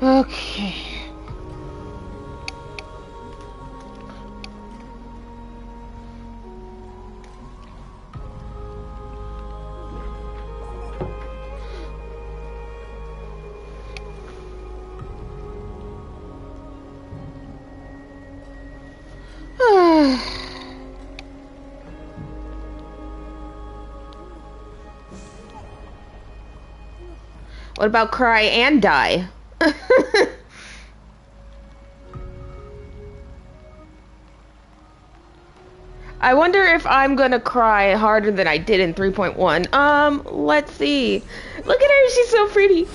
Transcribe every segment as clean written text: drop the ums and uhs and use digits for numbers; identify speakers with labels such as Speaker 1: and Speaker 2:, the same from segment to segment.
Speaker 1: Okay. What about cry and die? I wonder if I'm gonna cry harder than I did in 3.1. Let's see. Look at her, she's so pretty.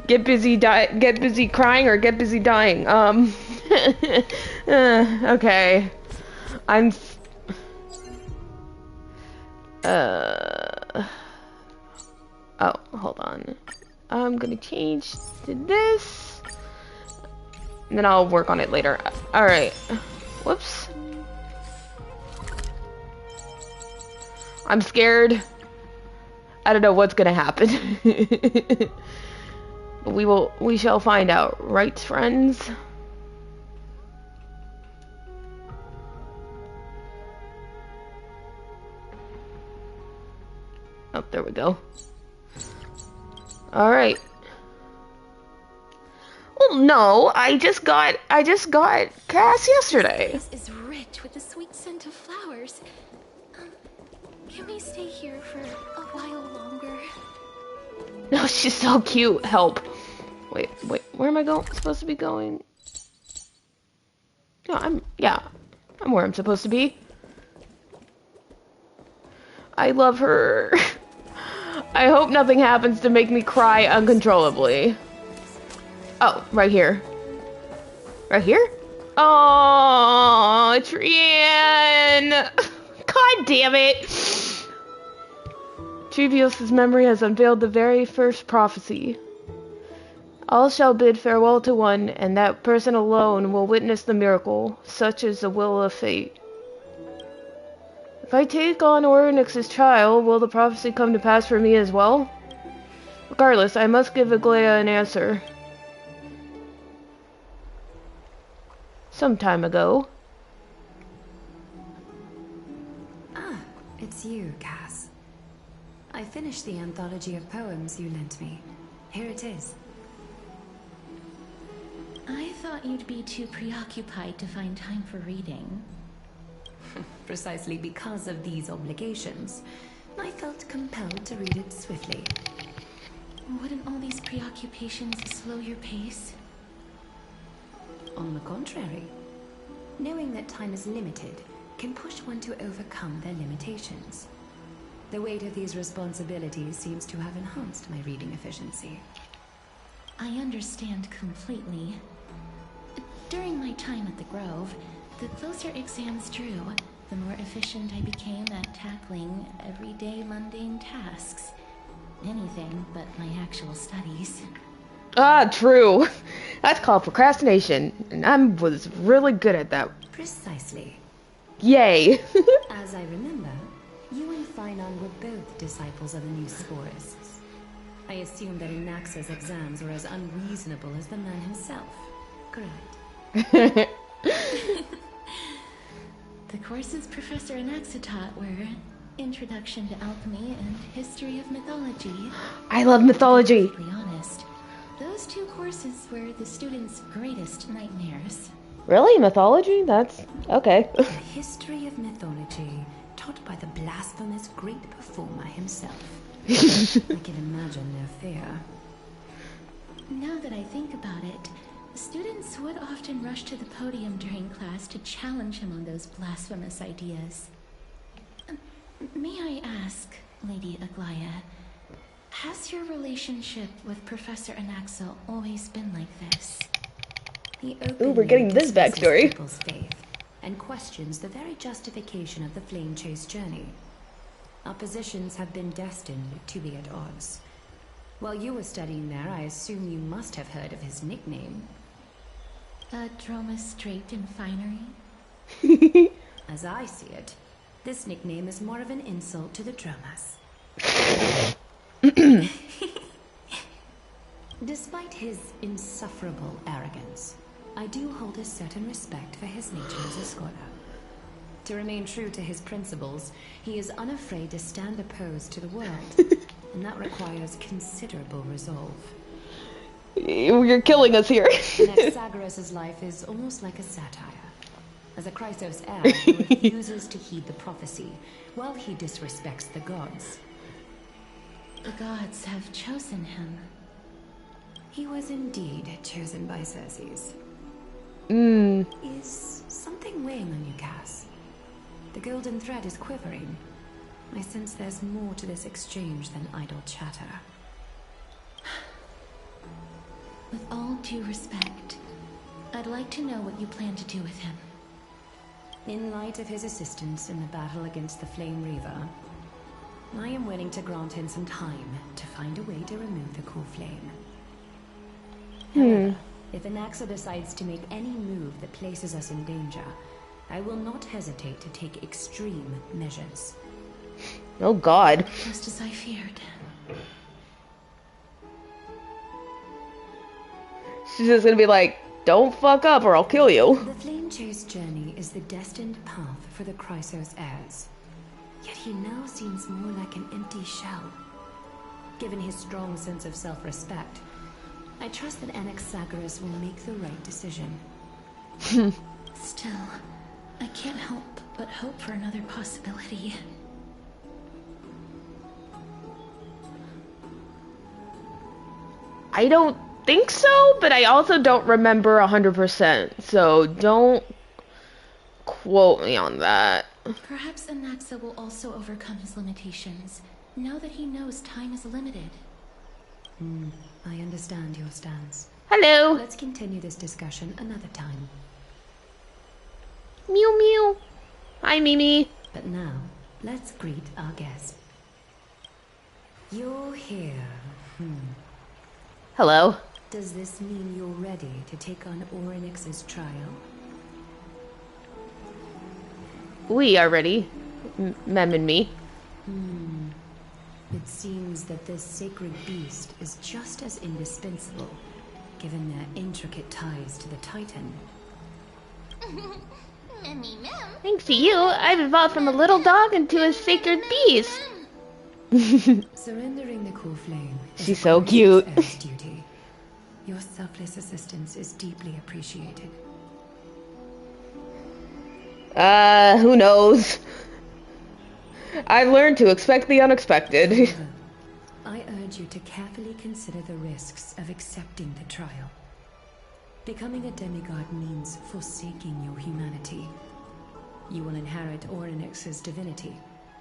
Speaker 1: Get busy crying or get busy dying. Okay. I'm oh, hold on. I'm gonna change to this. And then I'll work on it later. Alright. Whoops. I'm scared. I don't know what's gonna happen. But we shall find out, right, friends? Oh, there we go. Alright. Well, no, I just got Cass yesterday.
Speaker 2: This is rich with the sweet scent of flowers. Can we stay here for a while longer?
Speaker 1: No, she's so cute. Help. Wait, where am I supposed to be going? No, I'm where I'm supposed to be. I love her. I hope nothing happens to make me cry uncontrollably. Oh, right here. Right here? Oh, Trian! God damn it! Trevios's memory has unveiled the very first prophecy. All shall bid farewell to one, and that person alone will witness the miracle. Such is the will of fate. If I take on Oryx's child, will the prophecy come to pass for me as well? Regardless, I must give Aglaia an answer. Some time ago.
Speaker 3: Ah, it's you, Cass. I finished the anthology of poems you lent me. Here it is.
Speaker 2: I thought you'd be too preoccupied to find time for reading.
Speaker 3: Precisely because of these obligations, I felt compelled to read it swiftly.
Speaker 2: Wouldn't all these preoccupations slow your pace?
Speaker 3: On the contrary, knowing that time is limited can push one to overcome their limitations. The weight of these responsibilities seems to have enhanced my reading efficiency.
Speaker 2: I understand completely. During my time at the Grove, the closer exams drew, the more efficient I became at tackling everyday mundane tasks. Anything but my actual studies.
Speaker 1: Ah, true. That's called procrastination, and I was really good at that.
Speaker 3: Precisely.
Speaker 1: Yay.
Speaker 3: As I remember, you and Finon were both disciples of the new Sporists. I assume that Anaxa's exams were as unreasonable as the man himself, correct?
Speaker 2: The courses Professor Anaxa taught were Introduction to Alchemy and History of Mythology.
Speaker 1: I love mythology.
Speaker 2: To be honest, those two courses were the students' greatest nightmares.
Speaker 1: Really? Mythology? That's okay.
Speaker 3: The history of mythology taught by the blasphemous great performer himself. I can imagine their fear.
Speaker 2: Now that I think about it, students would often rush to the podium during class to challenge him on those blasphemous ideas. May I ask, Lady Aglaia, has your relationship with Professor Anaxa always been like this?
Speaker 1: Ooh, we're getting this backstory.
Speaker 3: People's faith and questions the very justification of the flame chase journey. Our positions have been destined to be at odds. While you were studying there, I assume you must have heard of his nickname.
Speaker 2: Droma Straight in Finery?
Speaker 3: As I see it, this nickname is more of an insult to the Dromas. Despite his insufferable arrogance, I do hold a certain respect for his nature as a scholar. To remain true to his principles, he is unafraid to stand opposed to the world, and that requires considerable resolve.
Speaker 1: You're killing us here.
Speaker 3: Anaxagoras' life is almost like a satire. As a Chrysos heir, he refuses to heed the prophecy, while he disrespects the gods.
Speaker 2: The gods have chosen him.
Speaker 3: He was indeed chosen by Circes. Is something weighing on you, Cass? The golden thread is quivering. I sense there's more to this exchange than idle chatter.
Speaker 2: With all due respect, I'd like to know what you plan to do with him.
Speaker 3: In light of his assistance in the battle against the Flame Reaver, I am willing to grant him some time to find a way to remove the cool flame. However, if Anaxa decides to make any move that places us in danger, I will not hesitate to take extreme measures.
Speaker 1: Oh God.
Speaker 2: Just as I feared.
Speaker 1: She's just gonna be like, don't fuck up or I'll kill you.
Speaker 3: The Flame Chase journey is the destined path for the Chrysos heirs. Yet he now seems more like an empty shell. Given his strong sense of self-respect, I trust that Anaxagoras will make the right decision.
Speaker 2: Still, I can't help but hope for another possibility.
Speaker 1: I don't think so, but I also don't remember 100%, so don't quote me on that.
Speaker 2: Perhaps Anaxa will also overcome his limitations, now that he knows time is limited.
Speaker 3: I understand your stance.
Speaker 1: Hello.
Speaker 3: Let's continue this discussion another time.
Speaker 1: Mew mew. Hi, Mimi.
Speaker 3: But now, let's greet our guest. You're here.
Speaker 1: Hello.
Speaker 3: Does this mean you're ready to take on Orynyx's trial?
Speaker 1: We are ready. Mem and me.
Speaker 3: It seems that this sacred beast is just as indispensable, given their intricate ties to the Titan.
Speaker 1: Thanks to you, I've evolved from a little dog into a sacred beast.
Speaker 3: Surrendering the cool flame is
Speaker 1: She's
Speaker 3: a
Speaker 1: so
Speaker 3: Chrysos
Speaker 1: cute.
Speaker 3: heir's duty. Your selfless assistance is deeply appreciated.
Speaker 1: Who knows? I've learned to expect the unexpected.
Speaker 3: However, I urge you to carefully consider the risks of accepting the trial. Becoming a demigod means forsaking your humanity. You will inherit Orynyx's divinity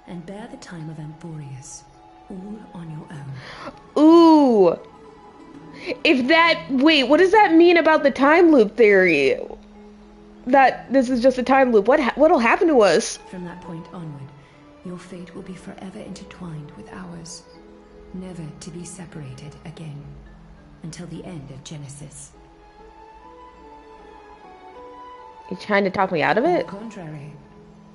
Speaker 3: and bear the time of Amphorius, all on your own.
Speaker 1: Ooh. If that... Wait, what does that mean about the time loop theory? That this is just a time loop. What'll happen to us?
Speaker 3: From that point onward, your fate will be forever intertwined with ours, never to be separated again, until the end of Genesis.
Speaker 1: You trying to talk me out of
Speaker 3: On the
Speaker 1: it?
Speaker 3: contrary,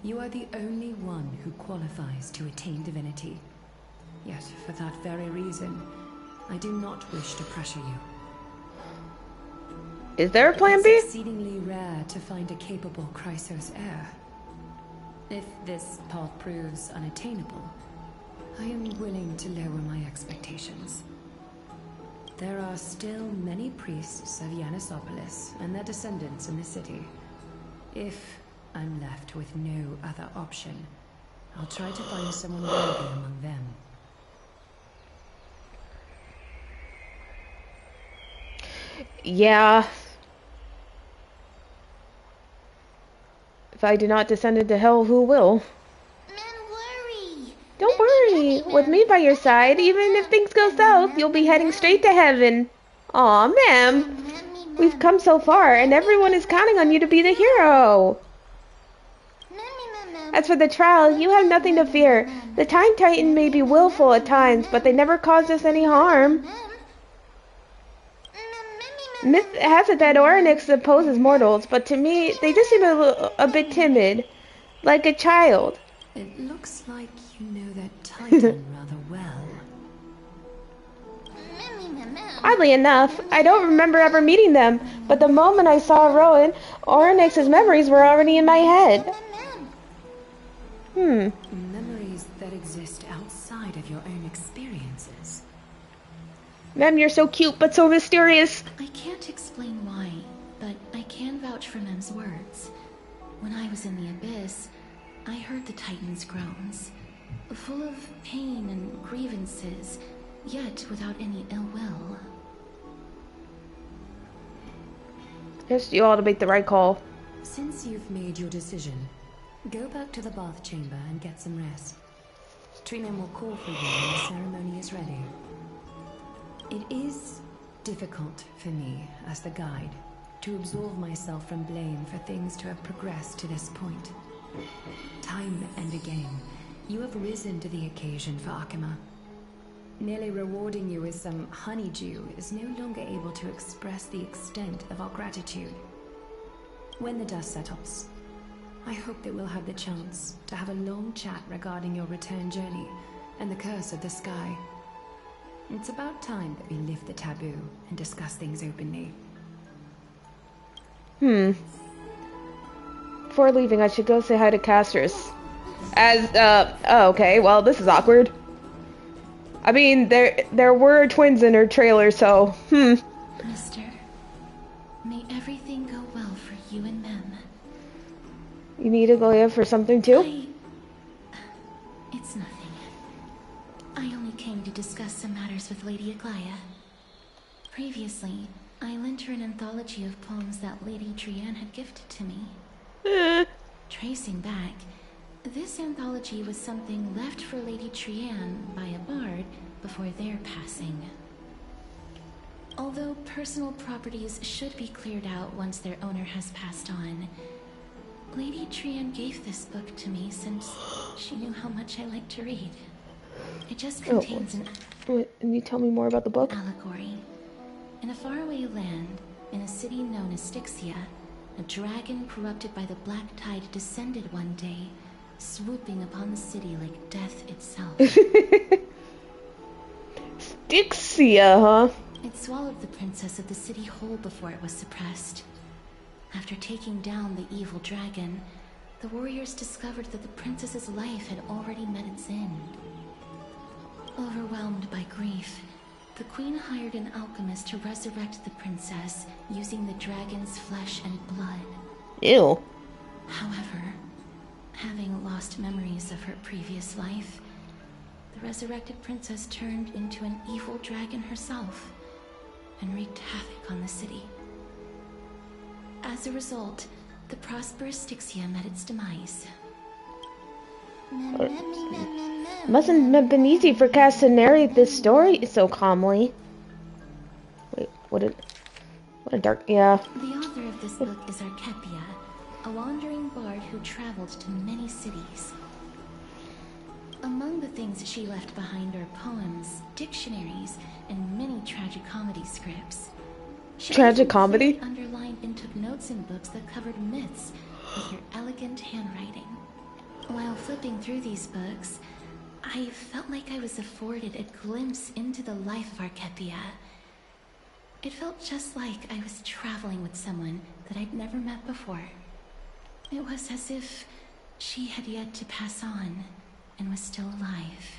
Speaker 3: you are the only one who qualifies to attain divinity. Yet, for that very reason, I do not wish to pressure you.
Speaker 1: Is there a plan B?
Speaker 3: It's exceedingly rare to find a capable Chrysos heir. If this path proves unattainable, I am willing to lower my expectations. There are still many priests of Yanisopolis and their descendants in the city. If I'm left with no other option, I'll try to find someone worthy among them.
Speaker 1: Yeah. If I do not descend into hell, who will? Don't worry. With me by your side, even if things go south, you'll be heading straight to heaven. Aw, ma'am. We've come so far, and everyone is counting on you to be the hero. As for the trial, you have nothing to fear. The Time Titan may be willful at times, but they never caused us any harm. Myth has it that Orynyx opposes mortals, but to me, they just seem a bit timid. Like a child.
Speaker 3: It looks like you know that Titan rather well.
Speaker 1: Oddly enough, I don't remember ever meeting them, but the moment I saw Rowan, Oryx's memories were already in my head.
Speaker 3: Memories that exist outside of your own experiences.
Speaker 1: Mem, you're so cute, but so mysterious.
Speaker 2: I can't explain why, but I can vouch for Mem's words. When I was in the abyss, I heard the Titan's groans, full of pain and grievances, yet without any ill will.
Speaker 1: Just you all to make the right call.
Speaker 3: Since you've made your decision, go back to the bath chamber and get some rest. Trina will call for you when the ceremony is ready. It is difficult for me, as the guide, to absolve myself from blame for things to have progressed to this point. Time and again, you have risen to the occasion for Akima. Nearly rewarding you with some honeydew is no longer able to express the extent of our gratitude. When the dust settles, I hope that we'll have the chance to have a long chat regarding your return journey and the curse of the sky. It's about time that we lift the taboo and discuss things openly.
Speaker 1: Before leaving, I should go say hi to Castris. Oh, okay, well, this is awkward. I mean, there were twins in her trailer, so,
Speaker 2: Mister, may everything go well for you and Mem.
Speaker 1: You need Aglaia for something, too?
Speaker 2: It's nothing. I only came to discuss some matters with Lady Aglaia. Previously, I lent her an anthology of poems that Lady Trianne had gifted to me. Tracing back, this anthology was something left for Lady Trianne by a bard before their passing. Although personal properties should be cleared out once their owner has passed on, Lady Trianne gave this book to me since she knew how much I like to read. It just contains
Speaker 1: Can you tell me more about the book?
Speaker 2: allegory. In a faraway land, in a city known as Styxia, a dragon corrupted by the black tide descended one day, swooping upon the city like death itself.
Speaker 1: Styxia, huh?
Speaker 2: It swallowed the princess of the city whole before it was suppressed. After taking down the evil dragon, the warriors discovered that the princess's life had already met its end. Overwhelmed by grief, the queen hired an alchemist to resurrect the princess using the dragon's flesh and blood.
Speaker 1: Ew.
Speaker 2: However, having lost memories of her previous life, the resurrected princess turned into an evil dragon herself and wreaked havoc on the city. As a result, the prosperous Styxia met its demise.
Speaker 1: Mustn't have been easy for Cass to narrate this story so calmly. Wait, what a dark, yeah.
Speaker 2: The author of this book is Archepia, a wandering bard who traveled to many cities. Among the things she left behind are poems, dictionaries, and many tragicomedy scripts. She
Speaker 1: Tragicomedy?
Speaker 2: underlined and took notes in books that covered myths with her elegant handwriting. While flipping through these books, I felt like I was afforded a glimpse into the life of Archepia. It felt just like I was traveling with someone that I'd never met before. It was as if she had yet to pass on and was still alive.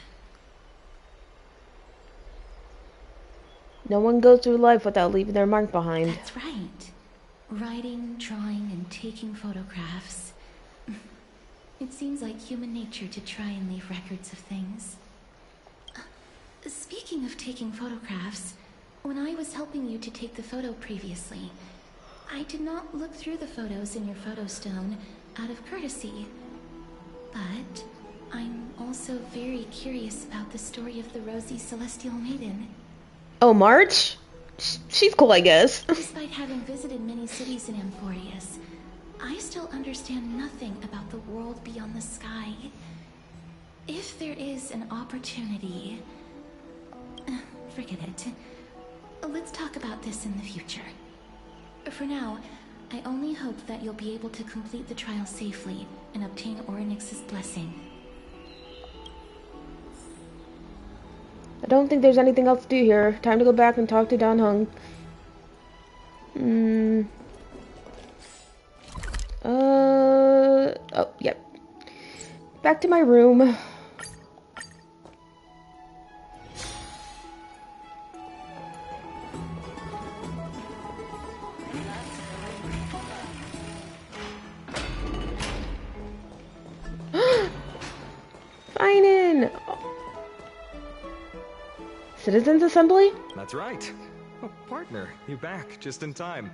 Speaker 1: No one goes through life without leaving their mark behind.
Speaker 2: That's right. Writing, drawing, and taking photographs. It seems like human nature to try and leave records of things. Speaking of taking photographs, when I was helping you to take the photo previously, I did not look through the photos in your photo stone out of courtesy. But I'm also very curious about the story of the Rosy Celestial Maiden.
Speaker 1: Oh, March? She's cool, I guess.
Speaker 2: Despite having visited many cities in Amphorius, I still understand nothing about the world beyond the sky. If there is an opportunity... forget it. Let's talk about this in the future. For now, I only hope that you'll be able to complete the trial safely and obtain Oryx's blessing.
Speaker 1: don't think there's anything else to do here. Time to go back and talk to Don Hung. Oh, yep. Back to my room. Fine. Citizens Assembly?
Speaker 4: That's right. Oh, partner, you're back just in time.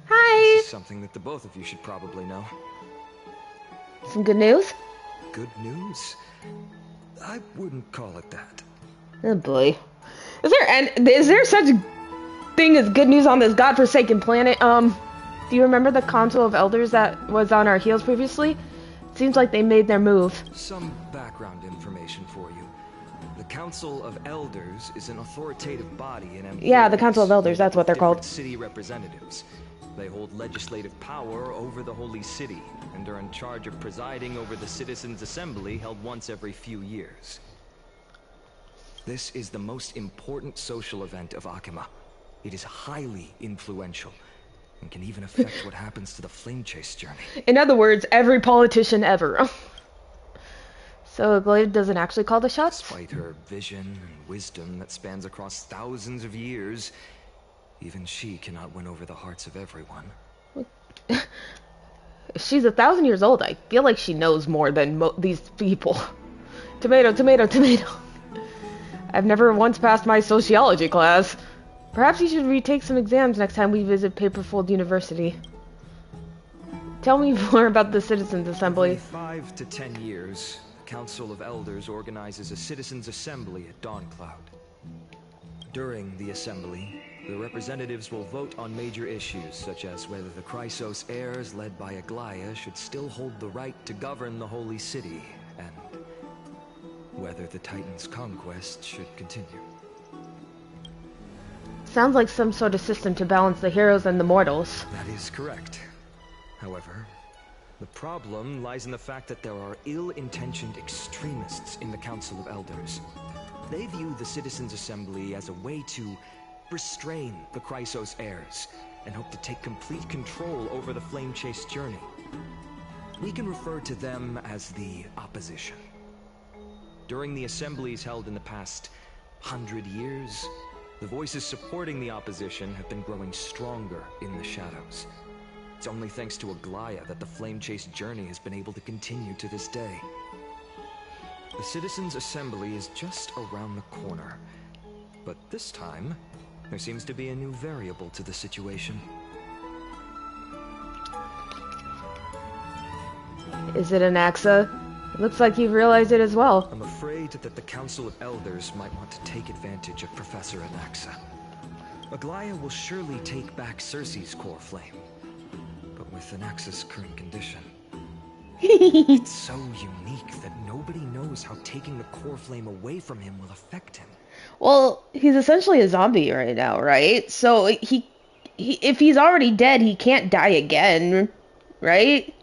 Speaker 1: Hi.
Speaker 4: This is something that the both of you should probably know.
Speaker 1: Some good news?
Speaker 4: Good news? I wouldn't call it that.
Speaker 1: Oh boy. Is there such thing as good news on this godforsaken planet? Do you remember the Council of Elders that was on our heels previously? Seems like they made their move.
Speaker 4: Some background information for you. The Council of Elders is an authoritative body and
Speaker 1: yeah, the Council of Elders, that's what they're called.
Speaker 4: City representatives. They hold legislative power over the Holy City and are in charge of presiding over the Citizens' Assembly held once every few years. This is the most important social event of Akima. It is highly influential and can even affect what happens to the Flame Chase journey.
Speaker 1: In other words, every politician ever. So Glaive doesn't actually call the shots?
Speaker 4: Despite her vision and wisdom that spans across thousands of years, even she cannot win over the hearts of everyone.
Speaker 1: She's 1,000 years old. I feel like she knows more than these people. Tomato, tomato, tomato. I've never once passed my sociology class. Perhaps you should retake some exams next time we visit Paperfold University. Tell me more about the Citizens Assembly.
Speaker 4: Every 5 to 10 years, the Council of Elders organizes a Citizens Assembly at Dawncloud. During the assembly, the representatives will vote on major issues, such as whether the Chrysos heirs led by Aglaya should still hold the right to govern the Holy City, and whether the Titan's conquest should continue.
Speaker 1: Sounds like some sort of system to balance the heroes and the mortals.
Speaker 4: That is correct. However, the problem lies in the fact that there are ill-intentioned extremists in the Council of Elders. They view the Citizens' Assembly as a way to restrain the Chrysos heirs and hope to take complete control over the Flame Chase journey. We can refer to them as the opposition. During the assemblies held in the past 100 years, the voices supporting the opposition have been growing stronger in the shadows. It's only thanks to Aglaya that the Flame Chase journey has been able to continue to this day. The Citizens' Assembly is just around the corner, but this time, there seems to be a new variable to the situation.
Speaker 1: Is it an Axa? It looks like you've realized it as well.
Speaker 4: I'm afraid that the Council of Elders might want to take advantage of Professor Anaxa. Aglaya will surely take back Cersei's core flame, but with Anaxa's current condition, it's so unique that nobody knows how taking the core flame away from him will affect him.
Speaker 1: Well, he's essentially a zombie right now, right? So he if he's already dead, he can't die again, right?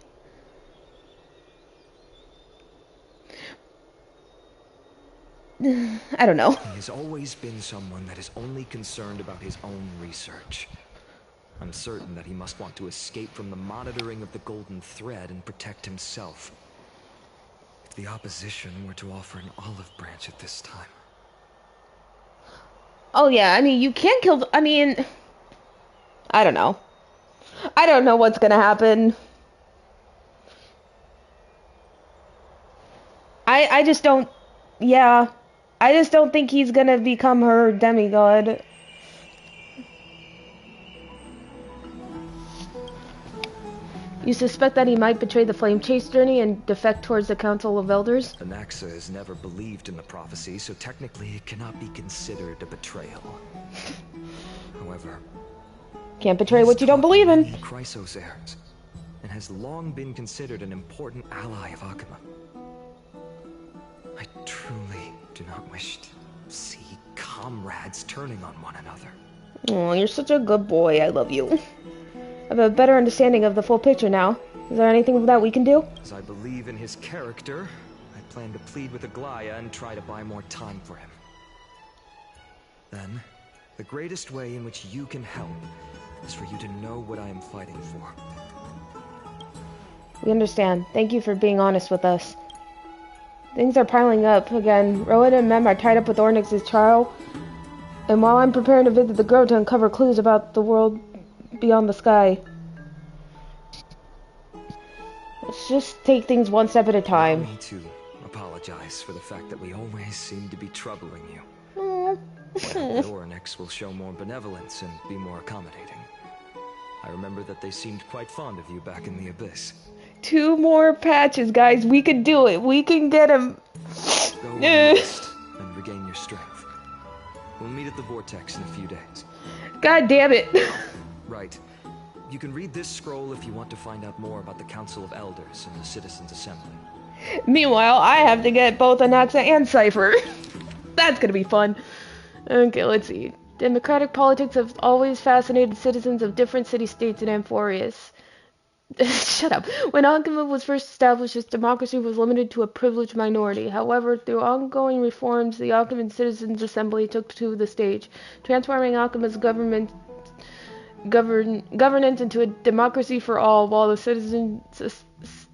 Speaker 1: I don't know.
Speaker 4: He has always been someone that is only concerned about his own research. I'm certain that he must want to escape from the monitoring of the Golden Thread and protect himself. If the opposition were to offer an olive branch at this time.
Speaker 1: Oh yeah, I mean, you can't kill... I mean... I don't know. I don't know what's gonna happen. I just don't... Yeah. I just don't think he's gonna become her demigod. You suspect that he might betray the Flame Chase journey and defect towards the Council of Elders?
Speaker 4: Anaxa has never believed in the prophecy, so technically it cannot be considered a betrayal. However...
Speaker 1: Can't betray what you don't believe in.
Speaker 4: The Chrysos heirs, and has long been considered an important ally of Akima. I truly do not wish to see comrades turning on one another.
Speaker 1: Oh, you're such a good boy. I love you. I have a better understanding of the full picture now. Is there anything that we can do?
Speaker 4: As I believe in his character, I plan to plead with Aglaya and try to buy more time for him. Then, the greatest way in which you can help is for you to know what I am fighting for.
Speaker 1: We understand. Thank you for being honest with us. Things are piling up again. Rowan and Mem are tied up with Ornyx's trial, and while I'm preparing to visit the grove to uncover clues about the world beyond the sky. Let's just take things one step at a time.
Speaker 4: Allow me to apologize for the fact that we always seem to be troubling you.
Speaker 1: Aww.
Speaker 4: I hope that Ornyx will show more benevolence and be more accommodating. I remember that they seemed quite fond of you back in the Abyss.
Speaker 1: 2 more patches, guys. We can do it. We can get him.
Speaker 4: Go and rest and regain your strength. We'll meet at the Vortex in a few days.
Speaker 1: God damn it.
Speaker 4: Right. You can read this scroll if you want to find out more about the Council of Elders and the Citizens' Assembly.
Speaker 1: Meanwhile, I have to get both Anaxa and Cypher. That's gonna be fun. Okay, let's see. Democratic politics have always fascinated citizens of different city-states in Amphorius. Shut up. When Alchemy was first established, its democracy was limited to a privileged minority. However, through ongoing reforms, the Alchemy Citizens' Assembly took to the stage, transforming Alchemy's governance into a democracy for all, while the Citizens'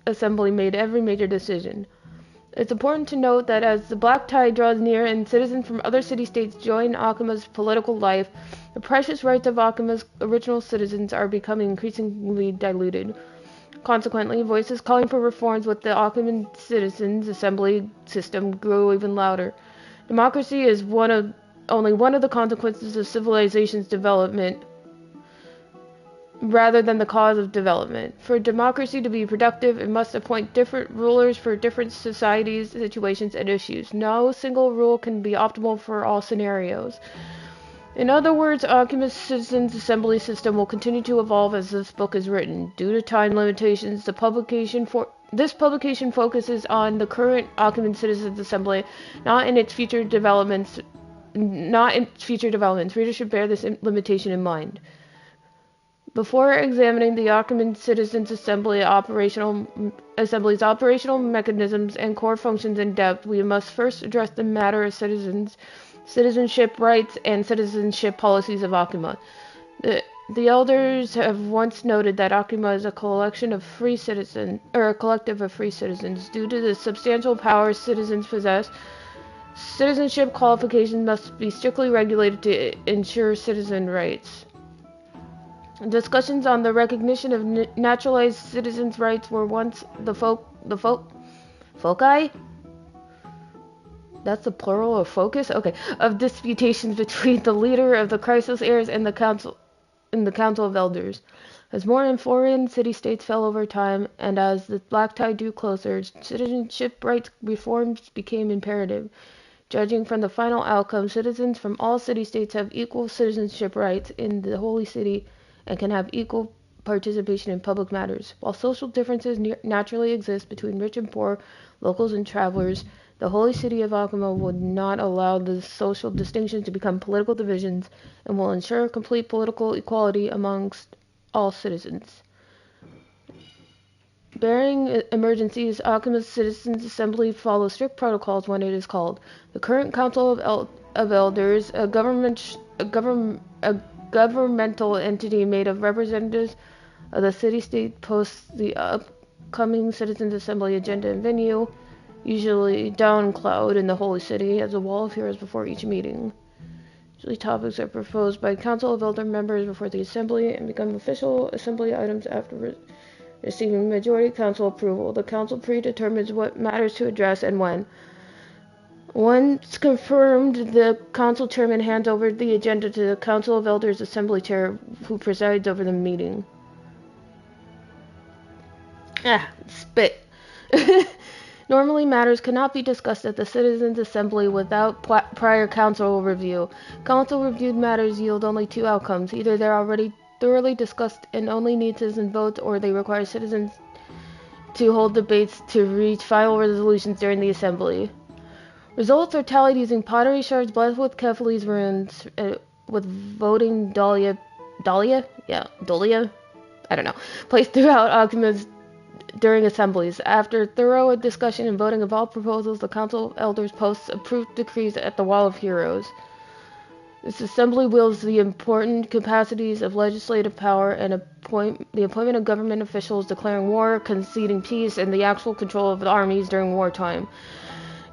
Speaker 1: Assembly made every major decision. It's important to note that as the black tide draws near and citizens from other city-states join Akima's political life, the precious rights of Akima's original citizens are becoming increasingly diluted. Consequently, voices calling for reforms with the Akiman Citizens' Assembly system grew even louder. Democracy is only one of the consequences of civilization's development, rather than the cause of development. For democracy to be productive, it must appoint different rulers for different societies, situations, and issues. No single rule can be optimal for all scenarios. In other words, Akima's Citizens' Assembly system will continue to evolve as this book is written. Due to time limitations, this publication focuses on the current Akiman Citizens' Assembly, not in its future developments. Readers should bear this limitation in mind. Before examining the Achaemenid Citizens' Assembly's operational mechanisms and core functions in depth, we must first address the matter of citizenship rights and citizenship policies of Akima. The elders have once noted that Akima is a collective of free citizens. Due to the substantial powers citizens possess, citizenship qualifications must be strictly regulated to ensure citizen rights. Discussions on the recognition of naturalized citizens' rights were once the foci? That's the plural of focus? Okay. Of disputations between the leader of the Crisis heirs and the Council of Elders. As more Amphorian city-states fell over time, and as the Black Tide drew closer, citizenship rights reforms became imperative. Judging from the final outcome, citizens from all city-states have equal citizenship rights in the Holy City and can have equal participation in public matters. While social differences naturally exist between rich and poor, locals and travelers, the Holy City of Akima would not allow the social distinctions to become political divisions and will ensure complete political equality amongst all citizens. Bearing emergencies, Akima's Citizens' Assembly follows strict protocols when it is called. The current Council of Elders, a governmental entity made of representatives of the city-state, posts the upcoming Citizens' Assembly agenda and venue, usually Downcloud in the Holy City, as a wall of heroes before each meeting. Usually topics are proposed by Council of Elder members before the Assembly and become official Assembly items after receiving majority Council approval. The Council predetermines what matters to address and when. Once confirmed, the Council Chairman hands over the agenda to the Council of Elders Assembly Chair, who presides over the meeting. Spit. Normally, matters cannot be discussed at the Citizens' Assembly without prior Council review. Council-reviewed matters yield only 2 outcomes. Either they're already thoroughly discussed and only need citizen votes, or they require citizens to hold debates to reach final resolutions during the Assembly. Results are tallied using pottery shards blessed with Kephalese runes, with voting Dolia? I don't know. Placed throughout Akima's during assemblies. After thorough discussion and voting of all proposals, the Council of Elders posts approved decrees at the Wall of Heroes. This assembly wields the important capacities of legislative power and the appointment of government officials, declaring war, conceding peace, and the actual control of the armies during wartime.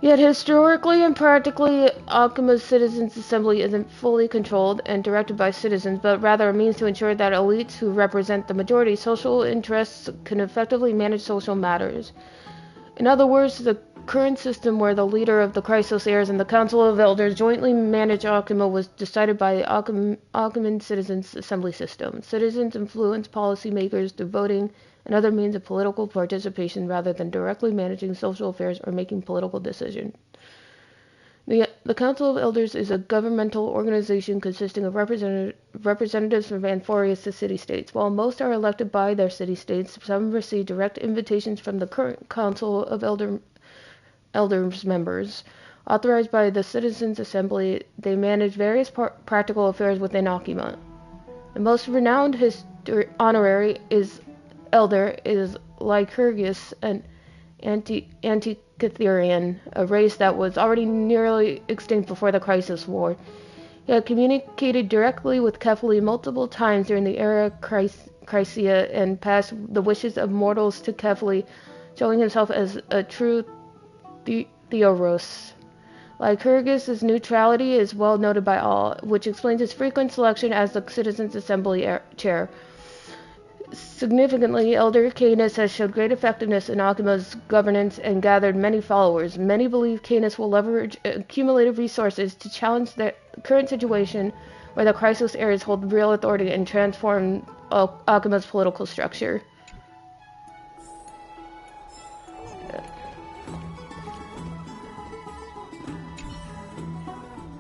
Speaker 1: Yet historically and practically, Akima's Citizens Assembly isn't fully controlled and directed by citizens, but rather a means to ensure that elites who represent the majority's social interests can effectively manage social matters. In other words, the current system where the leader of the Chrysos heirs and the Council of Elders jointly manage Akima was decided by the Akiman Citizens Assembly system. Citizens influence policymakers through voting and other means of political participation rather than directly managing social affairs or making political decisions. The Council of Elders is a governmental organization consisting of representatives from Anforius, the city-states. While most are elected by their city-states, some receive direct invitations from the current Council of Elders members. Authorized by the Citizens Assembly, they manage various practical affairs within Akima. The most renowned honorary elder is Lycurgus, an Antikytherian, a race that was already nearly extinct before the Crisis War. He had communicated directly with Kefli multiple times during the era Chrysia and passed the wishes of mortals to Kefli, showing himself as a true Theoros. Lycurgus' neutrality is well noted by all, which explains his frequent selection as the Citizens' Assembly chair. Significantly, Elder Canis has showed great effectiveness in Akima's governance and gathered many followers. Many believe Canis will leverage accumulated resources to challenge the current situation where the Chrysos heirs hold real authority and transform Akima's political structure.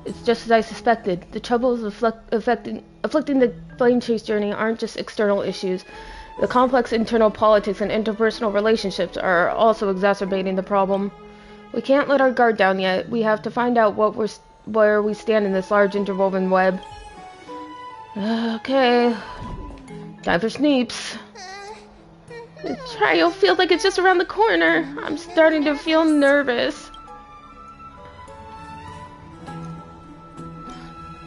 Speaker 1: It's just as I suspected. The troubles afflicting the Flame Chase journey aren't just external issues. The complex internal politics and interpersonal relationships are also exacerbating the problem. We can't let our guard down yet. We have to find out where we stand in this large interwoven web. Okay. Time for Sneeps. The trial feels like it's just around the corner. I'm starting to feel nervous.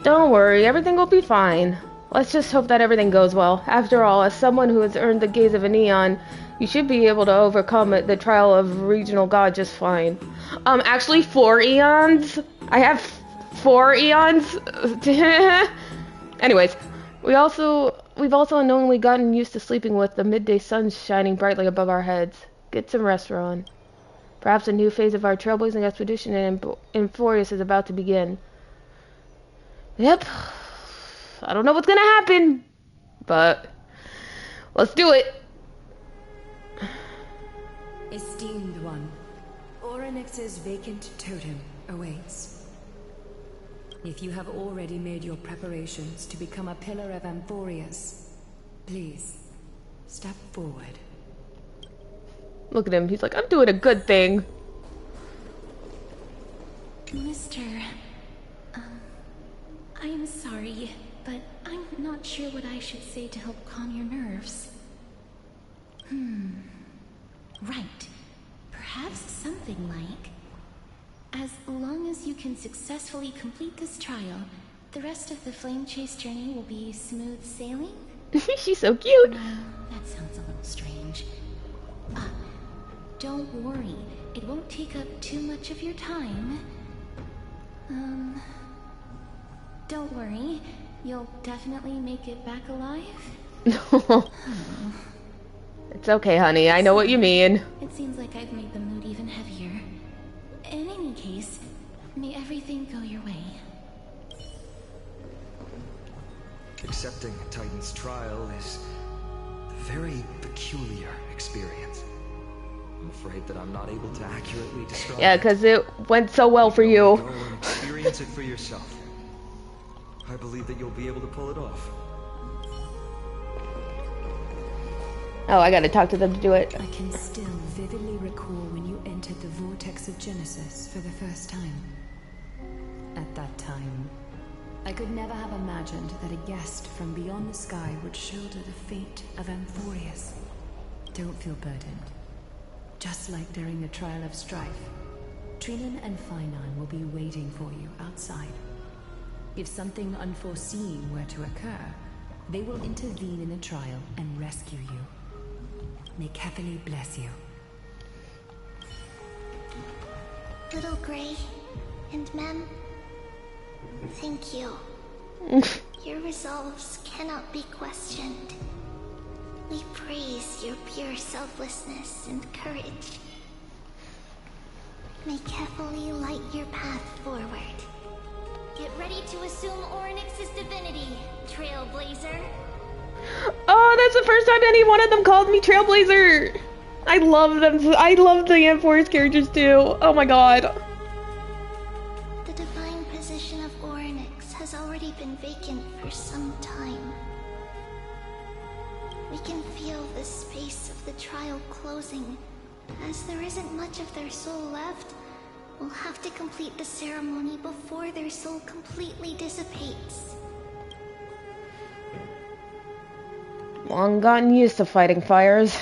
Speaker 1: Don't worry, everything will be fine. Let's just hope that everything goes well. After all, as someone who has earned the gaze of an Eon, you should be able to overcome the trial of regional god just fine. Actually 4 Eons? I have 4 Eons? Anyways, we've also unknowingly gotten used to sleeping with the midday sun shining brightly above our heads. Get some rest, Rowan. Perhaps a new phase of our trailblazing expedition in Anforius is about to begin. Yep. I don't know what's gonna happen, but let's do it.
Speaker 3: Esteemed one, Orynyx's vacant totem awaits. If you have already made your preparations to become a pillar of Anforius, please step forward.
Speaker 1: Look at him. He's like, I'm doing a good thing.
Speaker 2: Mister, I am sorry, but I'm not sure what I should say to help calm your nerves. Right. Perhaps something like, as long as you can successfully complete this trial, the rest of the Flame Chase journey will be smooth sailing?
Speaker 1: She's so cute.
Speaker 2: No, that sounds a little strange. Don't worry. It won't take up too much of your time. Don't worry. You'll definitely make it back alive?
Speaker 1: It's okay, honey. I know what you mean.
Speaker 2: It seems like I've made the mood even heavier. In any case, may everything go your way.
Speaker 4: Accepting Titan's trial is a very peculiar experience. I'm afraid that I'm not able to accurately describe it.
Speaker 1: Yeah, because it went so well for you.
Speaker 4: Go and experience it for yourself. I believe that you'll be able to pull it off.
Speaker 1: Oh, I gotta talk to them to do it.
Speaker 3: I can still vividly recall when you entered the vortex of Genesis for the first time. At that time, I could never have imagined that a guest from beyond the sky would shoulder the fate of Anforius. Don't feel burdened. Just like during the trial of strife, Trinan and Finan will be waiting for you outside. If something unforeseen were to occur, they will intervene in the trial and rescue you. May Kefali bless you.
Speaker 5: Little Grey and Mem, thank you. Your resolves cannot be questioned. We praise your pure selflessness and courage. May Kefali light your path forward. Get ready to assume Orynyx's divinity, Trailblazer.
Speaker 1: Oh, that's the first time any one of them called me Trailblazer. I love them. I love the Enforce characters too. Oh my god.
Speaker 5: The divine position of Orynyx has already been vacant for some time. We can feel the space of the trial closing. As there isn't much of their soul left, we'll have to complete the ceremony before their soul completely dissipates.
Speaker 1: Long gotten used to fighting fires.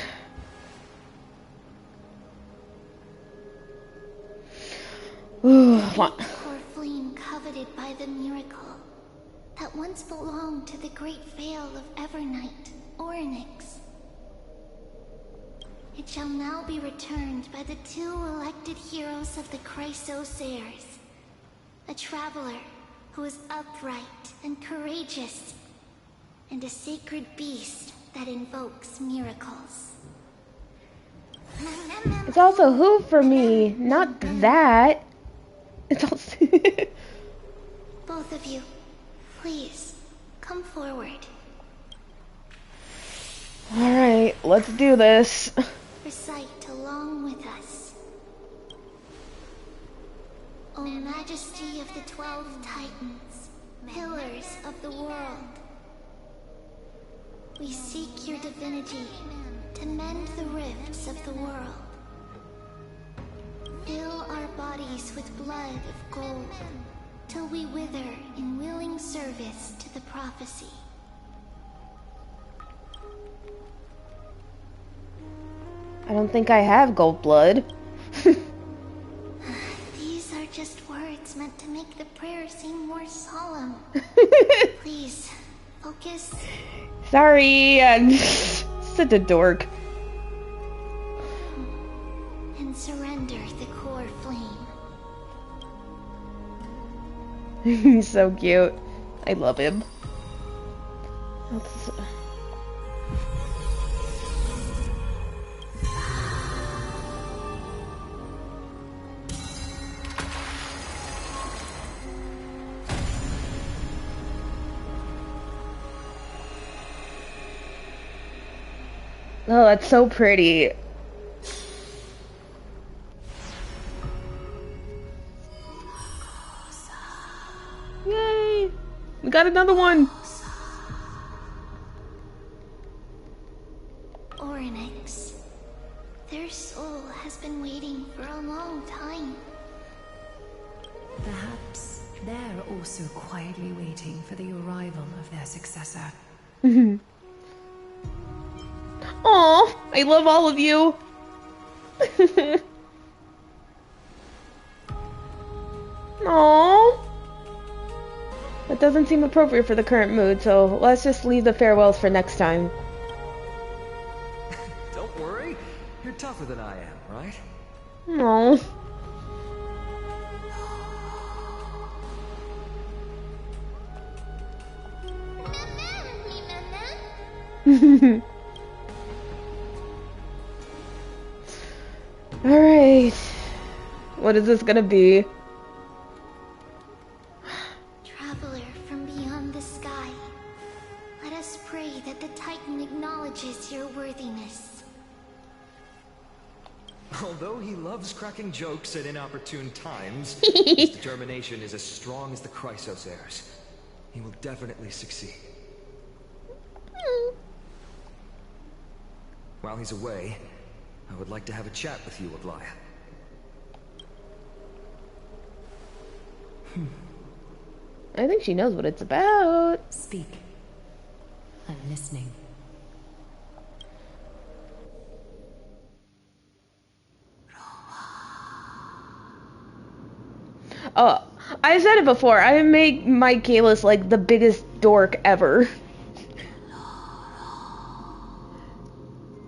Speaker 1: Ooh, what?
Speaker 5: The core flame coveted by the miracle that once belonged to the great Vale of Evernight, Orynyx. It shall now be returned by the two elected heroes of the Chrysosairs. A traveler who is upright and courageous, and a sacred beast that invokes miracles.
Speaker 1: It's also who for me, not that. It's also
Speaker 5: Both of you, please, come forward.
Speaker 1: Alright, let's do this.
Speaker 5: Recite along with us. O Majesty of the 12 Titans, pillars of the world, we seek your divinity to mend the rifts of the world. Fill our bodies with blood of gold, till we wither in willing service to the prophecy.
Speaker 1: I don't think I have gold blood.
Speaker 5: These are just words meant to make the prayer seem more solemn. Please, focus.
Speaker 1: Sorry, I'm such a dork.
Speaker 5: And surrender the core flame.
Speaker 1: He's so cute. I love him. Let's... Oh, that's so pretty. Yay! We got another one!
Speaker 5: Orynyx. Their soul has been waiting for a long time.
Speaker 3: Perhaps they're also quietly waiting for the arrival of their successor.
Speaker 1: Aw, I love all of you. Aww. That doesn't seem appropriate for the current mood, so let's just leave the farewells for next time.
Speaker 4: Don't worry, you're tougher than I am, right?
Speaker 1: Aww. Alright. What is this gonna be?
Speaker 5: Traveler from beyond the sky, let us pray that the Titan acknowledges your worthiness.
Speaker 4: Although he loves cracking jokes at inopportune times, his determination is as strong as the Chrysosairs. He will definitely succeed. While he's away, I would like to have a chat with you, Aglaya.
Speaker 1: I think she knows what it's about.
Speaker 3: Speak. I'm listening.
Speaker 1: I said it before, I make my Kalis like the biggest dork ever.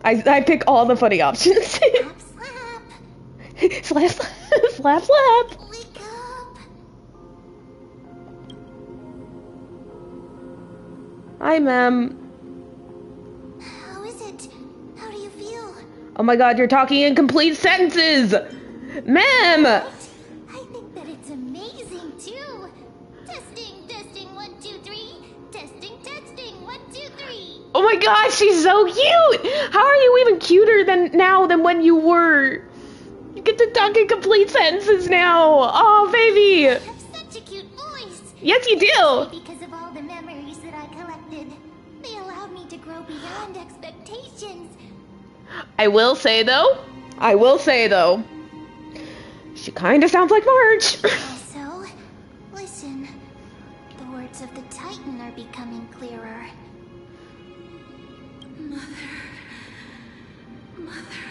Speaker 1: I pick all the funny options.
Speaker 5: Slap, slap.
Speaker 1: Slap, slap, slap, slap.
Speaker 5: Wake up.
Speaker 1: Hi, ma'am.
Speaker 5: How is it? How do you feel?
Speaker 1: Oh my god, you're talking in complete sentences! Ma'am!
Speaker 5: I think that it's amazing, too. Testing, testing, 1, 2, 3. Testing, testing, 1, 2, 3.
Speaker 1: Oh my god, she's so cute! How are you even cuter than when you were? You get to talk in complete sentences now! Oh, baby!
Speaker 5: You have such a cute voice.
Speaker 1: Yes, you do!
Speaker 5: Because of all the memories that I collected, they allowed me to grow beyond expectations.
Speaker 1: I will say though, she kinda sounds like Marge.
Speaker 5: So, listen. The words of the Titan are becoming clearer.
Speaker 2: Mother,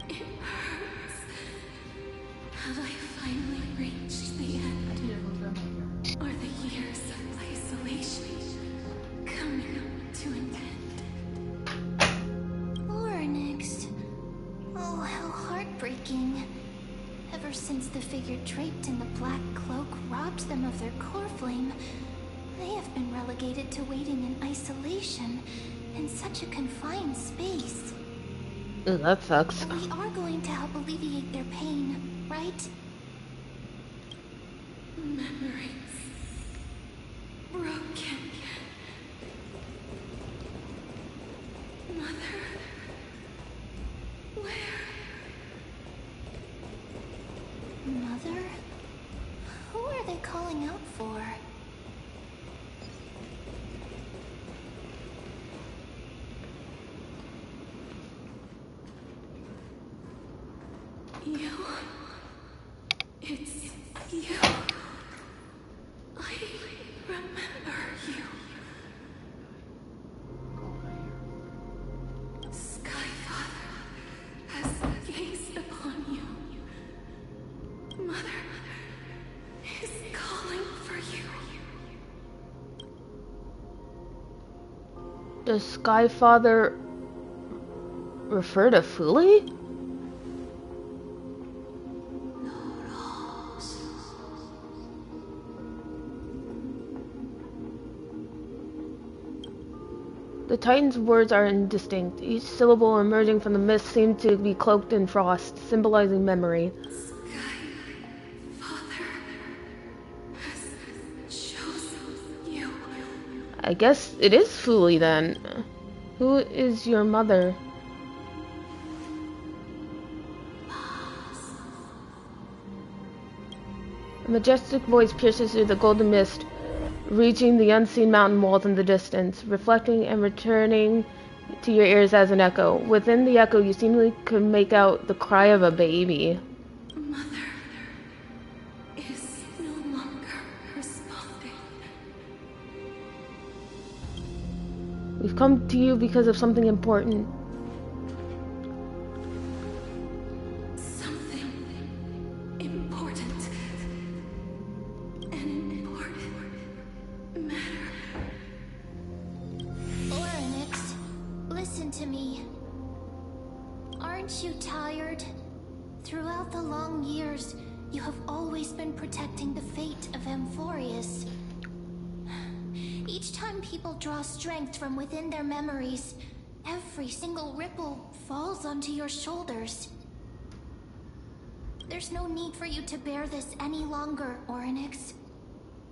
Speaker 2: it hurts. Have I finally reached the end? Or the years of isolation coming to an end?
Speaker 5: Oryx. Oh, how heartbreaking. Ever since the figure draped in the black cloak robbed them of their core flame, they have been relegated to waiting in isolation in such a confined space.
Speaker 1: Ooh, that sucks.
Speaker 5: We are going to help alleviate their pain, right?
Speaker 2: Memories broken. Mother, where?
Speaker 5: Mother? Who are they calling out for?
Speaker 2: You. It's you. I remember you. Skyfather has gazed upon you. Mother is calling for you.
Speaker 1: Does Skyfather refer to Fuli? The Titan's words are indistinct. Each syllable emerging from the mist seemed to be cloaked in frost, symbolizing memory.
Speaker 2: Skyfather has chosen you.
Speaker 1: I guess it is Fuli then. Who is your mother? A majestic voice pierces through the golden mist, reaching the unseen mountain walls in the distance, reflecting and returning to your ears as an echo. Within the echo, you seemingly could make out the cry of a baby.
Speaker 2: Mother is no longer responding.
Speaker 1: We've come to you because of something important.
Speaker 2: Something important. An important matter.
Speaker 5: Oryx, listen to me. Aren't you tired? Throughout the long years, you have always been protecting the fate of Amphorius. Each time people draw strength from within their memories, every single ripple falls onto your shoulders. There's no need for you to bear this any longer, Oryx.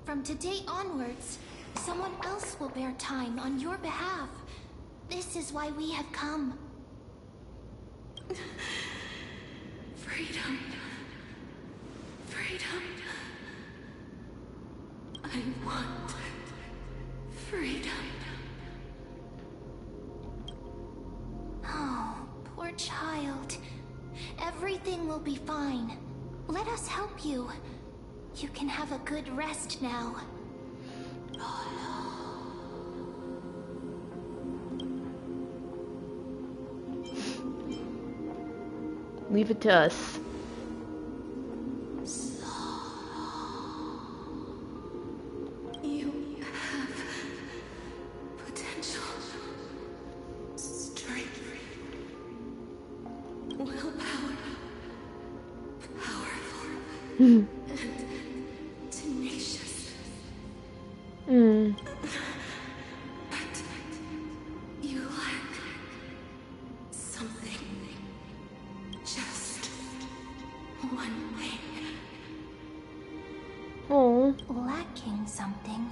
Speaker 5: From today onwards, someone else will bear time on your behalf. This is why we have come.
Speaker 2: Freedom. Freedom. I want freedom.
Speaker 5: Oh, poor child. Everything will be fine. Let us help you. You can have a good rest now.
Speaker 1: Leave it to us.
Speaker 2: and tenacious. But you lack something. Just one thing.
Speaker 1: Oh.
Speaker 5: Lacking something.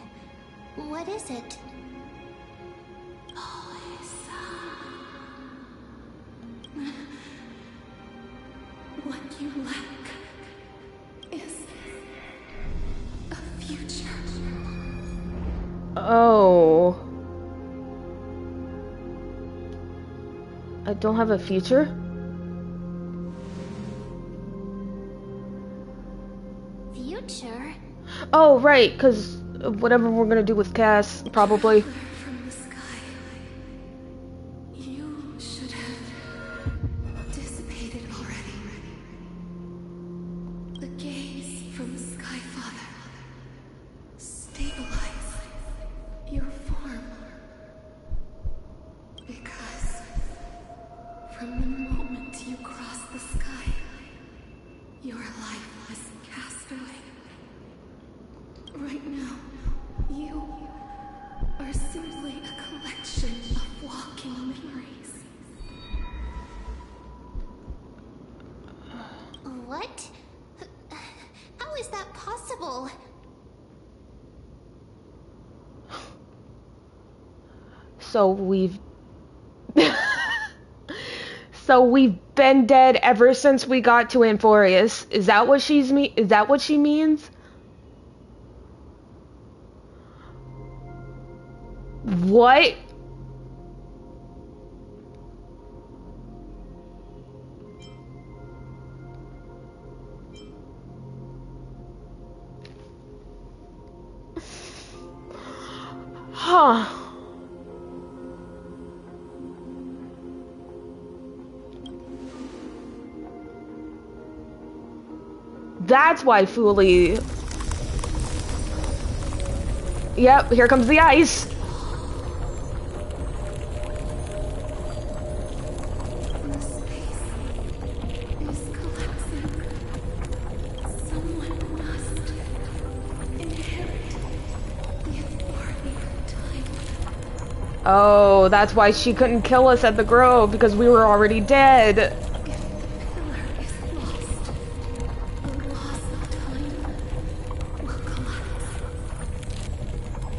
Speaker 5: What is it?
Speaker 2: What you lack is a future.
Speaker 1: Oh. I don't have a future?
Speaker 5: Future?
Speaker 1: Oh, right, because whatever we're gonna do with Cass, probably.
Speaker 2: From the sky, you should have dissipated already. The gaze from the Sky Father stabilize your form. Because from the moment you cross the sky, your life was cast away. Right now, you are simply a collection of walking memories.
Speaker 5: What? How is that possible?
Speaker 1: So we've... So we've been dead ever since we got to Amphorius. Is that what is that what she means? What? Huh. That's why Fuli... Yep, here comes the ice.
Speaker 2: The space is collapsing. Someone must inherit the authority of time.
Speaker 1: Oh, that's why she couldn't kill us at the Grove, because we were already dead.
Speaker 2: If the pillar is lost, the laws of time will collapse.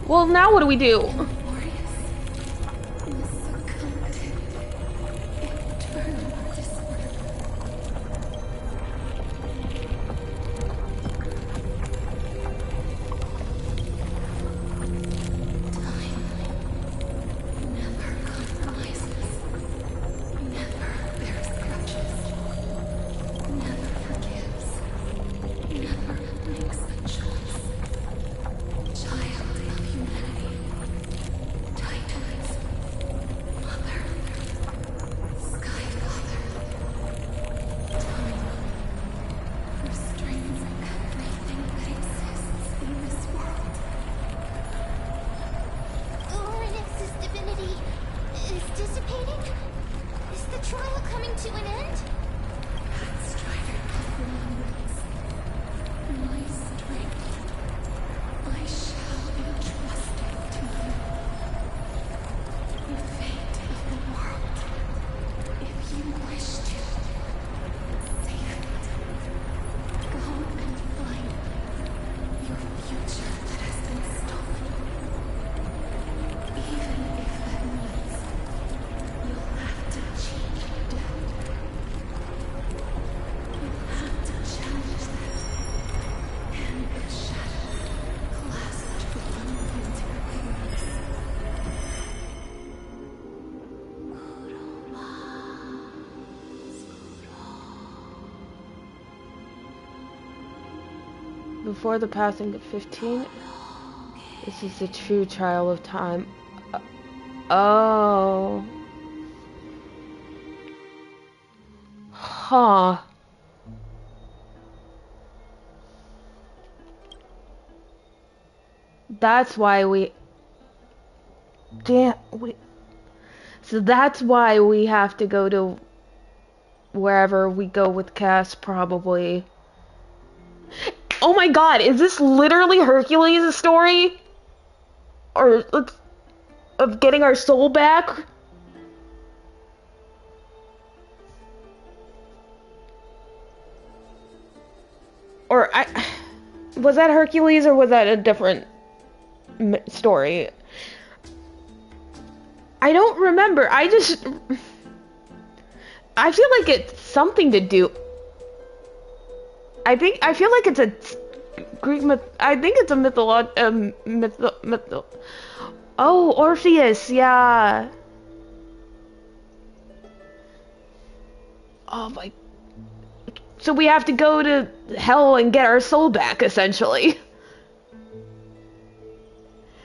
Speaker 1: Well, now what do we do?
Speaker 2: Glorious must succumb to eternal disorder. Time never compromises, never bears grudges, never forgives, never makes a choice. Child of humanity, Titans, Mother, Sky Father, time restrains everything that exists in this world.
Speaker 5: Uranus's divinity is dissipating? Is the trial coming to an end?
Speaker 2: Strider of remembrance, my strength, I shall entrust it to you. The fate of the world, if you wish to save it, go and find your future that has been stolen. Even if that means you'll have to change death. You'll have to challenge that. And a shadow clasped with unlimited wings.
Speaker 1: Before the passing of 15, this is the true trial of time. Oh. Huh. That's why we... Damn, so that's why we have to go to wherever we go with Cass, probably. Oh my god, is this literally Hercules' story? Or of getting our soul back? Or was that Hercules or was that a different story? I don't remember. I feel like it's something to do. I feel like it's a Greek myth. I think it's a Oh, Orpheus, yeah. Oh my. So we have to go to hell and get our soul back, essentially.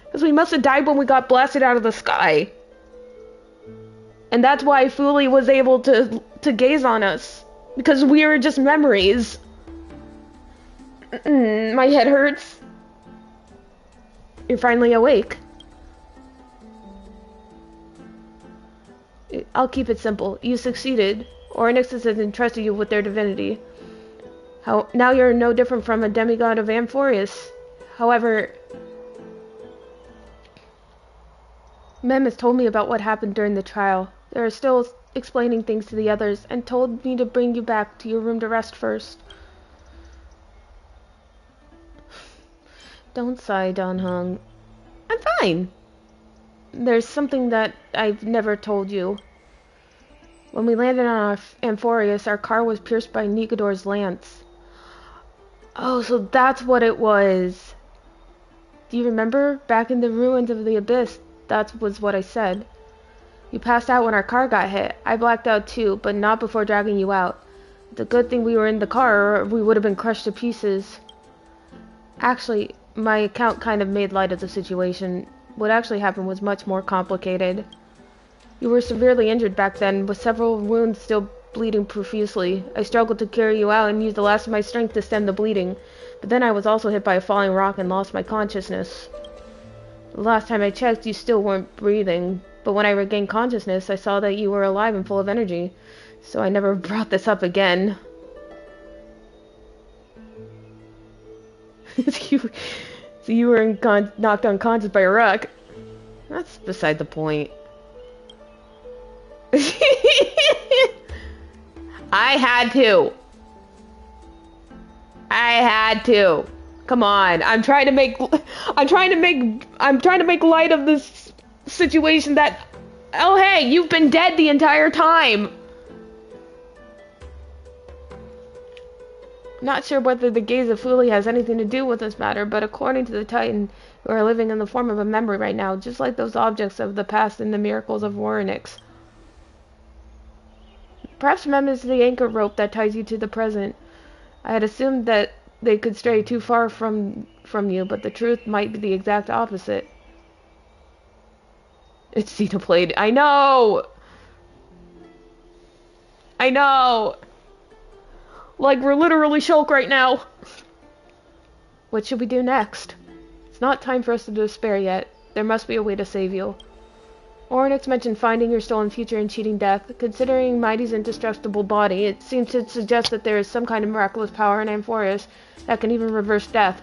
Speaker 1: Because we must have died when we got blasted out of the sky. And that's why Fuli was able to gaze on us. Because we were just memories. My head hurts. You're finally awake. I'll keep it simple. You succeeded. Ornyx has entrusted you with their divinity. Now you're no different from a demigod of Amphoreus. However, Mem has told me about what happened during the trial. They are still explaining things to the others, and told me to bring you back to your room to rest first. Don't sigh, Don Hung. I'm fine. There's something that I've never told you. When we landed on Amphoreus, our car was pierced by Nigador's lance. Oh, so that's what it was. Do you remember? Back in the ruins of the Abyss, that was what I said. You passed out when our car got hit. I blacked out too, but not before dragging you out. It's a good thing we were in the car, or we would have been crushed to pieces. Actually, my account kind of made light of the situation. What actually happened was much more complicated. You were severely injured back then, with several wounds still bleeding profusely. I struggled to carry you out and used the last of my strength to stem the bleeding, but then I was also hit by a falling rock and lost my consciousness. The last time I checked, you still weren't breathing, but when I regained consciousness, I saw that you were alive and full of energy, so I never brought this up again. So you were knocked unconscious by a rock. That's beside the point. I had to. Come on. I'm trying to make light of this situation that, oh hey, you've been dead the entire time. Not sure whether the gaze of Fuli has anything to do with this matter, but according to the Titan, you are living in the form of a memory right now, just like those objects of the past in the miracles of Ornyx. Perhaps Mem is the anchor rope that ties you to the present. I had assumed that they could stray too far from you, but the truth might be the exact opposite. It's Xenoblade. I know! Like, we're literally Shulk right now. What should we do next? It's not time for us to despair yet. There must be a way to save you. Ornyx mentioned finding your stolen future and cheating death. Considering Mighty's indestructible body, it seems to suggest that there is some kind of miraculous power in Amphoreus that can even reverse death.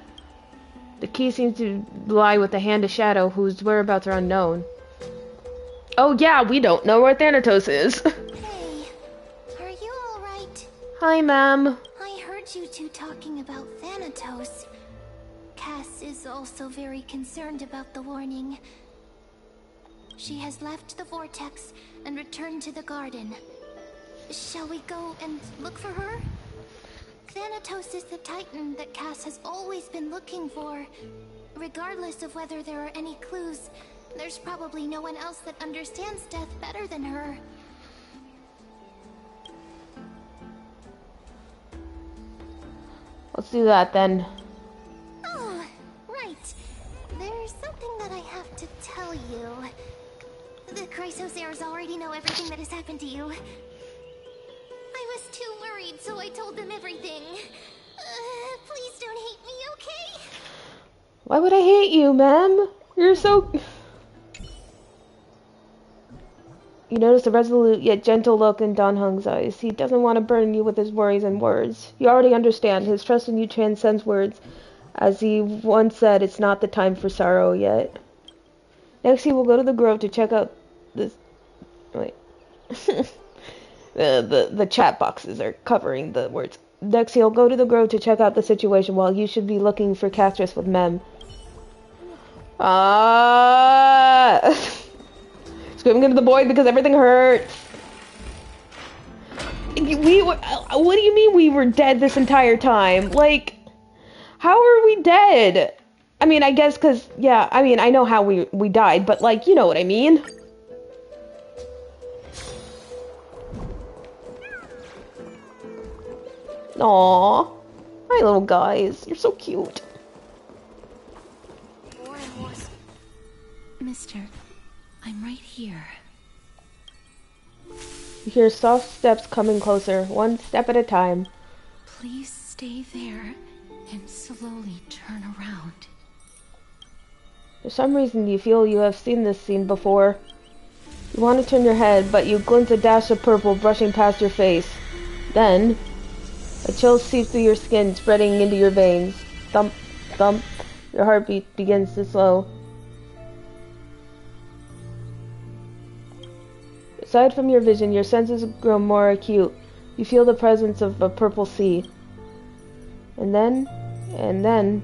Speaker 1: The key seems to lie with the Hand of Shadow, whose whereabouts are unknown. Oh yeah, we don't know where Thanatos is.
Speaker 5: Hey, are you alright?
Speaker 1: Hi, ma'am.
Speaker 5: I heard you two talking about Thanatos. Cass is also very concerned about the warning. She has left the vortex and returned to the garden. Shall we go and look for her? Thanatos is the Titan that Cass has always been looking for. Regardless of whether there are any clues, there's probably no one else that understands death better than her.
Speaker 1: Let's do that then.
Speaker 5: Oh, right. There's something that I have to tell you. The Chrysosairs already know everything that has happened to you. I was too worried, so I told them everything. Please don't hate me, okay?
Speaker 1: Why would I hate you, ma'am? You're so... You notice a resolute yet gentle look in Don Hung's eyes. He doesn't want to burden you with his worries and words. You already understand. His trust in you transcends words. As he once said, it's not the time for sorrow yet. Next, he will go to the grove to check out this... Wait. the chat boxes are covering the words. Next, he'll go to the grove to check out the situation while you should be looking for Castris with Mem. Screaming into the void because everything hurts. What do you mean we were dead this entire time? Like, how are we dead? I mean, I guess because, yeah, I mean, I know how we died, but, like, you know what I mean. Aww. Hi, little guys. You're so cute.
Speaker 2: Mister, I'm right here.
Speaker 1: You hear soft steps coming closer, one step at a time.
Speaker 2: Please stay there and slowly turn around.
Speaker 1: For some reason, you feel you have seen this scene before. You want to turn your head, but you glimpse a dash of purple brushing past your face. Then, a chill seeps through your skin, spreading into your veins. Thump, thump. Your heartbeat begins to slow. Aside from your vision, your senses grow more acute. You feel the presence of a purple sea. And then...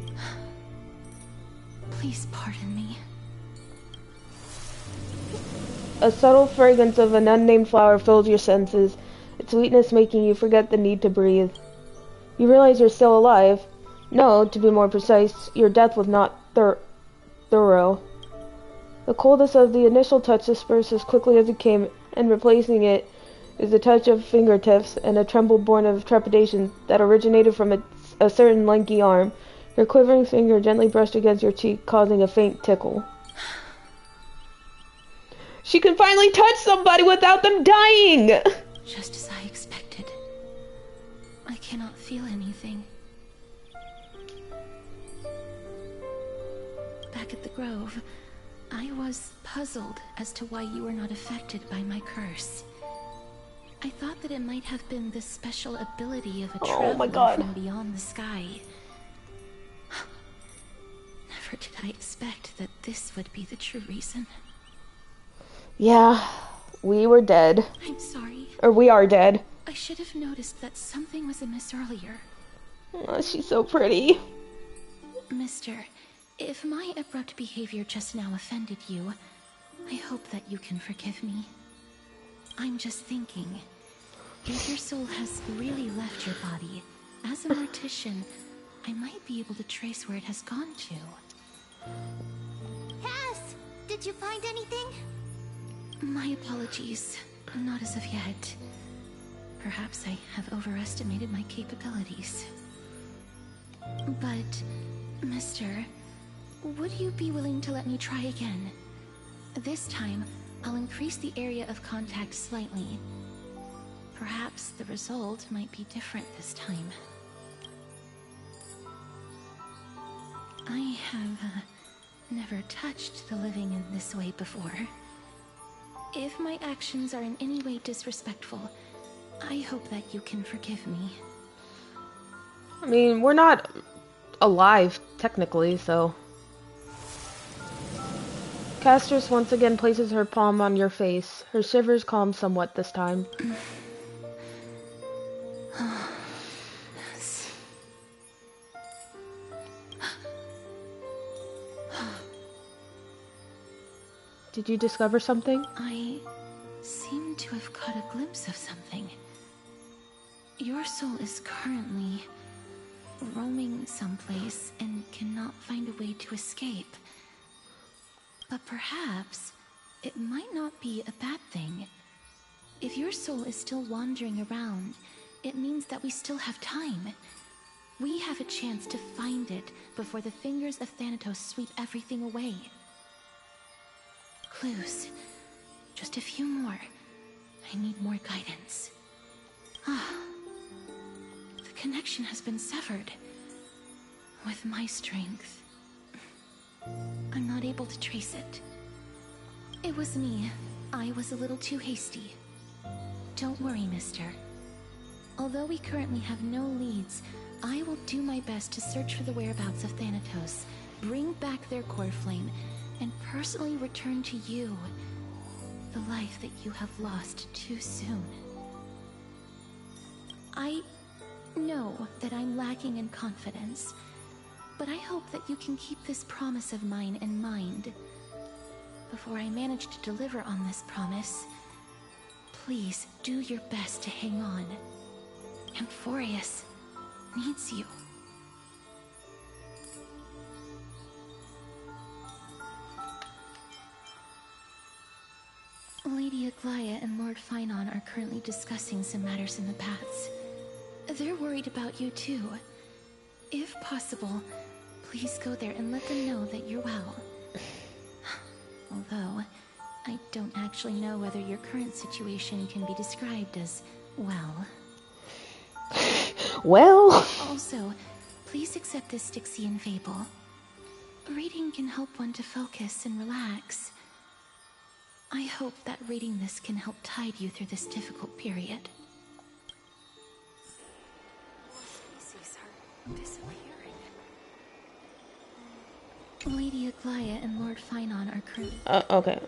Speaker 2: Please pardon me.
Speaker 1: A subtle fragrance of an unnamed flower fills your senses, its sweetness making you forget the need to breathe. You realize you're still alive. No, to be more precise, your death was not thorough. The coldness of the initial touch disperses quickly as it came, and replacing it is the touch of fingertips and a tremble born of trepidation that originated from a certain lanky arm. Your quivering finger gently brushed against your cheek, causing a faint tickle. She can finally touch somebody without them dying!
Speaker 2: Just as I expected. I cannot feel anything. Back at the grove, I was puzzled as to why you were not affected by my curse. I thought that it might have been the special ability of a traveler from beyond the sky. Never did I expect that this would be the true reason.
Speaker 1: Yeah, we were dead.
Speaker 2: I'm sorry.
Speaker 1: Or we are dead.
Speaker 2: I should have noticed that something was amiss earlier.
Speaker 1: Oh, she's so pretty.
Speaker 2: Mister, if my abrupt behavior just now offended you, I hope that you can forgive me. I'm just thinking, if your soul has really left your body, as a mortician, I might be able to trace where it has gone to.
Speaker 5: Cass! Did you find anything?
Speaker 2: My apologies. Not as of yet. Perhaps I have overestimated my capabilities. But, Mister, would you be willing to let me try again? This time, I'll increase the area of contact slightly. Perhaps the result might be different this time. I have never touched the living in this way before. If my actions are in any way disrespectful, I hope that you can forgive me.
Speaker 1: I mean, we're not alive, technically, so... Castris once again places her palm on your face. Her shivers calm somewhat this time. Did you discover something?
Speaker 2: I seem to have caught a glimpse of something. Your soul is currently roaming someplace and cannot find a way to escape. But perhaps it might not be a bad thing. If your soul is still wandering around, it means that we still have time. We have a chance to find it before the fingers of Thanatos sweep everything away. Clues. Just a few more. I need more guidance. The connection has been severed. With my strength, I'm not able to trace it. It was me. I was a little too hasty. Don't worry, mister. Although we currently have no leads, I will do my best to search for the whereabouts of Thanatos, bring back their core flame, and personally return to you the life that you have lost too soon. I know that I'm lacking in confidence, but I hope that you can keep this promise of mine in mind. Before I manage to deliver on this promise, please do your best to hang on. Amphorius needs you. Lady Aglaya and Lord Finon are currently discussing some matters in the paths. They're worried about you too. If possible, please go there and let them know that you're well. Although, I don't actually know whether your current situation can be described as well.
Speaker 1: Well...
Speaker 2: Also, please accept this Styxian fable. Reading can help one to focus and relax. I hope that reading this can help tide you through this difficult period.
Speaker 3: Species are disappearing.
Speaker 2: Lady Aglaya and Lord Finon are currently...
Speaker 1: okay.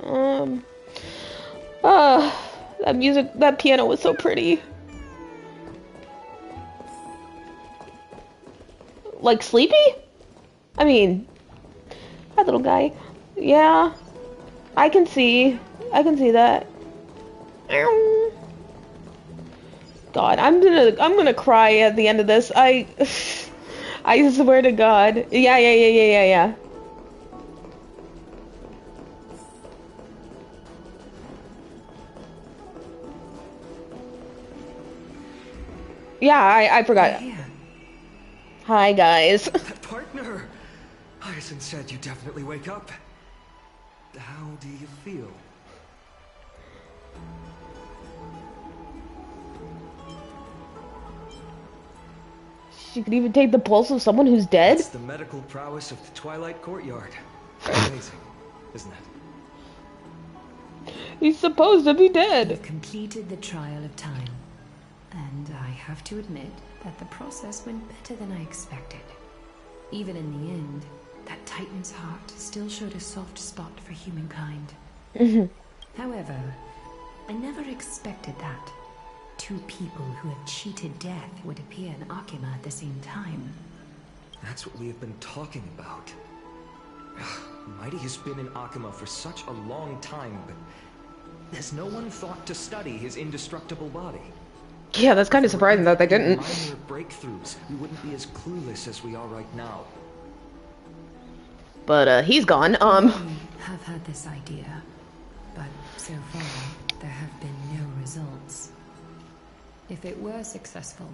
Speaker 1: That music, that piano was so pretty. Like sleepy? I mean, that little guy. Yeah, I can see that. God, I'm gonna cry at the end of this. I swear to God. Yeah. Yeah, I forgot. Hi, guys.
Speaker 4: Partner! Hyacinth said you definitely wake up. How do you feel?
Speaker 1: She could even take the pulse of someone who's dead?
Speaker 4: It's the medical prowess of the Twilight Courtyard. Amazing, isn't it?
Speaker 1: He's supposed to be dead.
Speaker 3: You've completed the trial of time. And I have to admit that the process went better than I expected. Even in the end, that Titan's heart still showed a soft spot for humankind. However, I never expected that two people who had cheated death would appear in Akima at the same time.
Speaker 4: That's what we have been talking about. Mighty has been in Akima for such a long time, but has no one thought to study his indestructible body?
Speaker 1: Yeah, that's kind of surprising that they didn't.
Speaker 4: Minor breakthroughs, we wouldn't be as clueless as we are right now.
Speaker 1: But he's gone.
Speaker 3: We have had this idea, but so far there have been no results. If it were successful,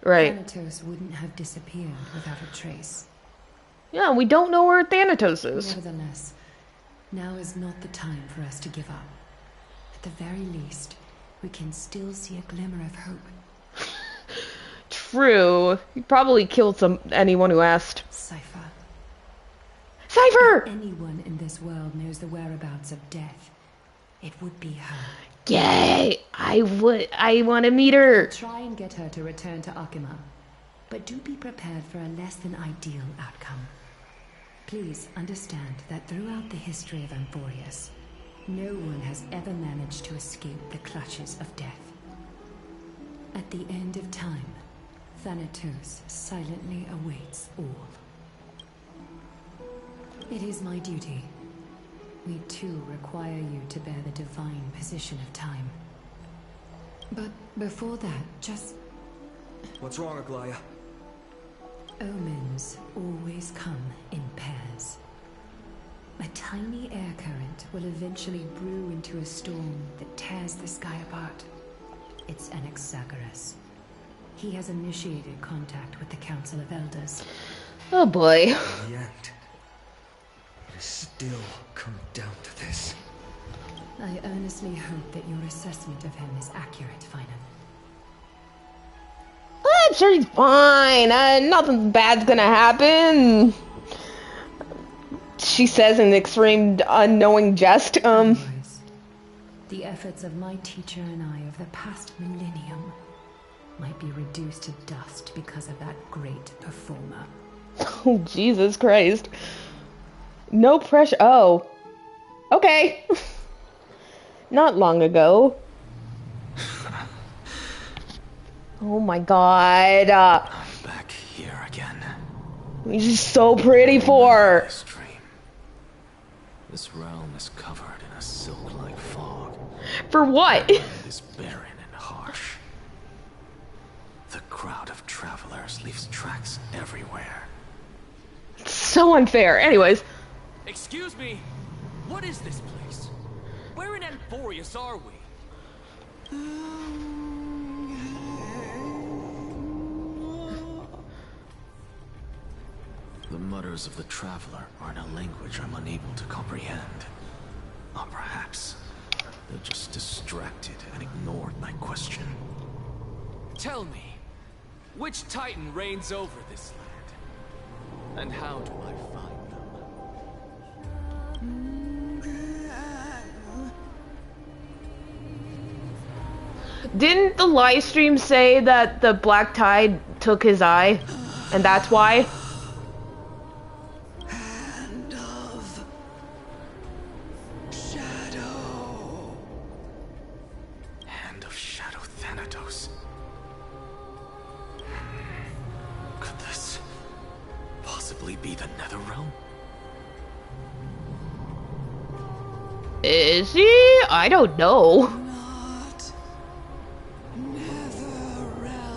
Speaker 1: right,
Speaker 3: Thanatos wouldn't have disappeared without a trace.
Speaker 1: Yeah, we don't know where Thanatos is.
Speaker 3: Nevertheless, now is not the time for us to give up. At the very least, we can still see a glimmer of hope.
Speaker 1: True. He probably killed anyone who asked.
Speaker 3: Cypher.
Speaker 1: Cypher!
Speaker 3: If anyone in this world knows the whereabouts of death, it would be her.
Speaker 1: Yay! I want to meet her.
Speaker 3: Try and get her to return to Akima, but do be prepared for a less than ideal outcome. Please understand that throughout the history of Amphorius, no one has ever managed to escape the clutches of death. At the end of time, Thanatos silently awaits all. It is my duty. We too require you to bear the divine position of time. But before that, just...
Speaker 4: What's wrong, Aglaya?
Speaker 3: Omens always come in pairs. A tiny air current will eventually brew into a storm that tears the sky apart. It's Anaxagoras. He has initiated contact with the Council of Elders.
Speaker 1: Oh boy.
Speaker 4: In the end, it has still come down to this.
Speaker 3: I earnestly hope that your assessment of him is accurate, Finan.
Speaker 1: I'm sure he's fine. Nothing bad's gonna happen. she says in extreme unknowing jest.
Speaker 3: Otherwise, the efforts of my teacher and I of the past millennium might be reduced to dust because of that great performer.
Speaker 1: Oh, Jesus Christ. No pressure. Oh. Okay. Not long ago. Oh my god.
Speaker 6: I'm back here again.
Speaker 1: He's just so pretty for her.
Speaker 6: This dream. This realm is covered in a silk-like fog.
Speaker 1: For what?
Speaker 6: It is barren and harsh. The crowd of travelers leaves tracks everywhere.
Speaker 1: So unfair. Anyways.
Speaker 4: Excuse me, what is this place? Where in Amphorius are we?
Speaker 6: The mutters of the traveler are in a language I'm unable to comprehend. Or perhaps they're just distracted and ignored my question.
Speaker 4: Tell me, which Titan reigns over this land? And how do I find them?
Speaker 1: Didn't the live stream say that the Black Tide took his eye? And that's why?
Speaker 6: Hand of Shadow. Hand of Shadow Thanatos. Could this possibly be the Netherrealm?
Speaker 1: Is he? I don't know.
Speaker 6: Not Netherrealm.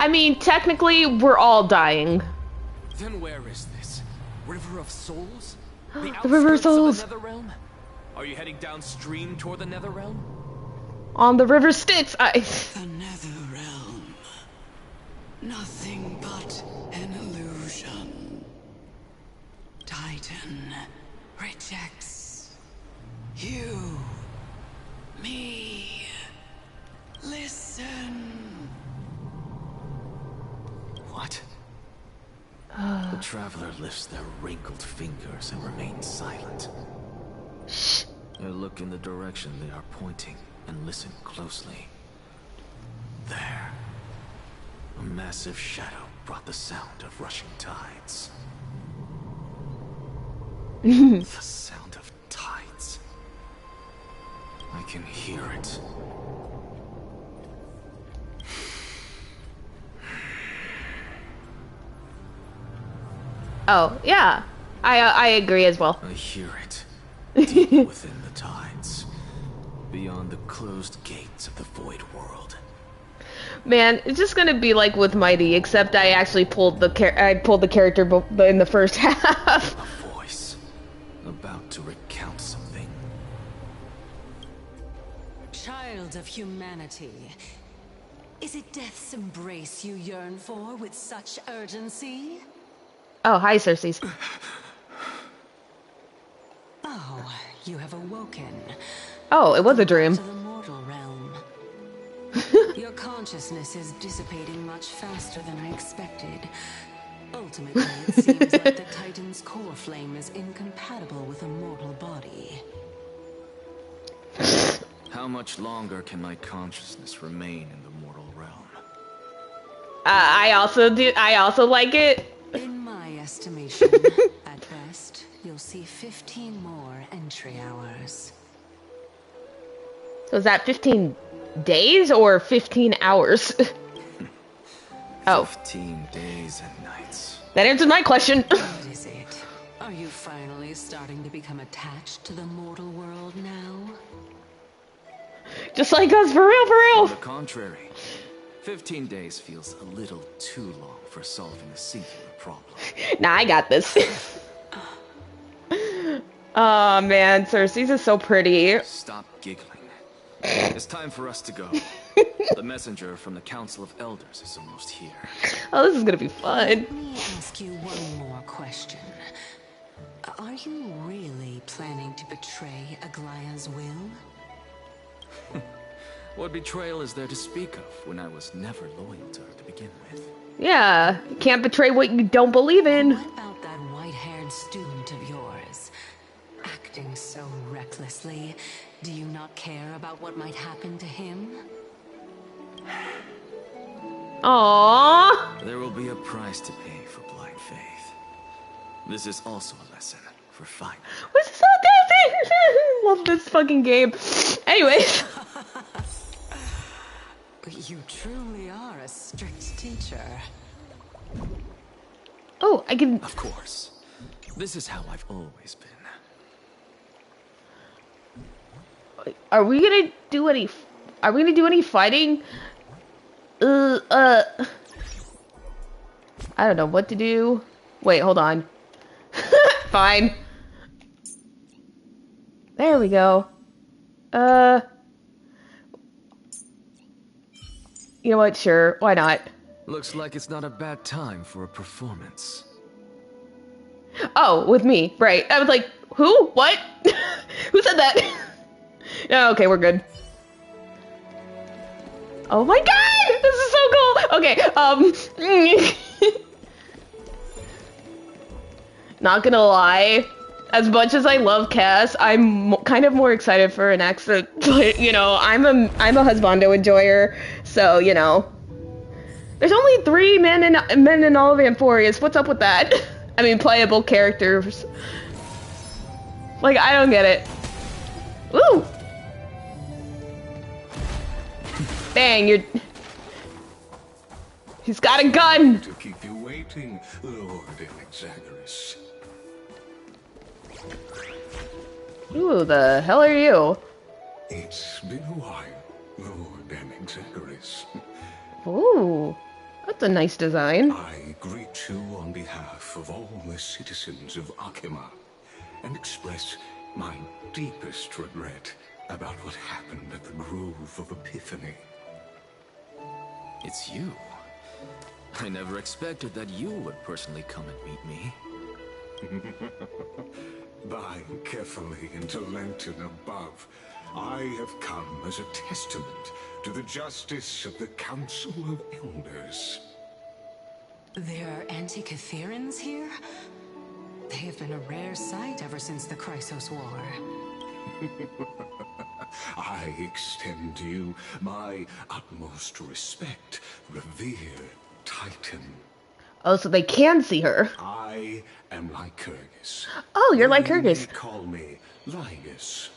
Speaker 1: I mean, technically, we're all dying.
Speaker 4: Then where is this? River of Souls?
Speaker 1: The River of Souls.
Speaker 4: Of the Netherrealm? Are you heading downstream toward the Netherrealm?
Speaker 1: On the River Styx,
Speaker 6: The Netherrealm. Nothing but an illusion. Titan rejects you. Me. Listen. What? The traveler lifts their wrinkled fingers and remains silent. I look in the direction they are pointing and listen closely. There. A massive shadow brought the sound of rushing tides. The sound of tides. I can hear it.
Speaker 1: Oh, yeah. I agree as well.
Speaker 6: I hear it. Deep within the tides. Beyond the closed gates of the void world.
Speaker 1: Man, it's just gonna be like with Mighty, except I actually pulled the character in the first half.
Speaker 6: A voice. About to recount something.
Speaker 7: Child of humanity, is it death's embrace you yearn for with such urgency?
Speaker 1: Oh, hi, Cersei.
Speaker 7: Oh, you have awoken.
Speaker 1: Oh, it was a dream.
Speaker 7: To the mortal realm. Your consciousness is dissipating much faster than I expected. Ultimately, it seems like the Titan's core flame is incompatible with a mortal body.
Speaker 6: How much longer can my consciousness remain in the mortal realm?
Speaker 1: I also like it.
Speaker 7: In my estimation, at best, you'll see 15 more entry hours.
Speaker 1: So is that 15 days or 15 hours? Oh.
Speaker 6: 15 days and nights.
Speaker 1: That answers my question.
Speaker 7: What is it? Are you finally starting to become attached to the mortal world now?
Speaker 1: Just like us, for real, for
Speaker 6: On
Speaker 1: real.
Speaker 6: the contrary, 15 days feels a little too long for solving a singular problem.
Speaker 1: Nah, I got this. Oh man, Cersei's is so pretty.
Speaker 6: Stop giggling. It's time for us to go. The messenger from the Council of Elders is almost here.
Speaker 1: Oh, this is gonna be fun.
Speaker 7: Let me ask you one more question. Are you really planning to betray Aglaya's will?
Speaker 6: What betrayal is there to speak of when I was never loyal to her to begin with?
Speaker 1: Yeah, you can't betray what you don't believe in.
Speaker 7: What about that white ruthlessly, do you not care about what might happen to him?
Speaker 1: Aww.
Speaker 6: There will be a price to pay for blind faith. This is also a lesson for fighting.
Speaker 1: What's this out there? Love this fucking game. Anyways.
Speaker 7: You truly are a strict teacher.
Speaker 1: Oh, I can...
Speaker 6: Of course. This is how I've always been.
Speaker 1: Are we gonna do any... Are we gonna do any fighting? I don't know what to do. Wait, hold on. Fine. There we go. You know what? Sure. Why not?
Speaker 6: Looks like it's not a bad time for a performance.
Speaker 1: Oh, with me. Right. I was like, who? What? Who said that? No, okay, we're good. Oh my god! This is so cool! Okay, not gonna lie. As much as I love Cass, I'm kind of more excited for an exit. But, you know, I'm a husbando enjoyer, so, you know. There's only 3 men in all of Amphorius. What's up with that? I mean, playable characters. Like, I don't get it. Woo! Bang, you're... He's got a gun!
Speaker 8: To keep you waiting, Lord Anaxagoras.
Speaker 1: Who the hell are you?
Speaker 8: It's been a while, Lord Anaxagoras.
Speaker 1: Ooh, that's a nice design.
Speaker 8: I greet you on behalf of all the citizens of Akima and express my deepest regret about what happened at the Grove of Epiphany.
Speaker 6: It's you. I never expected that you would personally come and meet me.
Speaker 8: Bowing carefully into Lenten above, I have come as a testament to the justice of the Council of Elders.
Speaker 7: There are Antikytherans here? They have been a rare sight ever since the Chrysos War.
Speaker 8: I extend to you my utmost respect, revered Titan.
Speaker 1: Oh, so they can see her.
Speaker 8: I am Lycurgus.
Speaker 1: Oh, you're
Speaker 8: They
Speaker 1: Lycurgus.
Speaker 8: may call me Lygus,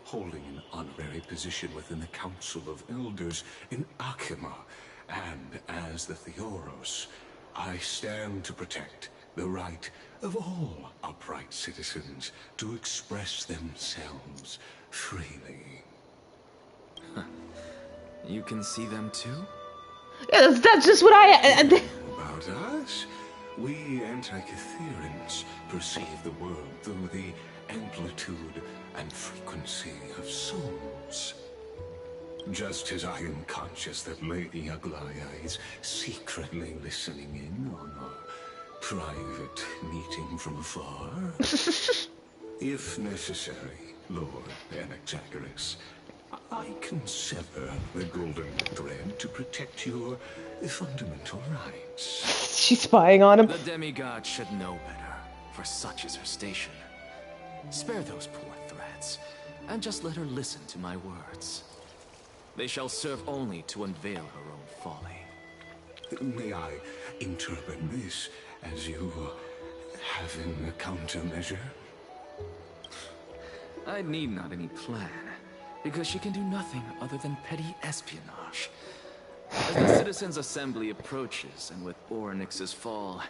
Speaker 8: holding an honorary position within the Council of Elders in Akima, and as the Theoros, I stand to protect the right of all upright citizens to express themselves freely.
Speaker 6: You can see them too?
Speaker 1: Yeah, that's just what I...
Speaker 8: About us, we Antikytherans perceive the world through the amplitude and frequency of souls. Just as I am conscious that Lady Aglaya is secretly listening in on our private meeting from afar. If necessary, Lord Anaxagoras, I can sever the golden thread to protect your fundamental rights.
Speaker 1: She's spying on him.
Speaker 6: The demigod should know better, for such is her station. Spare those poor threads, and just let her listen to my words. They shall serve only to unveil her own folly.
Speaker 8: May I interpret this as you having a countermeasure?
Speaker 6: I need not any plan, because she can do nothing other than petty espionage. As the Citizens' Assembly approaches, and with Orynyx's fall,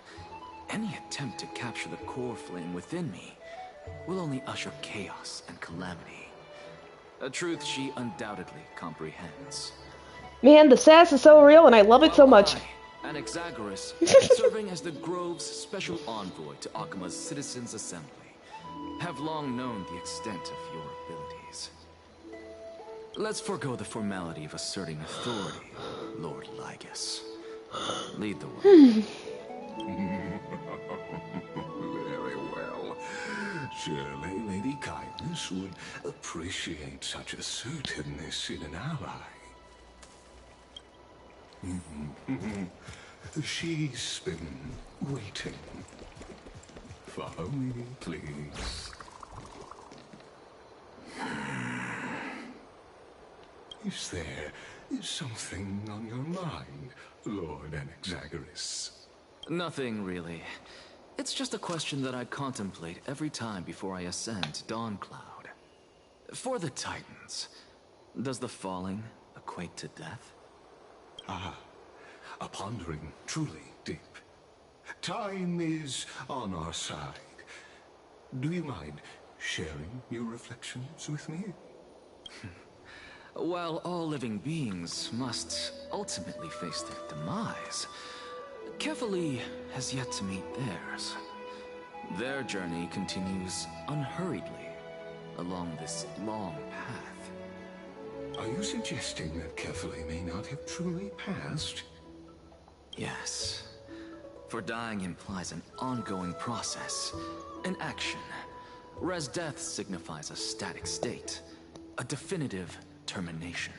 Speaker 6: any attempt to capture the core flame within me will only usher chaos and calamity. A truth she undoubtedly comprehends.
Speaker 1: Man, the sass is so real and I love it so much.
Speaker 6: I, Anaxagoras, serving as the Grove's special envoy to Akima's Citizens' Assembly, have long known the extent of your abilities. Let's forego the formality of asserting authority, Lord Lygus. Lead the way.
Speaker 8: Very well. Surely Lady Kindness would appreciate such assertiveness in an ally. She's been waiting. Follow me, please. Is there something on your mind, Lord Anaxagoras?
Speaker 6: Nothing, really. It's just a question that I contemplate every time before I ascend to Dawncloud. For the Titans, does the falling equate to death?
Speaker 8: Ah, a pondering truly deep. Time is on our side. Do you mind sharing your reflections with me?
Speaker 6: While all living beings must ultimately face their demise, Kefali has yet to meet theirs. Their journey continues unhurriedly along this long path.
Speaker 8: Are you suggesting that Kefali may not have truly passed?
Speaker 6: Yes. For dying implies an ongoing process, an action. Whereas death signifies a static state, a definitive termination.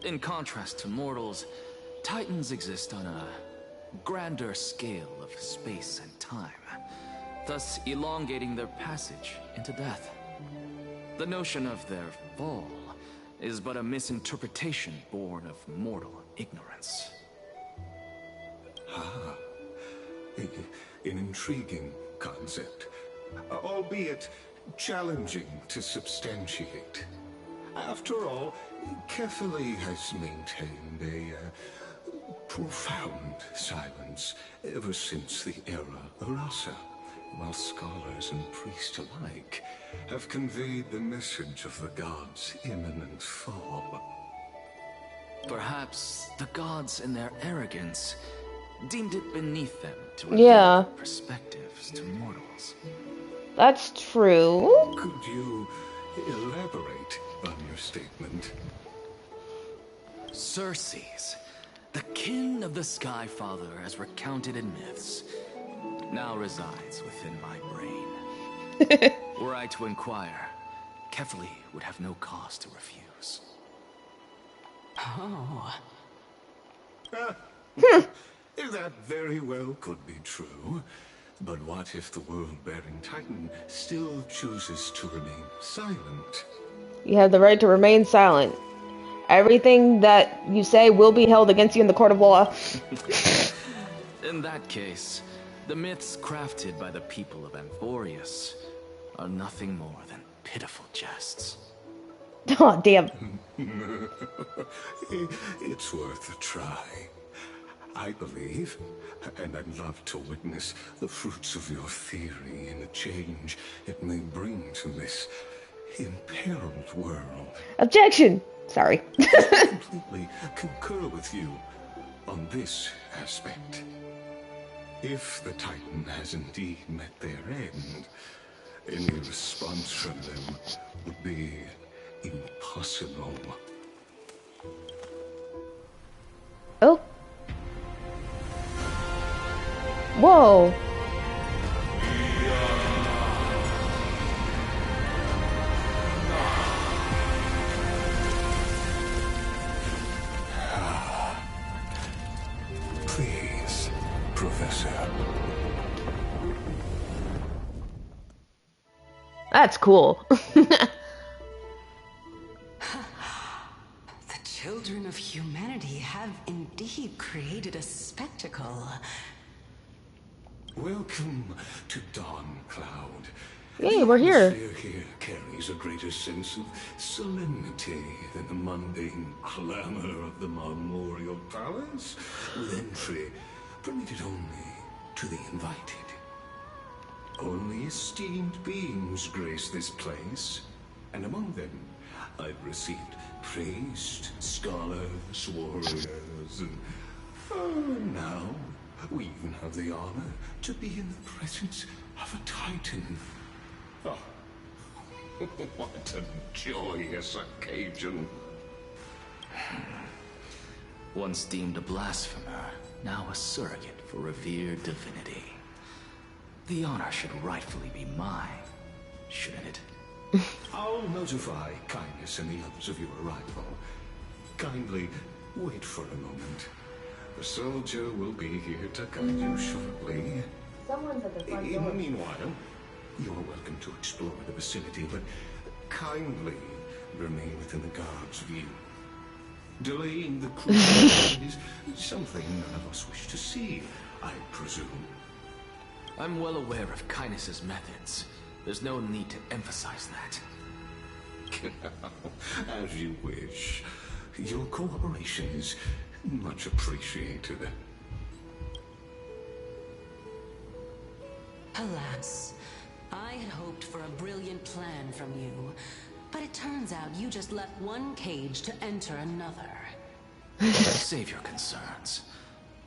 Speaker 6: In contrast to mortals, Titans exist on a grander scale of space and time, thus elongating their passage into death. The notion of their fall is but a misinterpretation born of mortal ignorance.
Speaker 8: Ah, an intriguing concept, albeit challenging to substantiate. After all, Kefali has maintained a profound silence ever since the era of Rasa, while scholars and priests alike have conveyed the message of the gods' imminent fall.
Speaker 6: Perhaps the gods in their arrogance deemed it beneath them to
Speaker 1: Yeah.
Speaker 6: reveal perspectives to mortals.
Speaker 1: That's true.
Speaker 8: Could you elaborate on your statement?
Speaker 6: Circes, the kin of the Sky Father as recounted in myths, now resides within my brain. Were I to inquire, Kefali would have no cause to refuse.
Speaker 7: Oh.
Speaker 8: That very well could be true. But what if the world-bearing Titan still chooses to remain silent?
Speaker 1: You have the right to remain silent. Everything that you say will be held against you in the court of law.
Speaker 6: In that case, the myths crafted by the people of Amphorius are nothing more than pitiful jests.
Speaker 1: Oh, damn.
Speaker 8: It's worth a try. I believe, and I'd love to witness the fruits of your theory and the change it may bring to this imperiled world.
Speaker 1: Objection! Sorry.
Speaker 8: I completely concur with you on this aspect. If the Titan has indeed met their end, any response from them would be impossible.
Speaker 1: Oh. Whoa.
Speaker 8: Please, Professor.
Speaker 1: That's cool.
Speaker 7: The children of humanity have indeed created a spectacle.
Speaker 8: Welcome to Dawncloud.
Speaker 1: Yay, we're here.
Speaker 8: The atmosphere here carries a greater sense of solemnity than the mundane clamor of the Memorial Palace, with entry permitted only to the invited. Only esteemed beings grace this place, and among them I've received priests, scholars, warriors, and now we even have the honor to be in the presence of a Titan. Oh, what a joyous occasion.
Speaker 6: Once deemed a blasphemer, now a surrogate for revered divinity. The honor should rightfully be mine, shouldn't it?
Speaker 8: I'll notify Kindness and the others of your arrival. Kindly wait for a moment. The soldier will be here to guide you shortly.
Speaker 1: Someone's at the front
Speaker 8: In
Speaker 1: door.
Speaker 8: the meanwhile, you're welcome to explore the vicinity, but kindly remain within the guard's view. Delaying the crucial is something none of us wish to see, I presume.
Speaker 6: I'm well aware of Kindness's methods. There's no need to emphasize that.
Speaker 8: As you wish. Your cooperation is much appreciated.
Speaker 7: Alas, I had hoped for a brilliant plan from you, but it turns out you just left one cage to enter another.
Speaker 6: Save your concerns.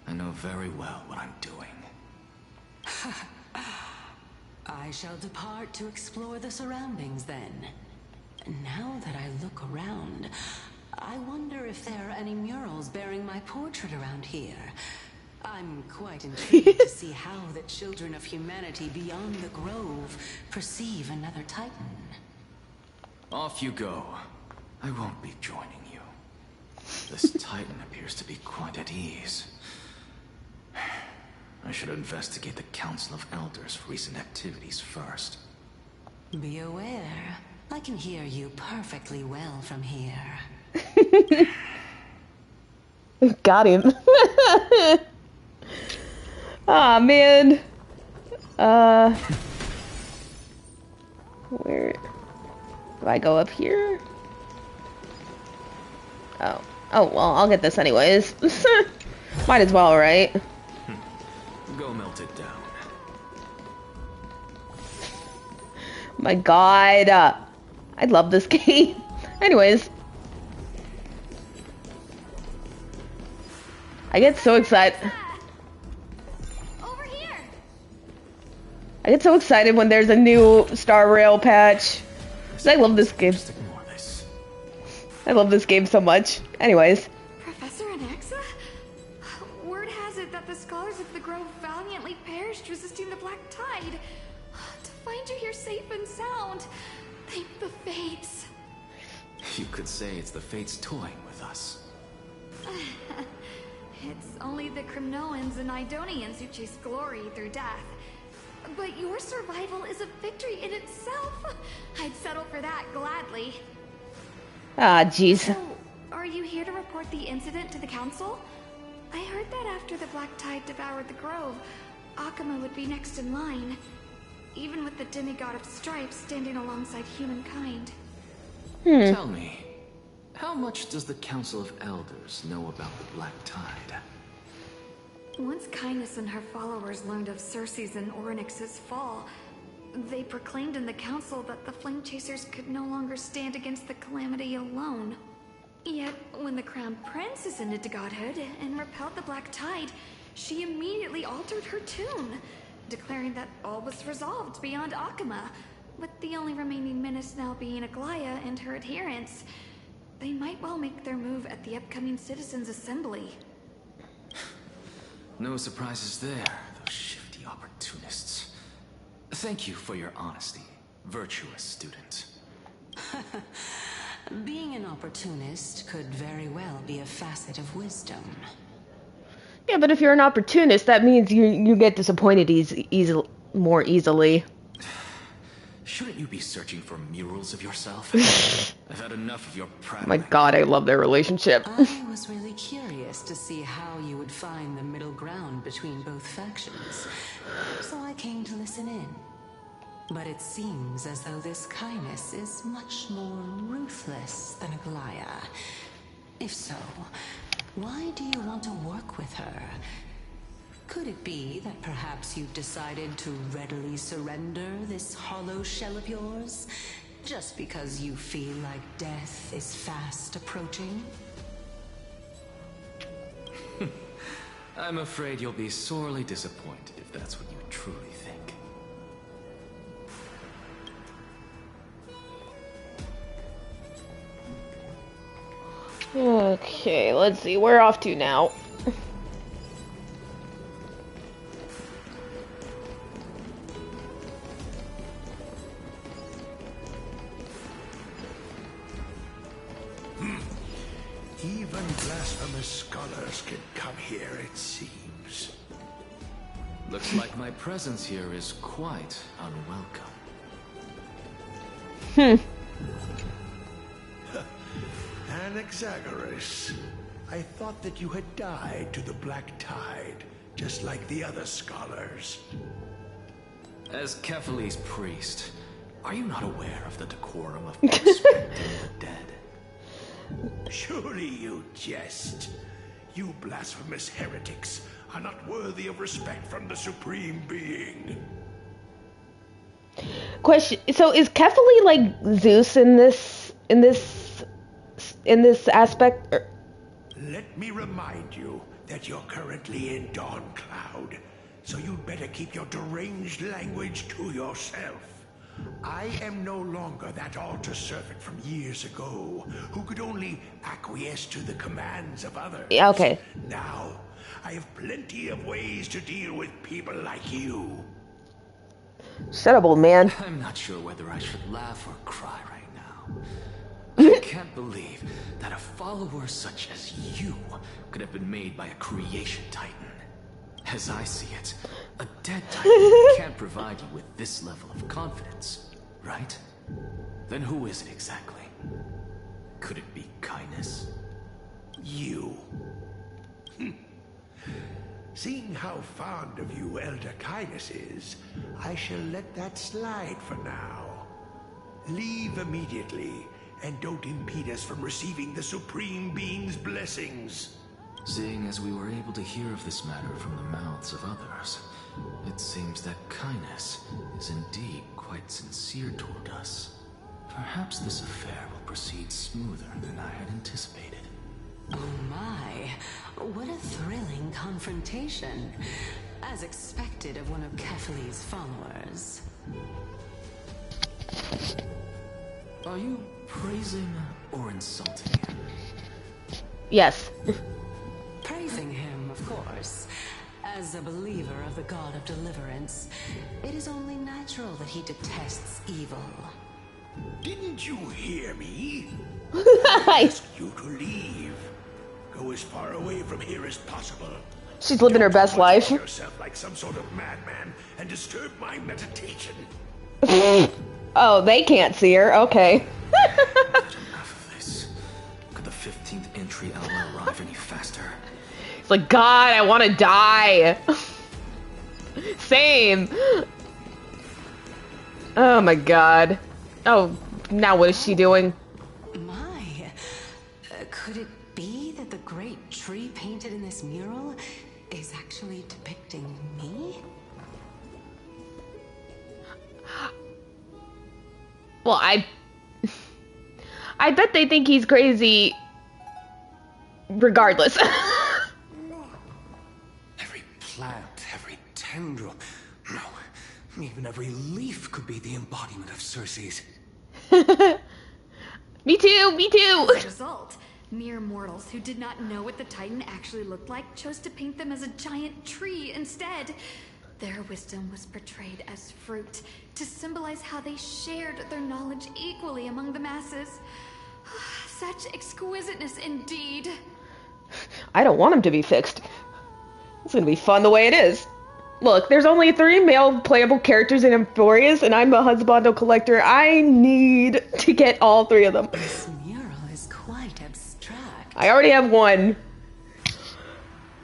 Speaker 6: I know very well what I'm doing.
Speaker 7: I shall depart to explore the surroundings then. Now that I look around, I wonder if there are any murals bearing my portrait around here. I'm quite intrigued to see how the children of humanity beyond the grove perceive another Titan.
Speaker 6: Off you go. I won't be joining you. This Titan appears to be quite at ease. I should investigate the Council of Elders' recent activities first.
Speaker 7: Be aware, I can hear you perfectly well from here.
Speaker 1: Got him. Aw, man. Where do I go up here? Oh, well, I'll get this anyways. Might as well, right?
Speaker 6: Go melt it down.
Speaker 1: My God, I love this game. Anyways, I get so excited.
Speaker 5: Over here.
Speaker 1: I get so excited when there's a new Star Rail patch. I love this game.
Speaker 6: Just ignore this.
Speaker 1: I love this game so much. Anyways.
Speaker 9: Professor Anaxa? Word has it that the scholars of the Grove valiantly perished resisting the Black Tide. To find you here safe and sound, thank the Fates.
Speaker 6: You could say it's the Fates toying with us.
Speaker 9: It's only the Kremnoans and Idonians who chase glory through death. But your survival is a victory in itself. I'd settle for that gladly.
Speaker 1: Ah, jeez.
Speaker 9: So, are you here to report the incident to the council? I heard that after the Black Tide devoured the Grove, Akuma would be next in line, even with the demigod of stripes standing alongside humankind.
Speaker 6: Tell me, how much does the Council of Elders know about the Black Tide?
Speaker 9: Once Kindness and her followers learned of Circe's and Orynyx's fall, they proclaimed in the council that the Flame Chasers could no longer stand against the calamity alone. Yet, when the Crown Prince ascended to godhood and repelled the Black Tide, she immediately altered her tune, declaring that all was resolved beyond Akuma, with the only remaining menace now being Aglaya and her adherents. They might well make their move at the upcoming Citizens' Assembly.
Speaker 6: No surprises there, those shifty opportunists. Thank you for your honesty, virtuous student.
Speaker 7: Being an opportunist could very well be a facet of wisdom.
Speaker 1: Yeah, but if you're an opportunist, that means you get disappointed more easily.
Speaker 6: Shouldn't you be searching for murals of yourself? I've had enough of your prattling.
Speaker 1: My God, I love their relationship.
Speaker 7: I was really curious to see how you would find the middle ground between both factions, so I came to listen in. But it seems as though this Kindness is much more ruthless than Aglaya. If so, why do you want to work with her? Could it be that perhaps you've decided to readily surrender this hollow shell of yours, just because you feel like death is fast approaching?
Speaker 6: I'm afraid you'll be sorely disappointed if that's what you truly think.
Speaker 1: Okay, let's see. We're off to now.
Speaker 8: Even blasphemous scholars can come here, it seems.
Speaker 6: Looks like my presence here is quite unwelcome.
Speaker 10: Anaxagoras, I thought that you had died to the Black Tide, just like the other scholars.
Speaker 6: As Kephales's priest, are you not aware of the decorum of respecting the dead?
Speaker 10: Surely you jest. You blasphemous heretics are not worthy of respect from the Supreme Being.
Speaker 1: Question. So is Kephali like Zeus in this aspect?
Speaker 10: Let me remind you that you're currently in Dawn Cloud, so you'd better keep your deranged language to yourself. I am no longer that altar servant from years ago, who could only acquiesce to the commands of others.
Speaker 1: Yeah, okay.
Speaker 10: Now, I have plenty of ways to deal with people like you.
Speaker 1: Shut up, old man.
Speaker 6: I'm not sure whether I should laugh or cry right now. I can't believe that a follower such as you could have been made by a creation titan. As I see it, a dead titan can't provide you with this level of confidence, right? Then who is it exactly? Could it be kindness?
Speaker 10: You. Seeing how fond of you Elder Kindness is, I shall let that slide for now. Leave immediately, and don't impede us from receiving the Supreme Being's blessings.
Speaker 6: Seeing as we were able to hear of this matter from the mouths of others, it seems that kindness is indeed quite sincere toward us. Perhaps this affair will proceed smoother than I had anticipated.
Speaker 7: Oh my, what a thrilling confrontation. As expected of one of Kephali's followers.
Speaker 6: Are you praising or insulting him?
Speaker 1: Yes.
Speaker 7: Praising him, of course. As a believer of the god of deliverance, it is only natural that he detests evil.
Speaker 10: Didn't you hear me? I asked you to leave. Go as far away from here as possible.
Speaker 1: She's living her best life.
Speaker 10: Yourself like some sort of madman and disturb my meditation.
Speaker 1: Oh, they can't see her. Okay.
Speaker 6: Enough of this. Could the 15th entry ever arrive any faster?
Speaker 1: It's like, God, I want to die. Same. Oh my God. Oh, now what is she doing?
Speaker 7: My, could it be that the great tree painted in this mural is actually depicting me?
Speaker 1: Well, I bet they think he's crazy regardless.
Speaker 8: Every plant, every tendril, no, even every leaf could be the embodiment of Circe's.
Speaker 1: Me too, me too.
Speaker 9: As a result, mere mortals who did not know what the Titan actually looked like chose to paint them as a giant tree instead. Their wisdom was portrayed as fruit, to symbolize how they shared their knowledge equally among the masses. Such exquisiteness indeed.
Speaker 1: I don't want him to be fixed. It's gonna be fun the way it is. Look, there's only 3 male playable characters in Emphorius, and I'm a husbando collector. I need to get all 3 of them.
Speaker 7: This mural is quite abstract.
Speaker 1: I already have 1.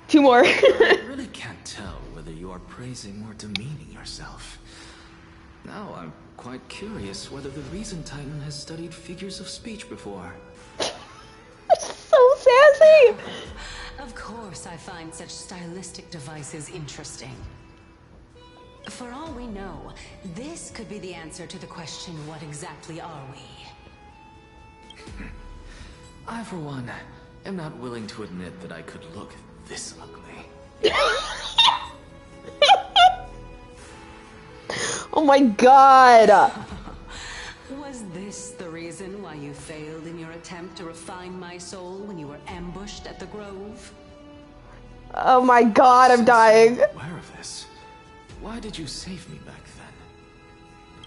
Speaker 1: 2 more.
Speaker 6: I really can't tell whether you are praising or demeaning yourself. Now I'm quite curious whether the Reason Titan has studied figures of speech before.
Speaker 1: So sassy.
Speaker 7: Of course I find such stylistic devices interesting. For all we know, this could be the answer to the question, what exactly are we?
Speaker 6: I, for one, am not willing to admit that I could look this ugly.
Speaker 1: Oh my God.
Speaker 7: Was this the reason why you failed in your attempt to refine my soul when you were ambushed at the Grove?
Speaker 1: Oh my God, I'm dying.
Speaker 6: Aware of this? Why did you save me back then?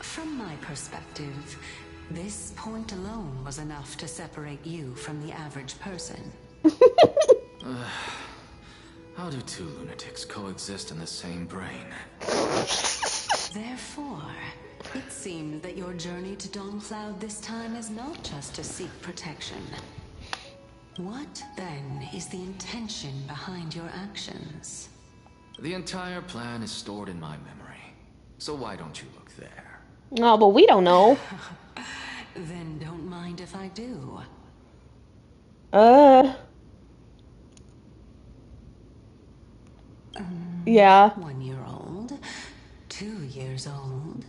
Speaker 7: From my perspective, this point alone was enough to separate you from the average person.
Speaker 6: How do 2 lunatics coexist in the same brain?
Speaker 7: Therefore, It seems that your journey to Dawncloud this time is not just to seek protection. What, then, is the intention behind your actions?
Speaker 6: The entire plan is stored in my memory. So why don't you look there?
Speaker 1: No, but we don't know.
Speaker 7: Then don't mind if I do.
Speaker 1: Yeah.
Speaker 7: 1 year old, 2 years old.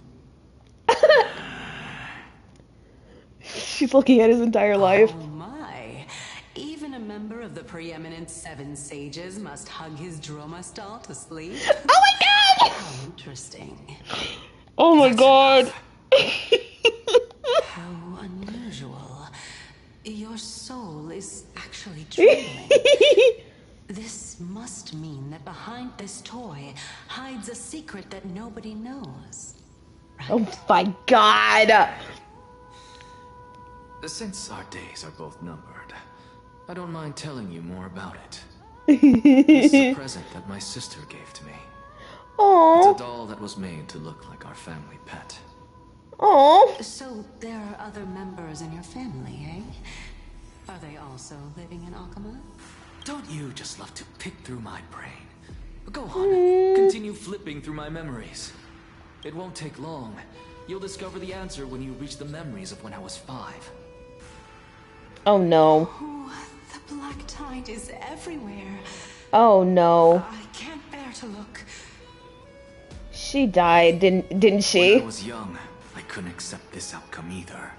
Speaker 1: She's looking at his entire life.
Speaker 7: Oh my. Even a member of the preeminent 7 sages must hug his droma stall to sleep.
Speaker 1: Oh my god!
Speaker 7: How interesting.
Speaker 1: Oh my god.
Speaker 7: How unusual. Your soul is actually trembling. This must mean that behind this toy hides a secret that nobody knows. Right?
Speaker 1: Oh my god.
Speaker 6: Since our days are both numbered, I don't mind telling you more about it. This is a present that my sister gave to me.
Speaker 1: Aww.
Speaker 6: It's a doll that was made to look like our family pet.
Speaker 1: Aww.
Speaker 7: So there are other members in your family, eh? Are they also living in Akama?
Speaker 6: Don't you just love to pick through my brain? Go on, continue flipping through my memories. It won't take long. You'll discover the answer when you reach the memories of when I was 5.
Speaker 1: Oh no.
Speaker 7: Oh, the black tide is everywhere.
Speaker 1: Oh no.
Speaker 7: I can't bear to look.
Speaker 1: She died, didn't she?
Speaker 6: When I was young, I couldn't accept this outcome either.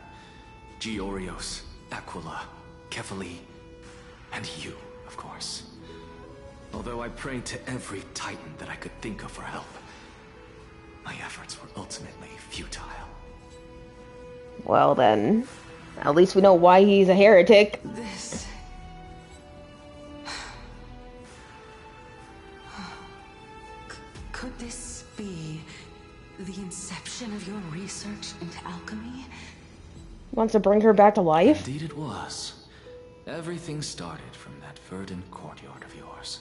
Speaker 6: Georios, Aquila, Kefali, and you, of course. Although I prayed to every titan that I could think of for help, my efforts were ultimately futile.
Speaker 1: Well then, at least we know why he's a heretic.
Speaker 7: This... Could this be the inception of your research into alchemy?
Speaker 1: Wants to bring her back to life?
Speaker 6: Indeed it was. Everything started from that verdant courtyard of yours.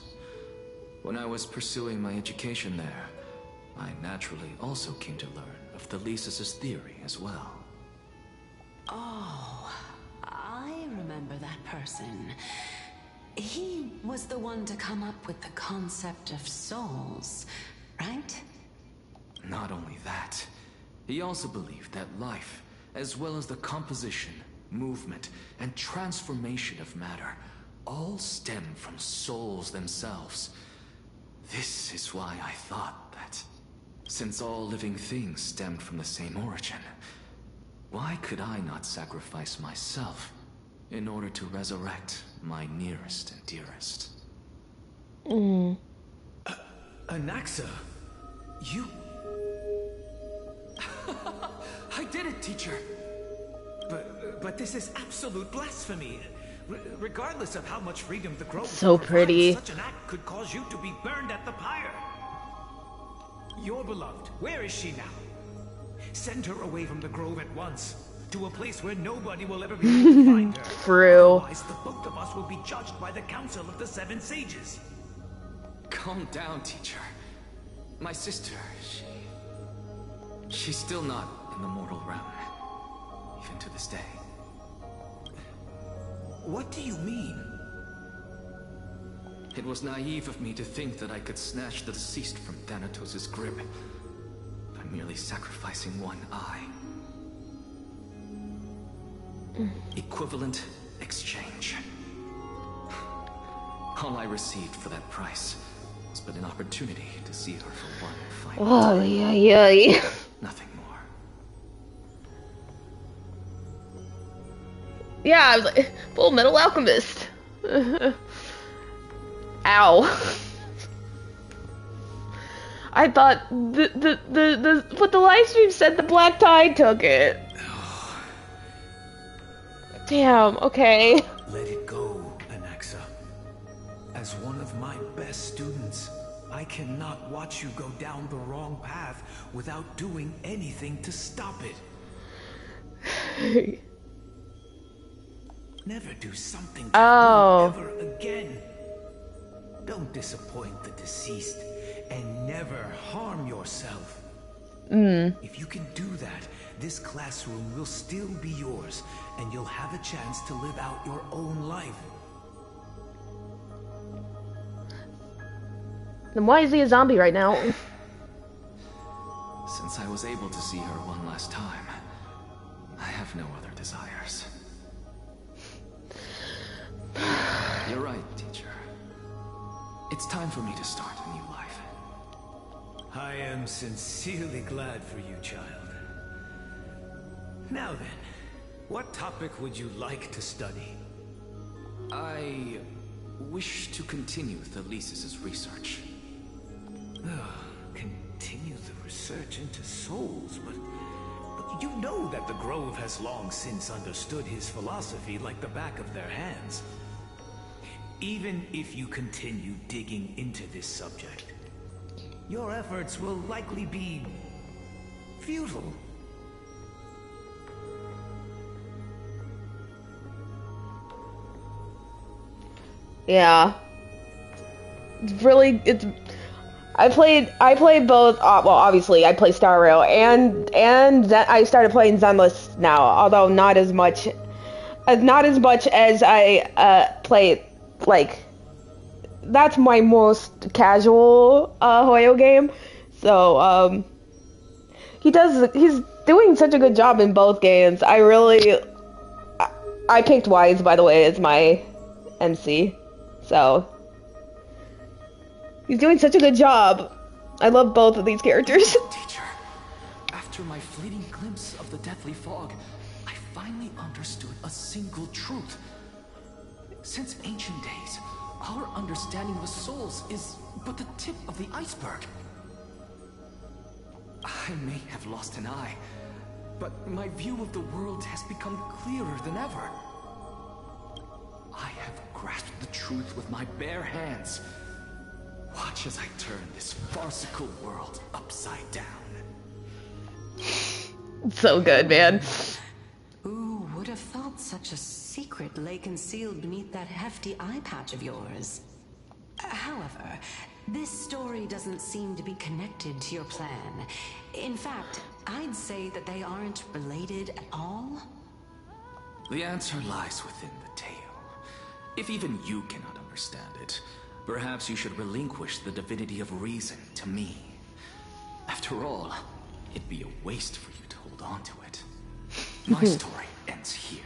Speaker 6: When I was pursuing my education there, I naturally also came to learn of the Lysis' theory as well.
Speaker 7: Oh, I remember that person. He was the one to come up with the concept of souls, right?
Speaker 6: Not only that, he also believed that life, as well as the composition, movement, and transformation of matter, all stem from souls themselves. This is why I thought that, since all living things stemmed from the same origin, why could I not sacrifice myself in order to resurrect my nearest and dearest?
Speaker 11: Anaxa, you...
Speaker 6: I did it, teacher!
Speaker 11: But this is absolute blasphemy. Regardless of how much freedom the Grove
Speaker 1: So pretty.
Speaker 11: such an act could cause you to be burned at the pyre. Your beloved, where is she now? Send her away from the Grove at once, to a place where nobody will ever be able to find her.
Speaker 1: True.
Speaker 11: Otherwise, the both of us will be judged by the Council of the 7 Sages.
Speaker 6: Calm down, teacher. My sister, she's still not in the mortal realm, even to this day.
Speaker 11: What do you mean?
Speaker 6: It was naive of me to think that I could snatch the deceased from Thanatos' grip by merely sacrificing one eye. Equivalent exchange. All I received for that price was but an opportunity to see her for one final time.
Speaker 1: Oh, yeah.
Speaker 6: Nothing more.
Speaker 1: Yeah, I was like, Full Metal Alchemist. Ow. I thought but the live stream said the black tide took it. Damn, okay.
Speaker 11: Let it go, Anaxa. As one of my best students, I cannot watch you go down the wrong path without doing anything to stop it. Never do something ever again. Don't disappoint the deceased, and never harm yourself. If you can do that, this classroom will still be yours, and you'll have a chance to live out your own life.
Speaker 1: Then why is he a zombie right now?
Speaker 6: Since I was able to see her one last time, I have no other desires. You're right, teacher. It's time for me to start a new life.
Speaker 11: I am sincerely glad for you, child. Now then, what topic would you like to study?
Speaker 6: I wish to continue Thalesis' research.
Speaker 11: Continue the research into souls, but you know that the Grove has long since understood his philosophy like the back of their hands. Even if you continue digging into this subject, your efforts will likely be futile.
Speaker 1: Yeah. I played both, well, obviously I play Star Rail and I started playing Zenless now, although not as much as I play, like, that's my most casual Hoyo game. So he's doing such a good job in both games. I picked Wise, by the way, as my MC. So he's doing such a good job. I love both of these characters.
Speaker 6: Teacher, after my fleeting glimpse of the deathly fog, I finally understood a single truth. Since ancient days, our understanding of souls is but the tip of the iceberg. I may have lost an eye, but my view of the world has become clearer than ever. I have grasped the truth with my bare hands. Watch as I turn this farcical world upside down.
Speaker 1: So good, man.
Speaker 7: Who would have thought such a secret lay concealed beneath that hefty eye patch of yours? However, this story doesn't seem to be connected to your plan. In fact, I'd say that they aren't related at all.
Speaker 6: The answer lies within the tale. If even you cannot understand it, perhaps you should relinquish the divinity of reason to me. After all, it'd be a waste for you to hold on to it. My story ends here.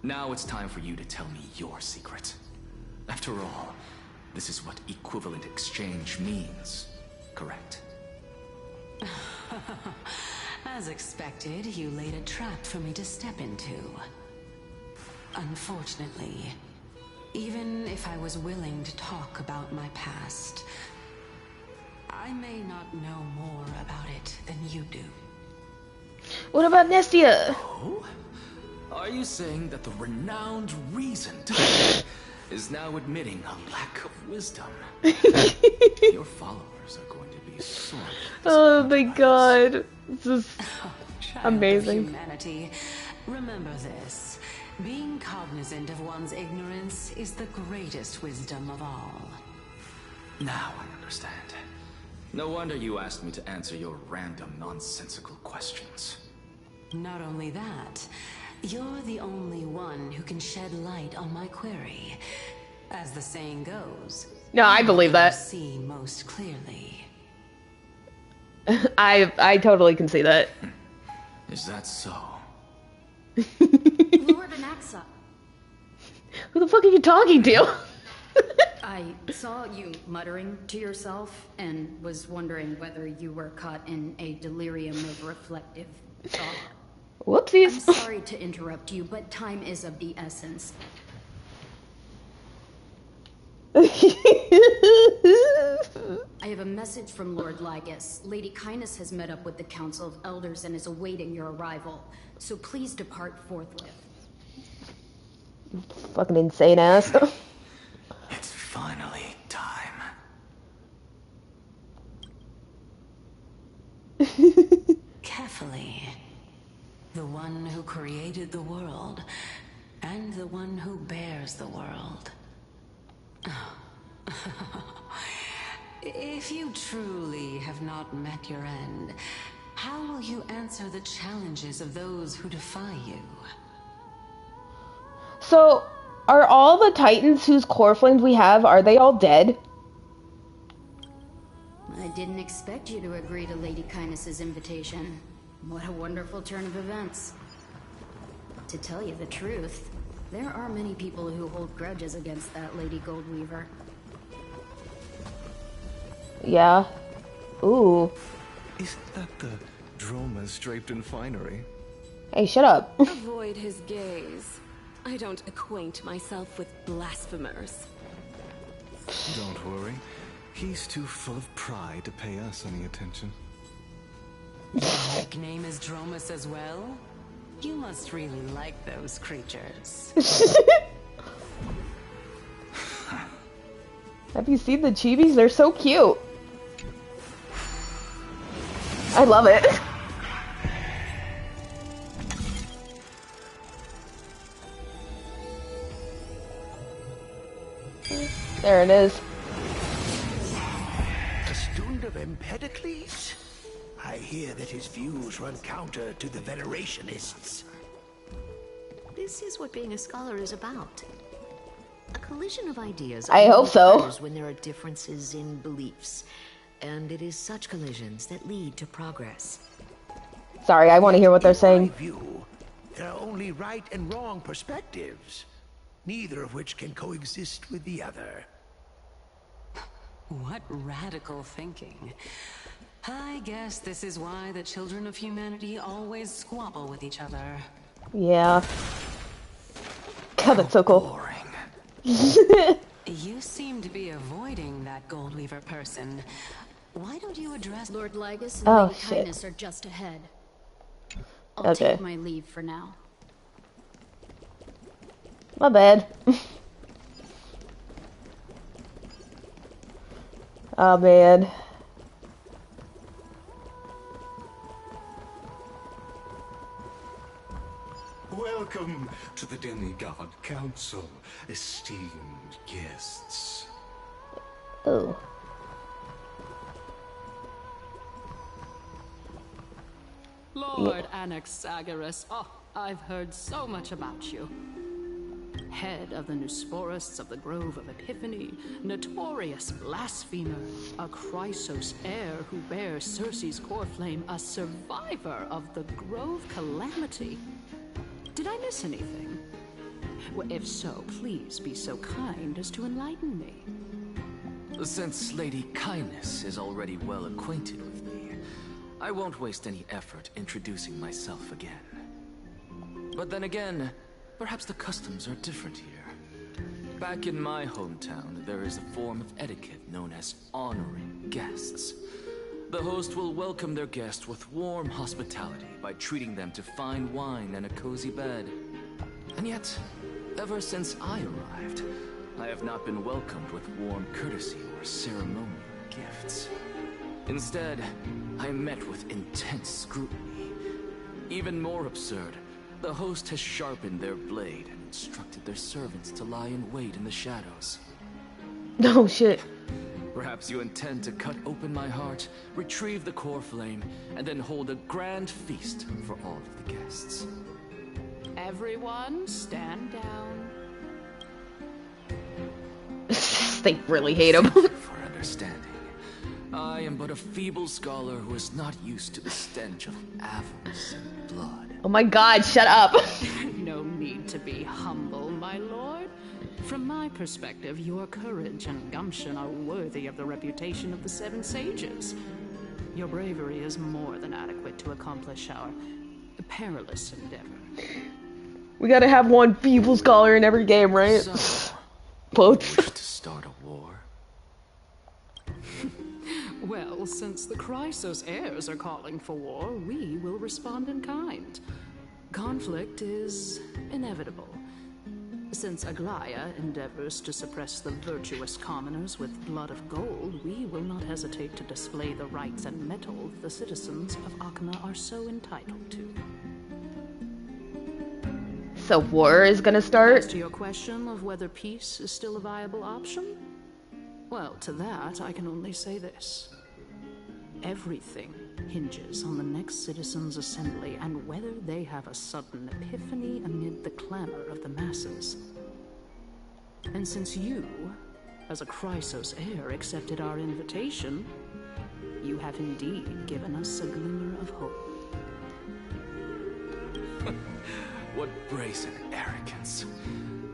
Speaker 6: Now it's time for you to tell me your secret. After all, this is what equivalent exchange means, correct?
Speaker 7: As expected, you laid a trap for me to step into. Unfortunately, even if I was willing to talk about my past, I may not know more about it than you do.
Speaker 1: What about Nestia?
Speaker 6: Oh? Are you saying that the renowned reason type is now admitting a lack of wisdom? Your followers are going to be sorry.
Speaker 1: Oh my god. This is amazing.
Speaker 7: Humanity. Remember this. Being cognizant of one's ignorance is the greatest wisdom of all.
Speaker 6: Now I understand. No wonder you asked me to answer your random, nonsensical questions.
Speaker 7: Not only that, you're the only one who can shed light on my query. As the saying goes,
Speaker 1: No, I believe that.
Speaker 7: see most clearly.
Speaker 1: I totally can see that.
Speaker 6: Is that so?
Speaker 12: Lord Anaxa,
Speaker 1: Who the fuck are you talking to?
Speaker 12: I saw you muttering to yourself and was wondering whether you were caught in a delirium of reflective thought.
Speaker 1: Whoopsies.
Speaker 12: I'm sorry to interrupt you, but time is of the essence. I have a message from Lord Lygus. Lady Kindness has met up with the Council of Elders and is awaiting your arrival. So please depart forthwith.
Speaker 1: Fucking insane ass.
Speaker 6: It's finally time.
Speaker 7: Carefully. The one who created the world, and the one who bears the world. If you truly have not met your end, How will you answer the challenges of those who defy you?
Speaker 1: So, are all the Titans whose core flames we have, are they all dead?
Speaker 12: I didn't expect you to agree to Lady Kindness's invitation. What a wonderful turn of events. To tell you the truth, there are many people who hold grudges against that Lady Goldweaver.
Speaker 1: Yeah. Ooh.
Speaker 8: Isn't that the Dromas draped in finery?
Speaker 1: Hey, shut up.
Speaker 13: Avoid his gaze. I don't acquaint myself with blasphemers.
Speaker 8: Don't worry. He's too full of pride to pay us any attention.
Speaker 7: Your nickname is Dromas as well? You must really like those creatures.
Speaker 1: Have you seen the chibis? They're so cute. I love it. There it is.
Speaker 10: A student of Empedocles? I hear that his views run counter to the Venerationists.
Speaker 14: This is what being a scholar is about. A collision of ideas.
Speaker 1: I hope so.
Speaker 14: When there are differences in beliefs. And it is such collisions that lead to progress.
Speaker 1: Sorry, I want to hear what they're saying.
Speaker 10: In my view, there are only right and wrong perspectives, neither of which can coexist with the other.
Speaker 7: What radical thinking. I guess this is why the children of humanity always squabble with each other.
Speaker 1: Yeah. God, that's so cool.
Speaker 7: You seem to be avoiding that Goldweaver person. Why don't you address
Speaker 12: Lord Lygus and Lady Kindness are just ahead. I'll take my leave for now.
Speaker 1: My bad. Oh man.
Speaker 8: Welcome to the Demigod Council, esteemed guests.
Speaker 1: Oh.
Speaker 15: Lord Anaxagoras, I've heard so much about you. Head of the Nusporists of the Grove of Epiphany, notorious blasphemer, a Chrysos heir who bears Circe's core flame, a survivor of the Grove calamity. Did I miss anything? Well, if so, please be so kind as to enlighten me.
Speaker 6: Since Lady Kindness is already well acquainted with me, I won't waste any effort introducing myself again. But then again, perhaps the customs are different here. Back in my hometown, there is a form of etiquette known as honoring guests. The host will welcome their guest with warm hospitality by treating them to fine wine and a cozy bed. And yet, ever since I arrived, I have not been welcomed with warm courtesy or ceremonial gifts. Instead, I am met with intense scrutiny. Even more absurd, the host has sharpened their blade and instructed their servants to lie in wait in the shadows.
Speaker 1: Oh shit.
Speaker 6: Perhaps you intend to cut open my heart, retrieve the core flame, and then hold a grand feast for all of the guests.
Speaker 15: Everyone, stand down.
Speaker 1: They really hate him.
Speaker 6: For understanding, I am but a feeble scholar who is not used to the stench of avarice and blood.
Speaker 1: Oh my god, shut up.
Speaker 15: No need to be humble, my lord. From my perspective, your courage and gumption are worthy of the reputation of the Seven Sages. Your bravery is more than adequate to accomplish our perilous endeavor.
Speaker 1: We gotta have one feeble scholar in every game, right?
Speaker 6: So,
Speaker 1: Both.
Speaker 6: wish to start a war?
Speaker 15: Well, since the Chrysos heirs are calling for war, we will respond in kind. Conflict is inevitable. Since Aglaya endeavors to suppress the virtuous commoners with blood of gold, we will not hesitate to display the rights and mettle the citizens of Akana are so entitled to.
Speaker 1: So war is gonna start?
Speaker 15: As to your question of whether peace is still a viable option, well, to that I can only say this. Everything hinges on the next citizens' assembly and whether they have a sudden epiphany amid the clamor of the masses. And since you, as a Chrysos heir, accepted our invitation, you have indeed given us a glimmer of hope.
Speaker 6: What brazen arrogance.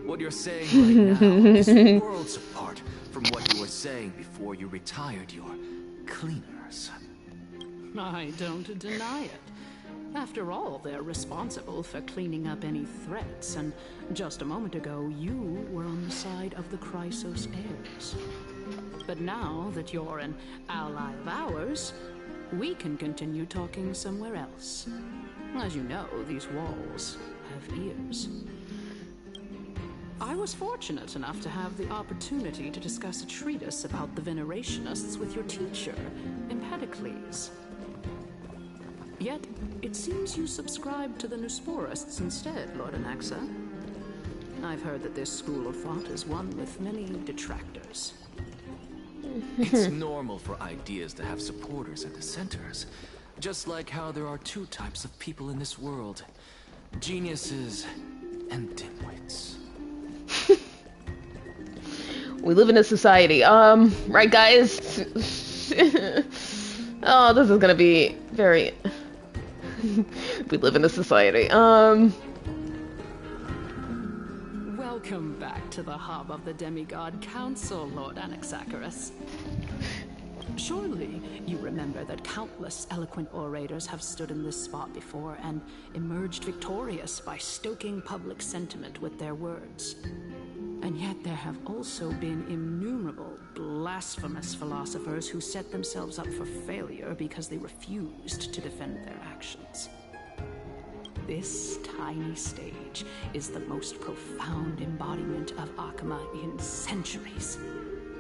Speaker 6: What you're saying right now is worlds apart from what you were saying before you retired your cleaners.
Speaker 15: I don't deny it. After all, they're responsible for cleaning up any threats, and just a moment ago, you were on the side of the Chrysos heirs. But now that you're an ally of ours, we can continue talking somewhere else. As you know, these walls have ears. I was fortunate enough to have the opportunity to discuss a treatise about the Venerationists with your teacher, Empedocles. Yet, it seems you subscribe to the Nusporists instead, Lord Anaxa. I've heard that this school of thought is one with many detractors.
Speaker 6: It's normal for ideas to have supporters and dissenters. Just like how there are two types of people in this world. Geniuses and dimwits.
Speaker 1: We live in a society. Right guys? Oh, this is gonna be very... We live in a society.
Speaker 15: Welcome back to the hub of the Demigod Council, Lord Anaxagoras. Surely you remember that countless eloquent orators have stood in this spot before and emerged victorious by stoking public sentiment with their words. And yet there have also been innumerable blasphemous philosophers who set themselves up for failure because they refused to defend their actions. This tiny stage is the most profound embodiment of Akama in centuries.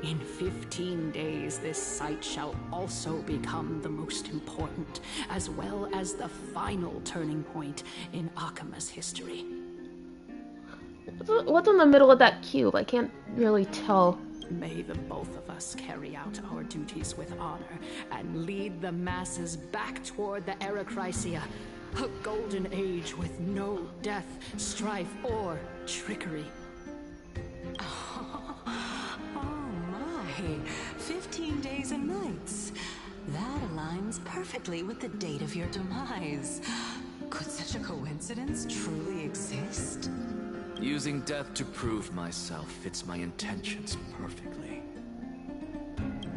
Speaker 15: In 15 days, this site shall also become the most important, as well as the final turning point in Akama's history.
Speaker 1: What's in the middle of that cube? I can't really tell.
Speaker 15: May the both of us carry out our duties with honor and lead the masses back toward the Erechrysia, a golden age with no death, strife, or trickery.
Speaker 7: Oh my, 15 days and nights. That aligns perfectly with the date of your demise. Could such a coincidence truly exist?
Speaker 6: Using death to prove myself fits my intentions perfectly.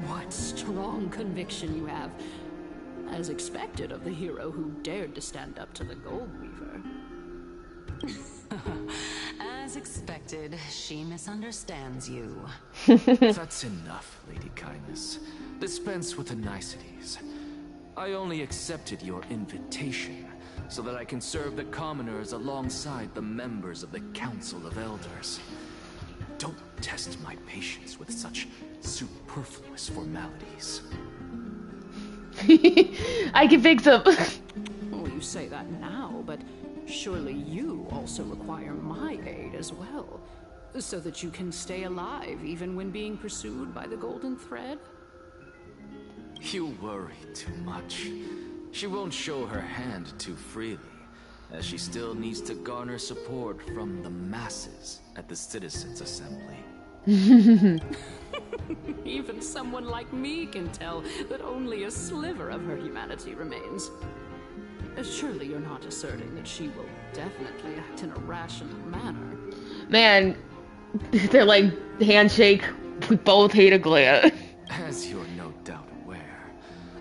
Speaker 15: What strong conviction you have, as expected of the hero who dared to stand up to the Gold Weaver.
Speaker 7: As expected, she misunderstands you.
Speaker 6: That's enough, Lady Kindness. Dispense with the niceties. I only accepted your invitation so that I can serve the commoners alongside the members of the Council of Elders. Don't test my patience with such superfluous formalities.
Speaker 1: I can fix them.
Speaker 15: Well, you say that now, but surely you also require my aid as well, so that you can stay alive even when being pursued by the Golden Thread?
Speaker 6: You worry too much. She won't show her hand too freely, as she still needs to garner support from the masses at the Citizens' Assembly.
Speaker 15: Even someone like me can tell that only a sliver of her humanity remains. Surely you're not asserting that she will definitely act in a rational manner.
Speaker 1: Man, they're like, handshake, we both hate Aglaia.
Speaker 6: As you're no doubt aware,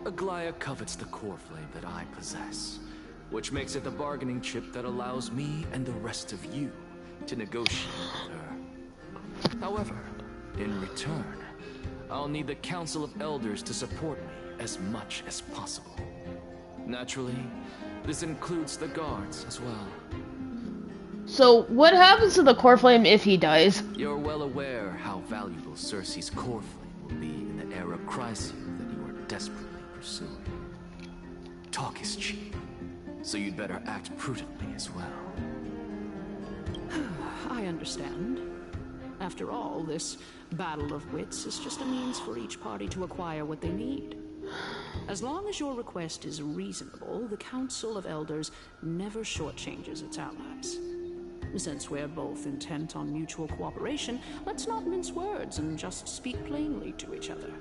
Speaker 6: Aglaia covets the core flame that I possess, which makes it the bargaining chip that allows me and the rest of you to negotiate with her. However, in return, I'll need the Council of Elders to support me as much as possible. Naturally, this includes the guards as well.
Speaker 1: So, what happens to the core flame if he dies?
Speaker 6: You're well aware how valuable Cersei's core flame will be in the Erechrysia that you are desperately pursuing. Talk is cheap, so you'd better act prudently as well.
Speaker 15: I understand. After all, this battle of wits is just a means for each party to acquire what they need. As long as your request is reasonable, the Council of Elders never shortchanges its allies. Since we're both intent on mutual cooperation, let's not mince words and just speak plainly to each other.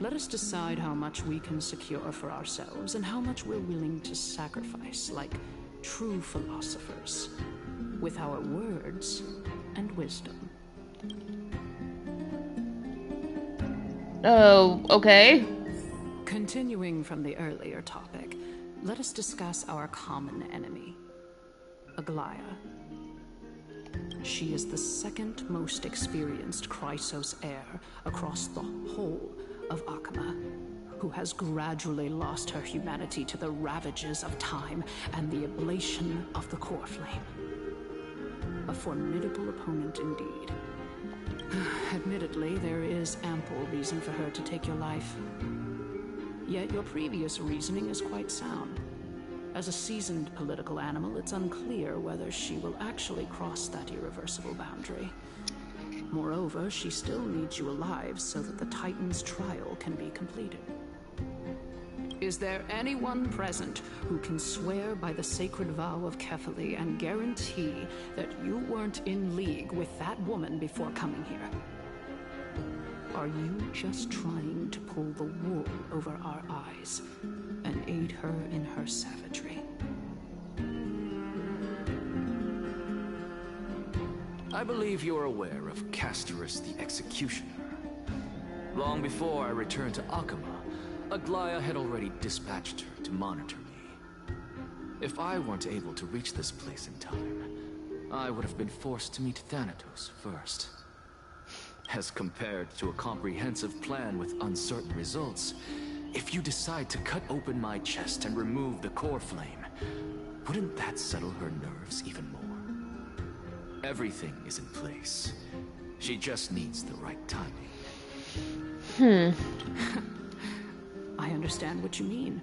Speaker 15: Let us decide how much we can secure for ourselves and how much we're willing to sacrifice, like true philosophers, with our words and wisdom.
Speaker 1: Oh, okay.
Speaker 15: Continuing from the earlier topic, let us discuss our common enemy, Aglaya. She is the second most experienced Chrysos heir across the whole of Akama, who has gradually lost her humanity to the ravages of time and the ablation of the core flame. A formidable opponent indeed. Admittedly, there is ample reason for her to take your life. Yet your previous reasoning is quite sound. As a seasoned political animal, it's unclear whether she will actually cross that irreversible boundary. Moreover, she still needs you alive so that the Titan's trial can be completed. Is there anyone present who can swear by the sacred vow of Kefali and guarantee that you weren't in league with that woman before coming here? Are you just trying to pull the wool over our eyes and aid her in her savagery?
Speaker 6: I believe you're aware of Castorus the Executioner. Long before I returned to Akama, Aglaya had already dispatched her to monitor me. If I weren't able to reach this place in time, I would have been forced to meet Thanatos first. As compared to a comprehensive plan with uncertain results, if you decide to cut open my chest and remove the core flame, wouldn't that settle her nerves even more? Everything is in place. She just needs the right timing.
Speaker 15: I understand what you mean.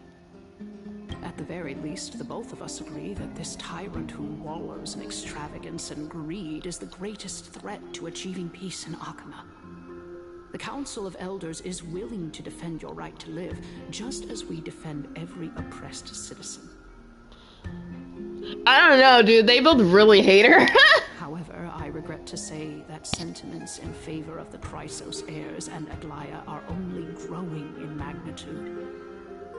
Speaker 15: At the very least, the both of us agree that this tyrant who wallows in extravagance and greed is the greatest threat to achieving peace in Akama. The Council of Elders is willing to defend your right to live, just as we defend every oppressed citizen.
Speaker 1: I don't know, dude. They both really hate her.
Speaker 15: However, I regret to say that sentiments in favor of the Chrysos heirs and Aglaya are only growing in magnitude.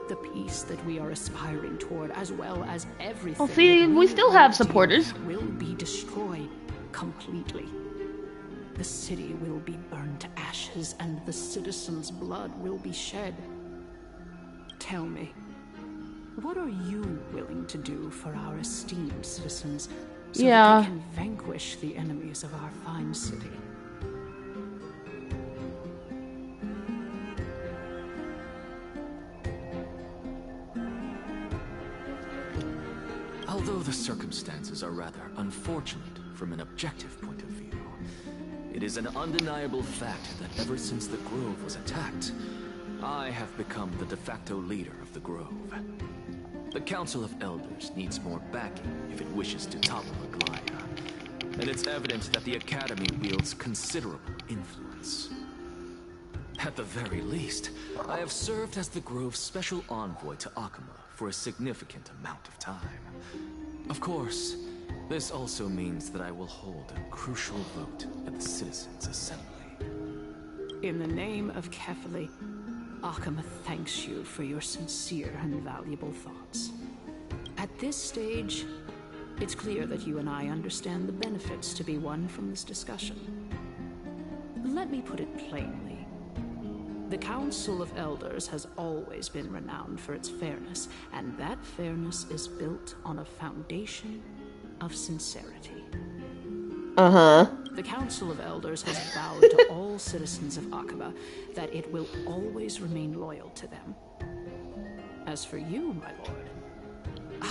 Speaker 15: The peace that we are aspiring toward, as well as everything...
Speaker 1: Well, see, we still have supporters.
Speaker 15: ...will be destroyed completely. The city will be burned to ashes, and the citizens' blood will be shed. Tell me, what are you willing to do for our esteemed citizens so that they can vanquish the enemies of our fine city?
Speaker 6: Although the circumstances are rather unfortunate from an objective point of view, it is an undeniable fact that ever since the Grove was attacked, I have become the de facto leader of the Grove. The Council of Elders needs more backing if it wishes to topple Aglaya, and it's evident that the Academy wields considerable influence. At the very least, I have served as the Grove's special envoy to Akama for a significant amount of time. Of course, this also means that I will hold a crucial vote at the Citizens' Assembly.
Speaker 15: In the name of Kefali, Akama thanks you for your sincere and valuable thoughts. At this stage, it's clear that you and I understand the benefits to be won from this discussion. Let me put it plainly. The Council of Elders has always been renowned for its fairness, and that fairness is built on a foundation of sincerity. The Council of Elders has vowed to all citizens of Akaba that it will always remain loyal to them. As for you, my lord,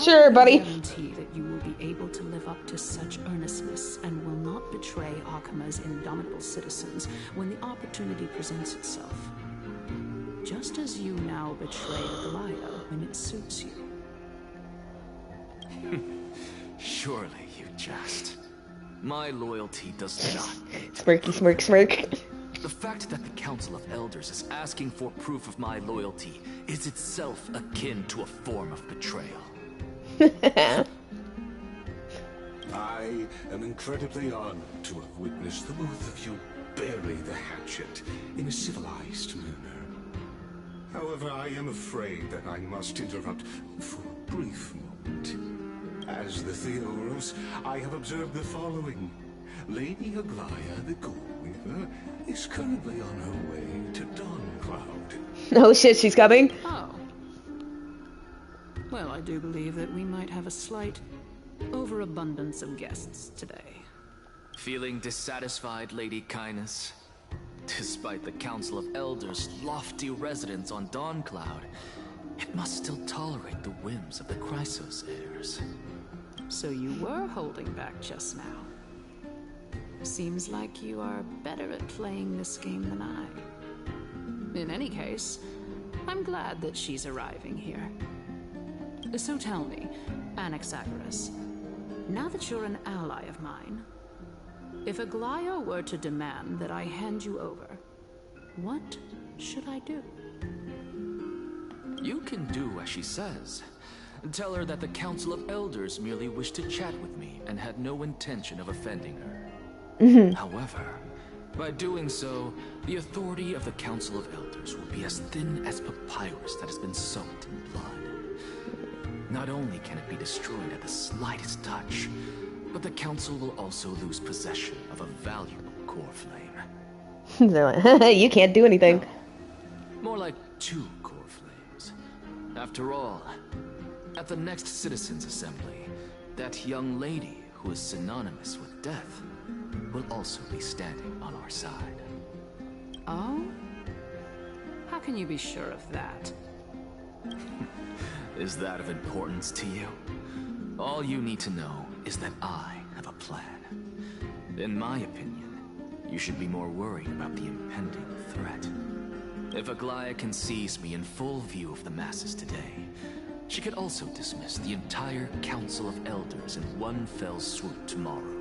Speaker 1: sure, buddy.
Speaker 15: I guarantee that you will be able to live up to such earnestness and will not betray Akama's indomitable citizens when the opportunity presents itself. Just as you now betray Aglaya when it suits you.
Speaker 6: Surely you jest. My loyalty does not end.
Speaker 1: Smirky smirk smirk.
Speaker 6: The fact that the Council of Elders is asking for proof of my loyalty is itself akin to a form of betrayal.
Speaker 8: I am incredibly honored to have witnessed the both of you bury the hatchet in a civilized manner. However, I am afraid that I must interrupt for a brief moment. As the Theoros, I have observed the following. Lady Aglaya, the Goldweaver, is currently on her way to Dawncloud.
Speaker 1: Oh shit, she's coming?
Speaker 15: Oh. Well, I do believe that we might have a slight overabundance of guests today.
Speaker 6: Feeling dissatisfied, Lady Kindness? Despite the Council of Elders' lofty residence on Dawncloud, it must still tolerate the whims of the Chrysos heirs.
Speaker 15: So you were holding back just now. Seems like you are better at playing this game than I. In any case, I'm glad that she's arriving here. So tell me, Anaxagoras, now that you're an ally of mine, if Aglaya were to demand that I hand you over, what should I do?
Speaker 6: You can do as she says. Tell her that the Council of Elders merely wished to chat with me and had no intention of offending her. However, by doing so, the authority of the Council of Elders will be as thin as papyrus that has been soaked in blood. Not only can it be destroyed at the slightest touch, but the Council will also lose possession of a valuable core flame.
Speaker 1: You can't do anything.
Speaker 6: No, more like 2 core flames. After all, at the next Citizens' Assembly, that young lady who is synonymous with death will also be standing on our side.
Speaker 15: Oh? How can you be sure of that?
Speaker 6: Is that of importance to you? All you need to know is that I have a plan. In my opinion, you should be more worried about the impending threat. If Aglaya can seize me in full view of the masses today, she could also dismiss the entire Council of Elders in one fell swoop tomorrow.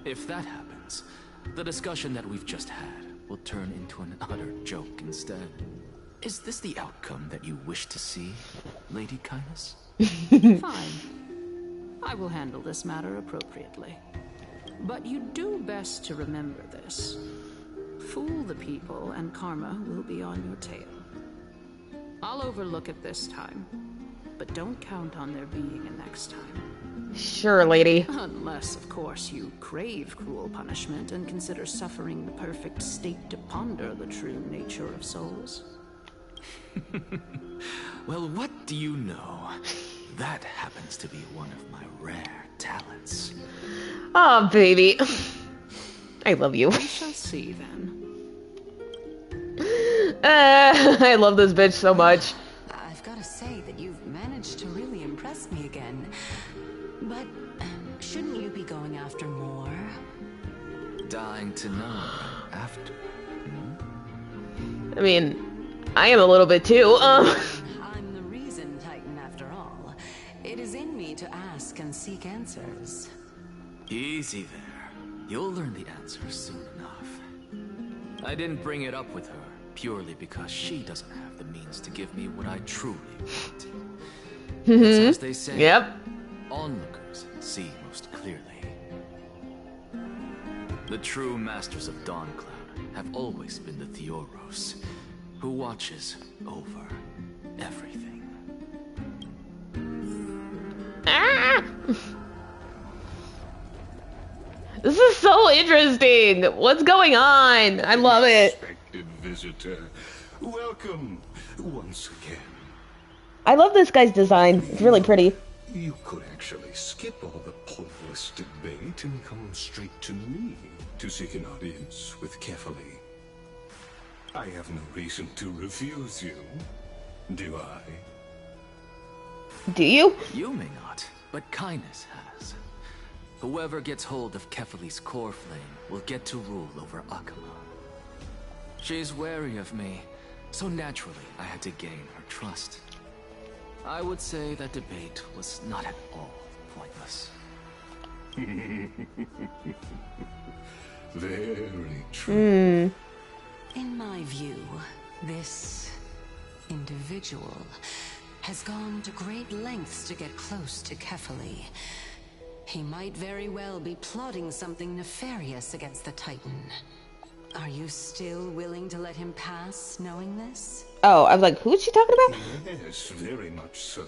Speaker 6: If that happens, the discussion that we've just had will turn into an utter joke instead. Is this the outcome that you wish to see, Lady Kindness?
Speaker 15: Fine. I will handle this matter appropriately. But you do best to remember this. Fool the people and karma will be on your tail. I'll overlook it this time, but don't count on there being a next time.
Speaker 1: Sure, lady.
Speaker 15: Unless, of course, you crave cruel punishment and consider suffering the perfect state to ponder the true nature of souls.
Speaker 6: Well, what do you know? That happens to be one of my rare talents.
Speaker 1: Oh, baby. I love you.
Speaker 15: We shall see, then.
Speaker 1: I love this bitch so much.
Speaker 7: I've got to say that you've managed to really impress me again. But shouldn't you be going after more?
Speaker 6: Dying to know after.
Speaker 1: I mean, I am a little bit too.
Speaker 7: I'm the reason Titan, after all. It is in me to ask and seek answers.
Speaker 6: Easy there. You'll learn the answers soon enough. I didn't bring it up with her purely because she doesn't have the means to give me what I truly want. It's as they say.
Speaker 1: Yep.
Speaker 6: Onlookers see most clearly. The true masters of Dawncloud have always been the Theoros, who watches over everything.
Speaker 1: Ah! This is so interesting. What's going on? I love it.
Speaker 8: Respected visitor, welcome once again.
Speaker 1: I love this guy's design. It's really pretty.
Speaker 8: You could actually skip all the pointless debate and come straight to me to seek an audience with Kefali. I have no reason to refuse you, do I?
Speaker 1: Do you?
Speaker 6: You may not, but Kindness has. Whoever gets hold of Kefali's core flame will get to rule over Akama. She's wary of me, so naturally I had to gain her trust. I would say that debate was not at all pointless.
Speaker 8: Very true.
Speaker 7: In my view, this individual has gone to great lengths to get close to Kefali. He might very well be plotting something nefarious against the Titan. Are you still willing to let him pass, knowing this?
Speaker 1: Oh, I was like, who's she talking about?
Speaker 8: Yes, very much so.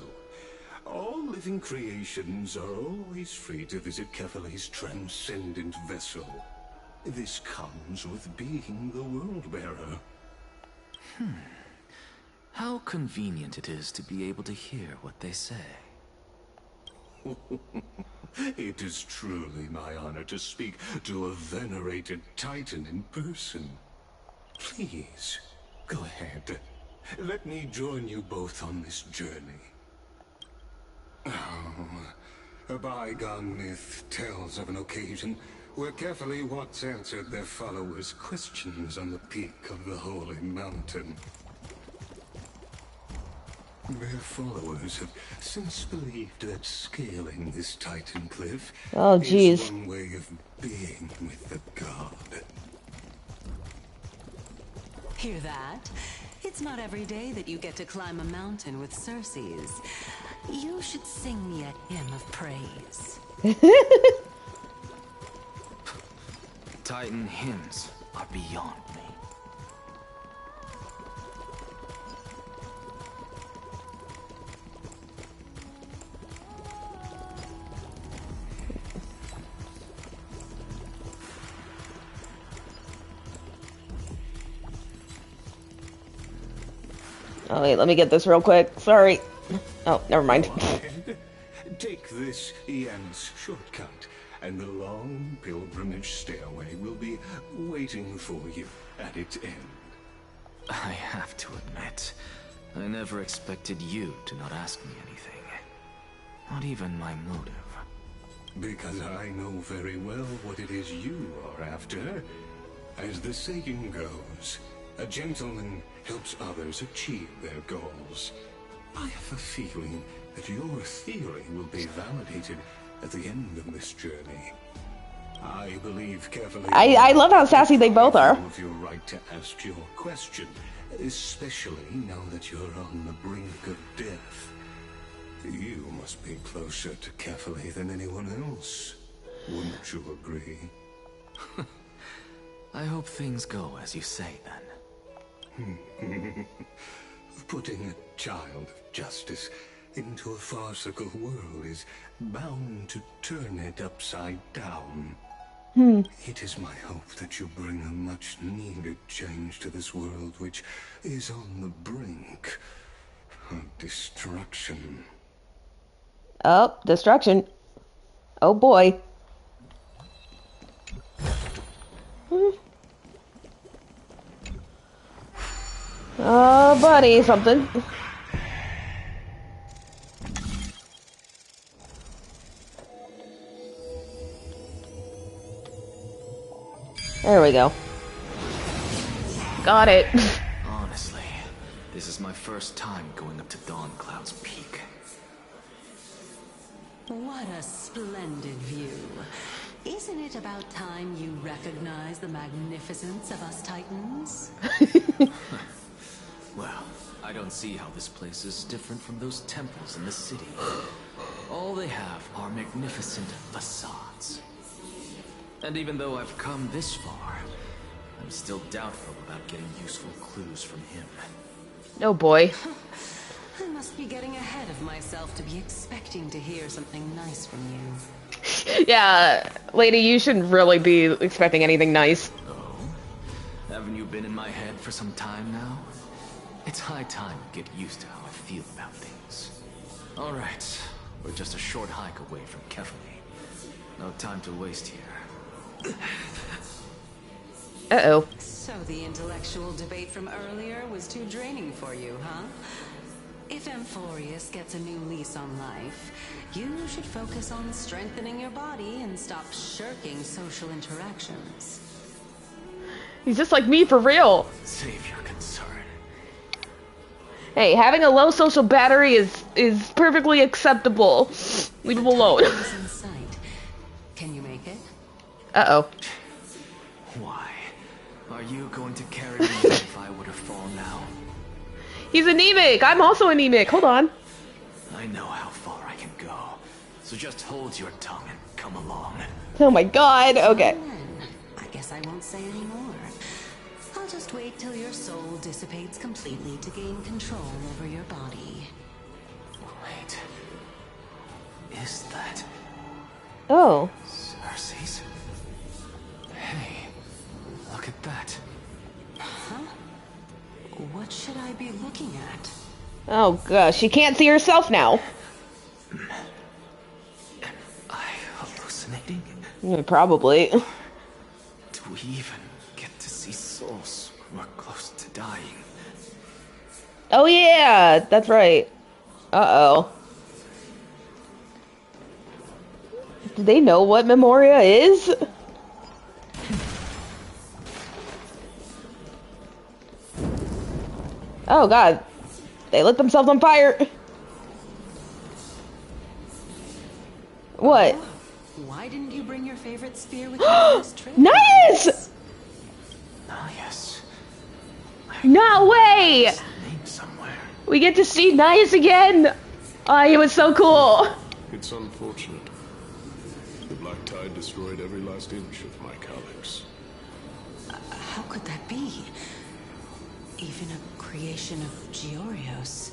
Speaker 8: All living creations are always free to visit Kefali's transcendent vessel. This comes with being the World-Bearer.
Speaker 6: How convenient it is to be able to hear what they say.
Speaker 8: It is truly my honor to speak to a venerated Titan in person. Please, go ahead. Let me join you both on this journey. A bygone myth tells of an occasion where Kefali once answered their followers' questions on the peak of the holy mountain. Their followers have since believed that scaling this Titan cliff is one way of being with the god.
Speaker 7: Hear that? It's not every day that you get to climb a mountain with Circes. You should sing me a hymn of praise.
Speaker 6: Titan hymns are beyond me.
Speaker 1: Oh wait, let me get this real quick. Sorry. Oh, never mind.
Speaker 8: Take this Ian's shortcut, and the long pilgrimage stairway will be waiting for you at its end.
Speaker 6: I have to admit, I never expected you to not ask me anything. Not even my motive.
Speaker 8: Because I know very well what it is you are after. As the saying goes, a gentleman helps others achieve their goals. I have a feeling that your theory will be validated at the end of this journey. I believe Kefali.
Speaker 1: I love how sassy they both are.
Speaker 8: Of your right to ask your question, especially now that you're on the brink of death. You must be closer to Kefali than anyone else. Wouldn't you agree?
Speaker 6: I hope things go as you say, then.
Speaker 8: Putting a child of justice into a farcical world is bound to turn it upside down. It is my hope that you bring a much-needed change to this world, which is on the brink of destruction.
Speaker 1: Oh, destruction. Oh boy. Oh, buddy, something. There we go. Got it.
Speaker 6: Honestly, this is my first time going up to Dawncloud's peak.
Speaker 7: What a splendid view. Isn't it about time you recognize the magnificence of us Titans?
Speaker 6: Well, I don't see how this place is different from those temples in the city. All they have are magnificent facades. And even though I've come this far, I'm still doubtful about getting useful clues from him.
Speaker 1: Oh boy.
Speaker 7: I must be getting ahead of myself to be expecting to hear something nice from you.
Speaker 1: Yeah, lady, you shouldn't really be expecting anything nice.
Speaker 6: Oh? Haven't you been in my head for some time now? It's high time you get used to how I feel about things. Alright, we're just a short hike away from Kefali. No time to waste here.
Speaker 1: Uh-oh.
Speaker 7: So the intellectual debate from earlier was too draining for you, huh? If Amphorius gets a new lease on life, you should focus on strengthening your body and stop shirking social interactions.
Speaker 1: He's just like me for real.
Speaker 6: Save your concern.
Speaker 1: Hey, having a low social battery is perfectly acceptable. Leave him alone.
Speaker 7: In sight. Can you make it?
Speaker 1: Uh-oh.
Speaker 6: Why? Are Are you going to carry me if I were to fall now?
Speaker 1: He's anemic. I'm also anemic. Hold on.
Speaker 6: I know how far I can go. So just hold your tongue and come along.
Speaker 1: Oh my god. Okay.
Speaker 7: I guess I won't say any more. I'll just wait till your soul dissipates completely to gain control over your body.
Speaker 6: Wait. Is that...
Speaker 1: Oh.
Speaker 6: Cersei's? Hey, look at that.
Speaker 7: Huh? What should I be looking at?
Speaker 1: Oh gosh, she can't see herself now.
Speaker 6: Am I hallucinating?
Speaker 1: Probably.
Speaker 6: Do we even get to see souls when we're close to dying?
Speaker 1: Oh yeah, that's right. Uh-oh. Do they know what Memoria is? Oh god. They lit themselves on fire. What?
Speaker 7: Why didn't you bring your favorite spear with you on this trip?
Speaker 1: Nice!
Speaker 6: Nias.
Speaker 1: No way!
Speaker 6: Name somewhere.
Speaker 1: We get to see Nias again! It was so cool!
Speaker 8: It's unfortunate. The Black Tide destroyed every last inch of my calyx.
Speaker 7: How could that be? Even a creation of Georios,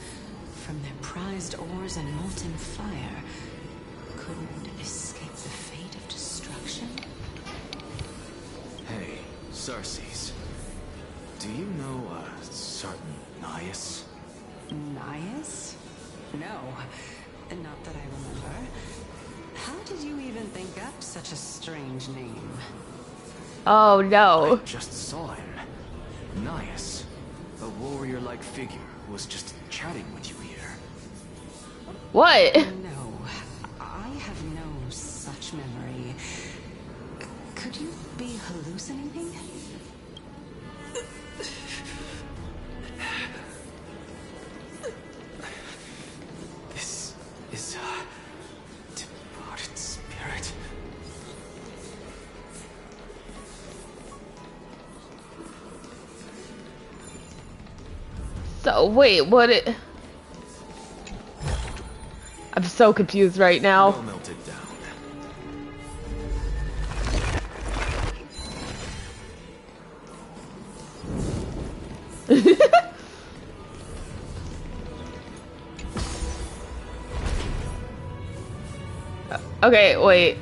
Speaker 7: from their prized ores and molten fire, couldn't escape the fate of destruction?
Speaker 6: Hey, Cersei's. Do you know a certain Nias?
Speaker 7: Nias? No, not that I remember. How did you even think up such a strange name?
Speaker 1: Oh no.
Speaker 6: I just saw him. Nias. A warrior-like figure who was just chatting with you here.
Speaker 1: What?
Speaker 7: No, I have no such memory. Could you be hallucinating?
Speaker 6: This is a departed spirit.
Speaker 1: So, wait, what it... I'm so confused right now.
Speaker 6: We'll melt it down.
Speaker 1: Okay, wait.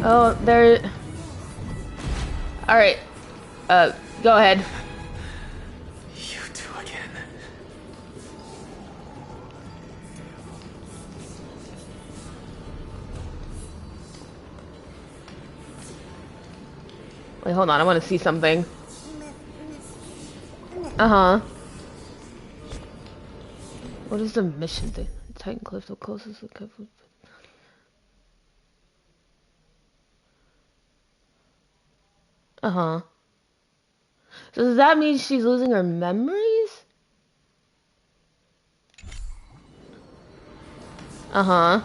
Speaker 1: Oh, there... Alright. Go ahead.
Speaker 6: You two again.
Speaker 1: Wait, hold on, I want to see something. Uh-huh. What is the mission thing? Titan Cliff, the closest to the cliff. Uh-huh. So does that mean she's losing her memories? Uh-huh.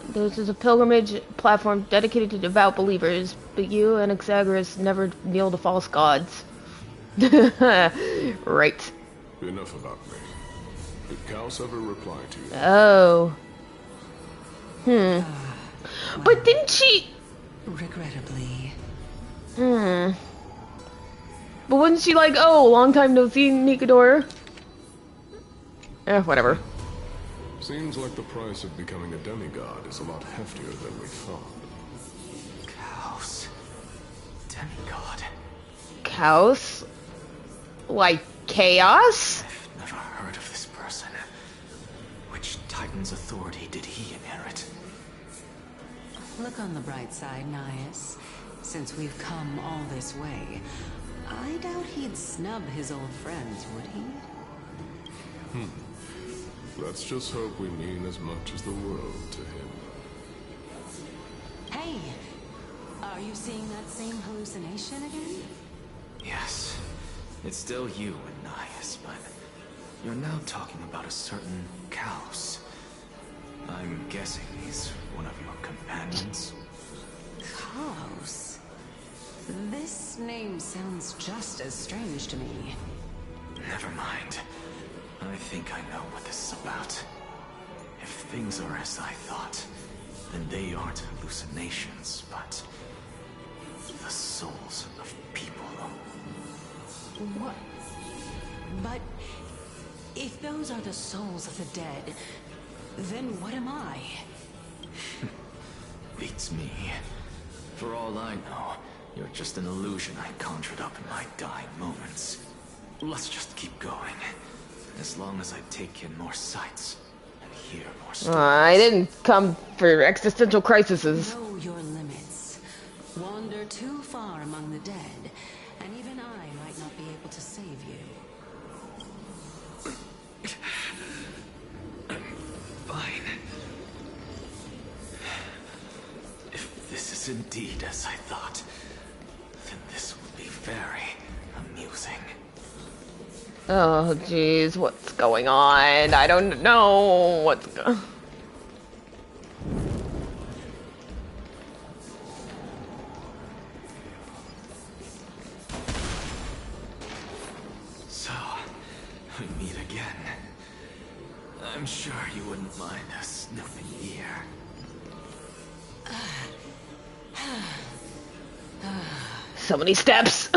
Speaker 1: This is a pilgrimage platform dedicated to devout believers, but you and Exagorus never kneel to false gods. Right.
Speaker 8: Enough about me. Did Kaos ever reply to you?
Speaker 1: Oh. But didn't she...
Speaker 7: Regrettably.
Speaker 1: But wasn't she like, oh, long time no see, Nikador? Whatever.
Speaker 8: Seems like the price of becoming a demigod is a lot heftier than we thought.
Speaker 6: Kaos. Demigod.
Speaker 1: Chaos? Like chaos?
Speaker 6: I've never heard of this person. Which Titan's authority did he inherit?
Speaker 7: Look on the bright side, Nias. Since we've come all this way, I doubt he'd snub his old friends, would he?
Speaker 8: Let's just hope we mean as much as the world to him.
Speaker 7: Hey! Are you seeing that same hallucination again?
Speaker 6: Yes, it's still you, Ananias, but you're now talking about a certain Kaos. I'm guessing he's one of your companions?
Speaker 7: Kaos? This name sounds just as strange to me.
Speaker 6: Never mind. I think I know what this is about. If things are as I thought, then they aren't hallucinations, but the souls of people.
Speaker 7: What? But if those are the souls of the dead, then what am I?
Speaker 6: Beats me. For all I know, you're just an illusion I conjured up in my dying moments. Let's just keep going. As long as I take in more sights and hear more stories.
Speaker 1: I didn't come for existential crises.
Speaker 7: Know your limits. Wander too far among the dead, and even I might not be able to save you.
Speaker 6: I'm fine. If this is indeed as I thought, then this will be very amusing.
Speaker 1: Oh, jeez, what's going on? I don't know what's going.
Speaker 6: So, we meet again. I'm sure you wouldn't mind us snooping here.
Speaker 1: So many steps.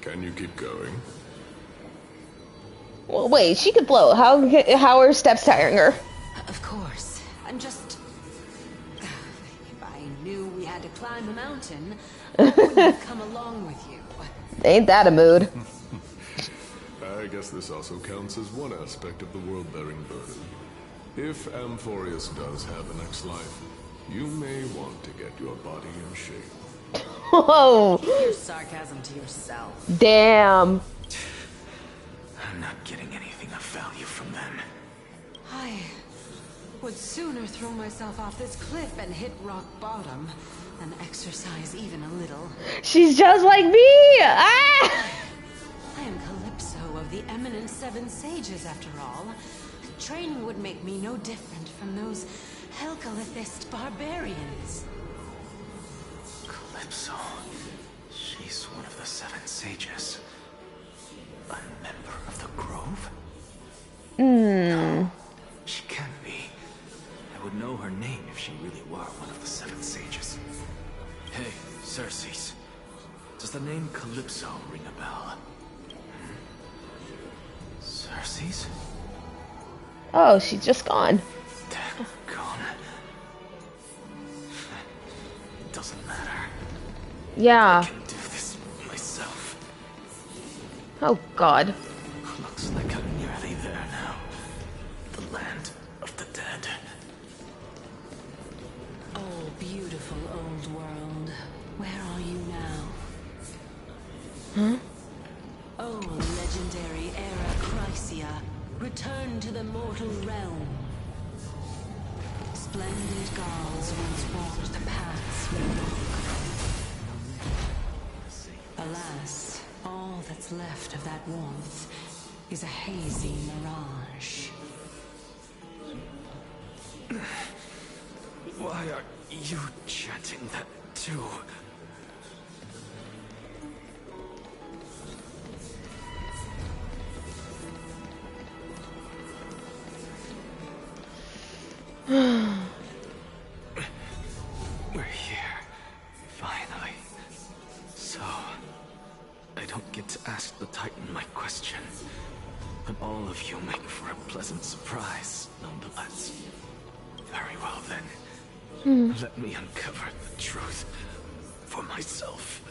Speaker 8: Can you keep going?
Speaker 1: Well, wait, she could blow. How are steps tiring her?
Speaker 7: Of course. I'm just... If I knew we had to climb a mountain, I wouldn't have come along with you.
Speaker 1: Ain't that a mood?
Speaker 8: I guess this also counts as one aspect of the world-bearing burden. If Amphorius does have a next life, you may want to get your body in shape.
Speaker 1: Whoa!
Speaker 7: Keep your sarcasm to yourself.
Speaker 1: Damn.
Speaker 6: I'm not getting anything of value from them.
Speaker 7: I would sooner throw myself off this cliff and hit rock bottom than exercise even a little.
Speaker 1: She's just like me! Ah!
Speaker 7: I am Calypso of the eminent Seven Sages, after all. Training would make me no different from those Helcalithist barbarians.
Speaker 6: Calypso. She's one of the Seven Sages. A member of the Grove? No, she can't be. I would know her name if she really were one of the Seven Sages. Hey, Circes. Does the name Calypso ring a bell? Circes?
Speaker 1: Oh, she's just gone.
Speaker 6: Gone. It doesn't matter.
Speaker 1: Yeah.
Speaker 6: I can do this myself.
Speaker 1: Oh, God.
Speaker 6: Looks like I'm nearly there now. The land of the dead.
Speaker 7: Oh, beautiful old world. Where are you now?
Speaker 1: Huh?
Speaker 7: Oh, legendary era Chrysia. Return to the mortal realm. Splendid gods once walked the paths we walk. Alas, all that's left of that warmth is a hazy mirage.
Speaker 6: Why are you chanting that too? We're here, finally. So, I don't get to ask the Titan my question, but all of you make for a pleasant surprise, nonetheless. Very well then. Let me uncover the truth for myself.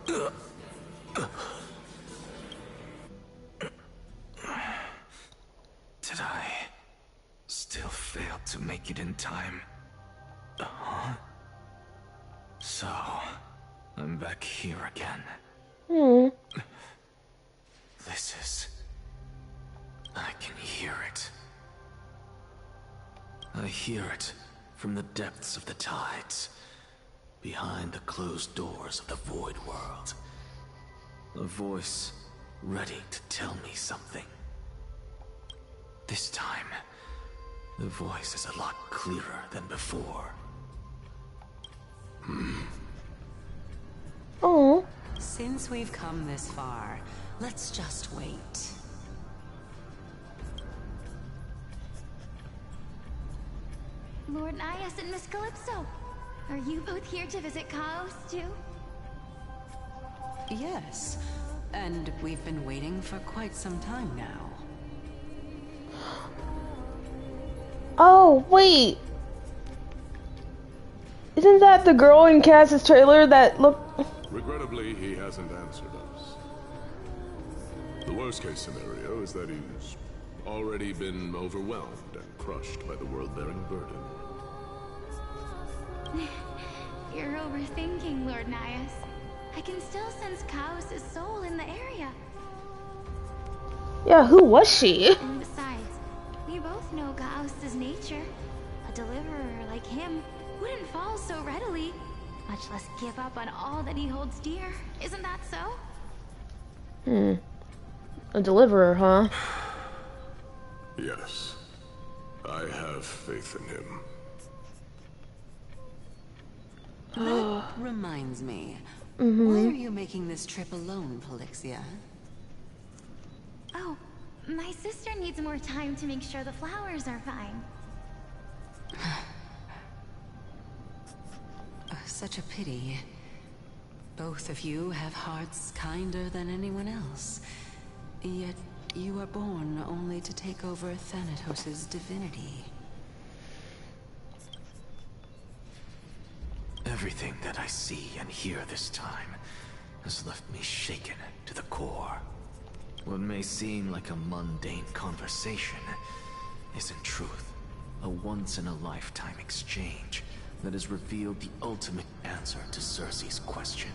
Speaker 6: Did I still fail to make it in time? So, I'm back here again. This is... I can hear it. I hear it from the depths of the tides, behind the closed doors of the void world. A voice ready to tell me something. This time, the voice is a lot clearer than before.
Speaker 1: Oh.
Speaker 7: Since we've come this far, let's just wait.
Speaker 5: Lord Nias and Miss Calypso, are you both here to visit Chaos too?
Speaker 7: Yes, and we've been waiting for quite some time now.
Speaker 1: Oh, wait. Isn't that the girl in Cass's trailer that looked...
Speaker 16: Regrettably, he hasn't answered us. The worst case scenario is that he's already been overwhelmed and crushed by the world-bearing burden.
Speaker 5: You're overthinking, Lord Nias. I can still sense Chaos' soul in the area.
Speaker 1: Yeah, who was she?
Speaker 5: And besides, we both know Chaos' nature. A deliverer like him wouldn't fall so readily, much less give up on all that he holds dear. Isn't that so?
Speaker 1: A deliverer, huh?
Speaker 16: Yes. I have faith in him.
Speaker 7: That reminds me. Why are you making this trip alone, Polixia?
Speaker 5: Oh, my sister needs more time to make sure the flowers are fine.
Speaker 7: Such a pity. Both of you have hearts kinder than anyone else. Yet you are born only to take over Thanatos' divinity.
Speaker 6: Everything that I see and hear this time has left me shaken to the core. What may seem like a mundane conversation is in truth a once-in-a-lifetime exchange that has revealed the ultimate answer to Circe's question.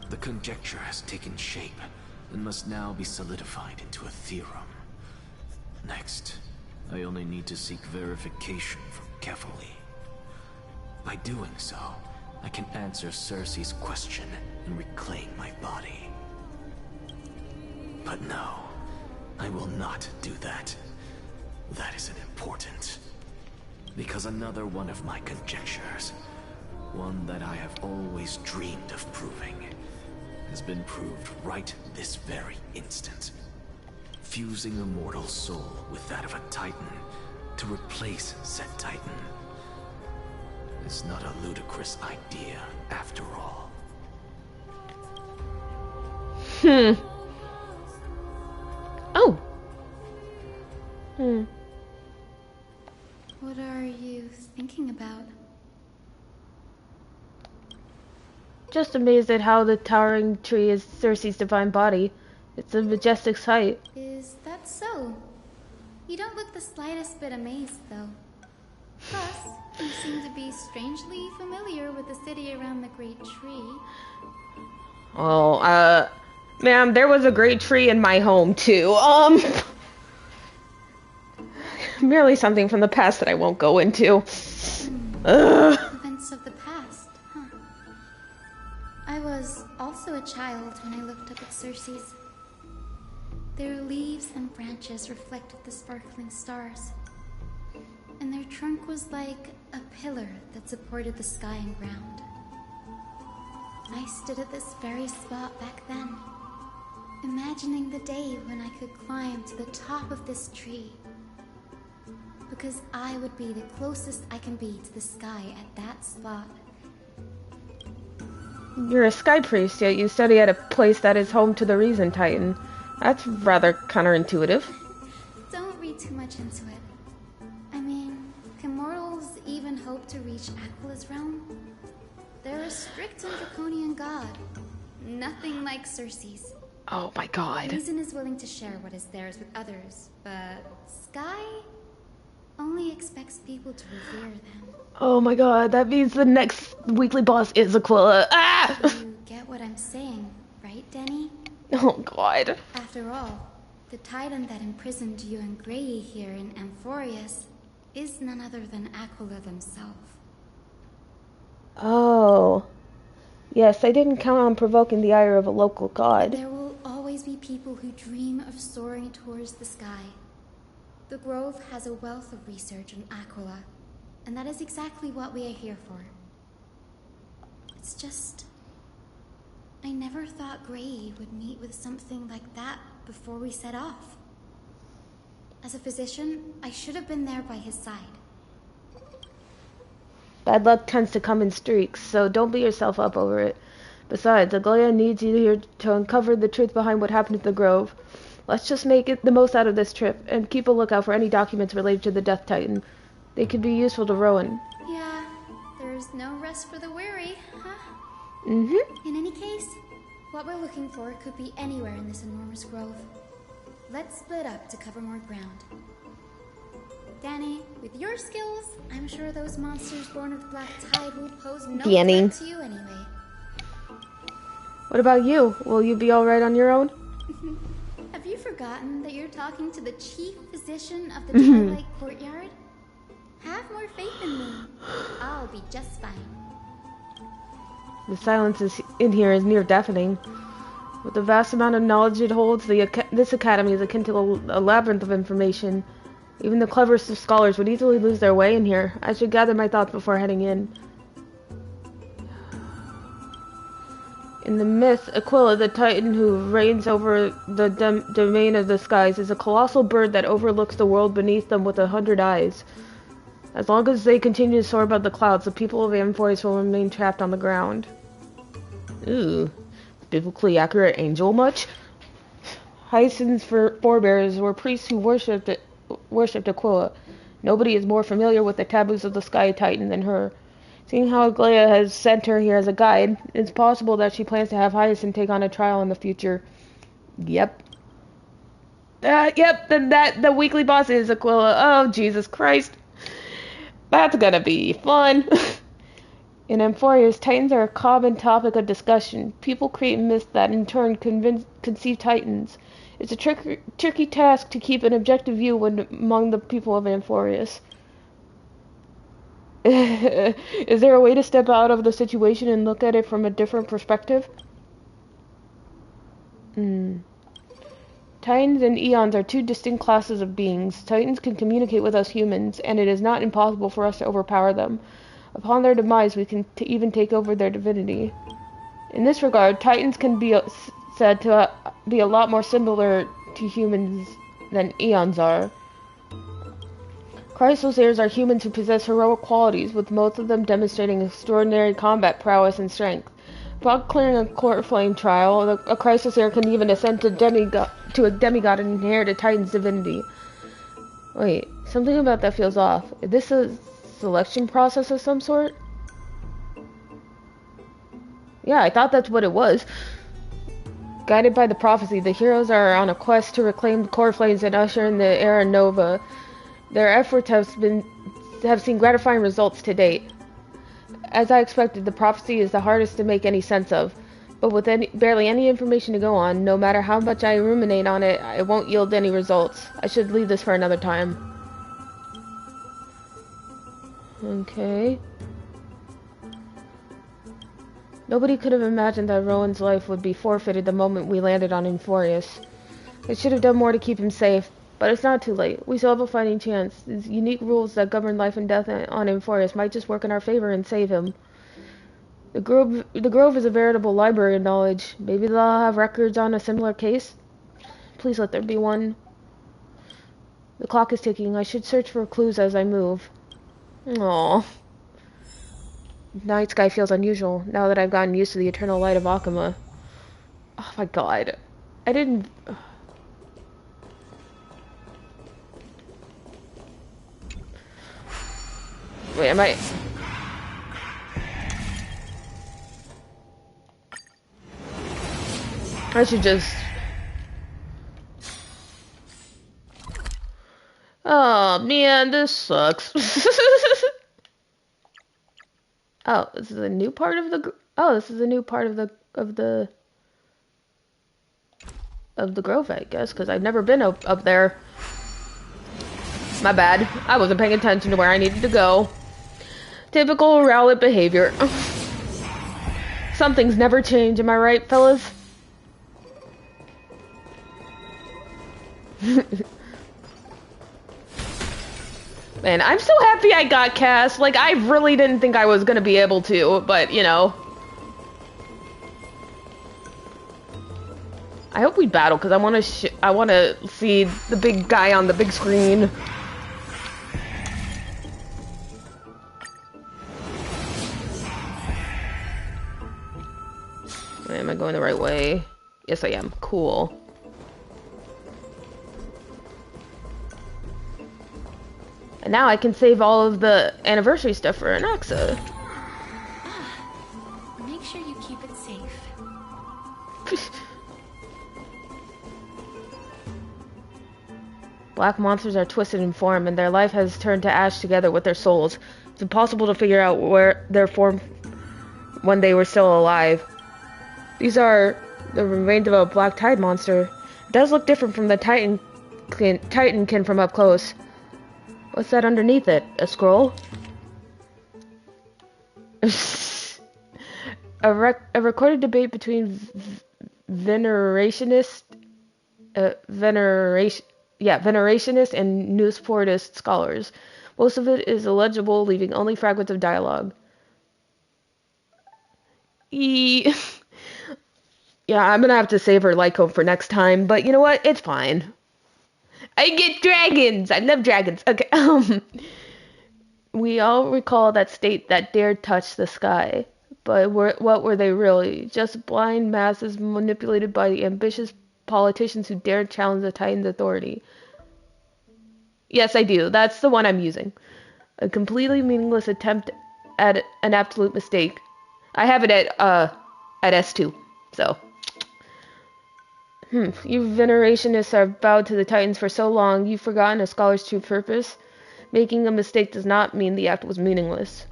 Speaker 6: The conjecture has taken shape and must now be solidified into a theorem. Next, I only need to seek verification from Kefali. By doing so, I can answer Circe's question and reclaim my body. But no, I will not do that. That isn't important. Because another one of my conjectures, one that I have always dreamed of proving, has been proved right this very instant. Fusing a mortal soul with that of a Titan to replace said Titan is not a ludicrous idea after all.
Speaker 1: Oh.
Speaker 2: What are you thinking about?
Speaker 1: Just amazed at how the towering tree is Circe's divine body. It's a majestic sight.
Speaker 2: Is that so? You don't look the slightest bit amazed, though. Plus, you seem to be strangely familiar with the city around the Great Tree.
Speaker 1: Oh, ma'am, there was a great tree in my home, too. Merely something from the past that I won't go into.
Speaker 2: Events of the past, huh? I was also a child when I looked up at Circe's. Their leaves and branches reflected the sparkling stars. And their trunk was like a pillar that supported the sky and ground. I stood at this very spot back then, imagining the day when I could climb to the top of this tree. Because I would be the closest I can be to the sky at that spot.
Speaker 1: You're a sky priest, yet you study at a place that is home to the Reason Titan. That's rather counterintuitive.
Speaker 2: Don't read too much into it. I mean, can mortals even hope to reach Aquilus' realm? They're a strict and draconian god. Nothing like Circe's.
Speaker 1: Oh my god.
Speaker 2: Reason is willing to share what is theirs with others, but Sky only expects people to revere them.
Speaker 1: Oh my god, that means the next weekly boss is Aquila. Ah!
Speaker 2: You get what I'm saying, right, Denny?
Speaker 1: Oh god.
Speaker 2: After all, the Titan that imprisoned you and Grey here in Amphorius is none other than Aquila themselves.
Speaker 1: Oh. Yes, I didn't count on provoking the ire of a local god.
Speaker 2: There will always be people who dream of soaring towards the sky. The Grove has a wealth of research on Aquila, and that is exactly what we are here for. It's just... I never thought Gray would meet with something like that before we set off. As a physician, I should have been there by his side.
Speaker 1: Bad luck tends to come in streaks, so don't beat yourself up over it. Besides, Aglaia needs you here to uncover the truth behind what happened at the Grove. Let's just make it the most out of this trip, and keep a lookout for any documents related to the Death Titan. They could be useful to Rowan.
Speaker 2: Yeah, there's no rest for the weary, huh?
Speaker 1: Mm-hmm.
Speaker 2: In any case, what we're looking for could be anywhere in this enormous grove. Let's split up to cover more ground. Danny, with your skills, I'm sure those monsters born of the Black Tide will pose no threat to you anyway.
Speaker 1: What about you? Will you be alright on your own?
Speaker 2: Have you forgotten that you're talking to the chief physician of the Twilight Courtyard? Have more faith in me. I'll be just fine.
Speaker 1: The silence in here is near deafening. With the vast amount of knowledge it holds, this academy is akin to a labyrinth of information. Even the cleverest of scholars would easily lose their way in here. I should gather my thoughts before heading in. In the myth, Aquila, the Titan who reigns over the domain of the skies, is a colossal bird that overlooks the world beneath them with 100 eyes. As long as they continue to soar above the clouds, the people of Amphoris will remain trapped on the ground. Ooh. Biblically accurate angel much? Hyacinth's forebears were priests who worshipped Aquila. Nobody is more familiar with the taboos of the Sky Titan than her. Seeing how Aglaia has sent her here as a guide, it's possible that she plans to have Hyacinth take on a trial in the future. Yep. Then the weekly boss is Aquila. Oh, Jesus Christ. That's gonna be fun. In Amphorius, Titans are a common topic of discussion. People create myths that in turn conceive Titans. It's a tricky task to keep an objective view among the people of Amphorius. Is there a way to step out of the situation and look at it from a different perspective? Titans and Eons are two distinct classes of beings. Titans can communicate with us humans, and it is not impossible for us to overpower them. Upon their demise, we can even take over their divinity. In this regard, Titans can be said to be a lot more similar to humans than Eons are. Chrysosairs are humans who possess heroic qualities, with most of them demonstrating extraordinary combat prowess and strength. Upon clearing a court flame trial, a Chrysosair can even ascend to a demigod and inherit a Titan's divinity. Wait, something about that feels off. Is this a selection process of some sort? Yeah, I thought that's what it was. Guided by the prophecy, the heroes are on a quest to reclaim the core flames and usher in the era nova. Their efforts have seen gratifying results to date. As I expected, the prophecy is the hardest to make any sense of. But with barely any information to go on, no matter how much I ruminate on it, it won't yield any results. I should leave this for another time. Okay. Nobody could have imagined that Rowan's life would be forfeited the moment we landed on Amphorius. I should have done more to keep him safe, but it's not too late. We still have a fighting chance. These unique rules that govern life and death on Amphorius might just work in our favor and save him. The Grove is a veritable library of knowledge. Maybe they'll have records on a similar case? Please let there be one. The clock is ticking. I should search for clues as I move. Aww. Night sky feels unusual, now that I've gotten used to the eternal light of Akuma. Oh my god. I didn't... Wait, am I... I should just... Oh man, this sucks. Oh, this is a new part of the... Oh, this is a new part of the Grove, I guess, because I've never been up there. My bad. I wasn't paying attention to where I needed to go. Typical Rowlet behavior. some things never change, am I right, fellas? Man, I'm so happy I got cast. Like, I really didn't think I was gonna be able to, but, you know. I hope we battle, because I want to see the big guy on the big screen. Am I going the right way? Yes, I am. Cool. And now I can save all of the anniversary stuff for Anaxa.
Speaker 2: Make sure you keep it safe.
Speaker 1: Black monsters are twisted in form, and their life has turned to ash together with their souls. It's impossible to figure out where their form when they were still alive. These are the remains of a black tide monster. It does look different from the Titankin from up close. What's that underneath it? A scroll? A recorded debate between venerationists and Newsportist scholars. Most of it is illegible, leaving only fragments of dialogue. Yeah, I'm gonna have to save her Lycombe for next time, but you know what? It's fine. I get dragons! I love dragons. Okay, we all recall that state that dared touch the sky. But what were they really? Just blind masses manipulated by the ambitious politicians who dared challenge the Titan's authority. Yes, I do. That's the one I'm using. A completely meaningless attempt at an absolute mistake. I have it at S2, so... You venerationists are bowed to the Titans for so long, you've forgotten a scholar's true purpose. Making a mistake does not mean the act was meaningless.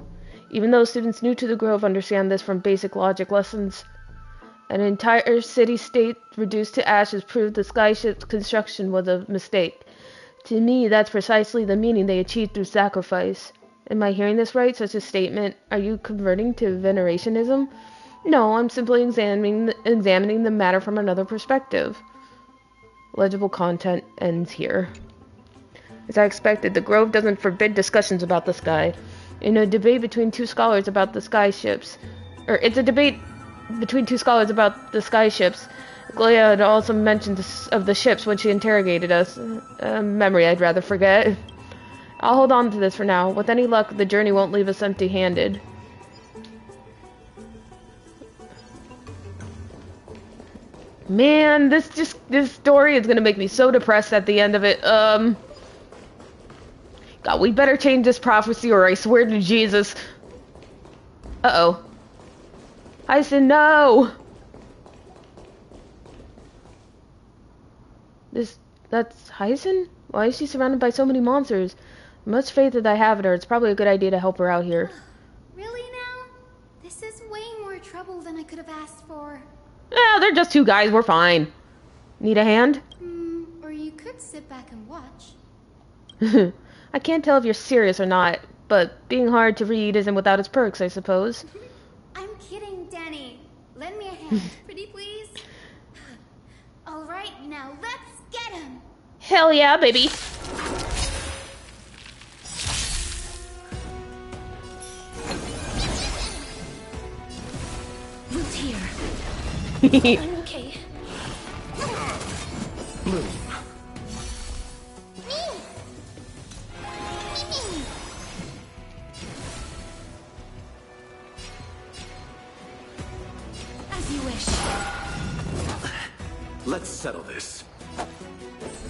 Speaker 1: Even though students new to the Grove understand this from basic logic lessons, an entire city-state reduced to ashes proved the skyship's construction was a mistake. To me, that's precisely the meaning they achieved through sacrifice. Am I hearing this right? Such a statement. Are you converting to venerationism? No, I'm simply examining the matter from another perspective. Legible content ends here. As I expected, the Grove doesn't forbid discussions about the sky. In a debate between two scholars about the sky ships, it's a debate between two scholars about the sky ships. Glea had also mentioned of the ships when she interrogated us. A memory I'd rather forget. I'll hold on to this for now. With any luck, the journey won't leave us empty-handed. Man, this story is gonna make me so depressed at the end of it. God, we better change this prophecy or I swear to Jesus. Uh-oh. Hyacin, no! That's Hyacin? Why is she surrounded by so many monsters? Much faith that I have in her, it's probably a good idea to help her out here.
Speaker 2: Really now? This is way more trouble than I could have asked for.
Speaker 1: Yeah, they're just two guys, we're fine. Need a hand?
Speaker 2: Or you could sit back and watch.
Speaker 1: I can't tell if you're serious or not, but being hard to read isn't without its perks, I suppose.
Speaker 2: I'm kidding, Danny. Lend me a hand, pretty please. Alright, now let's get him!
Speaker 1: Hell yeah, baby!
Speaker 2: Root here. I'm okay.
Speaker 8: Bloom.
Speaker 2: As you wish.
Speaker 8: Let's settle this.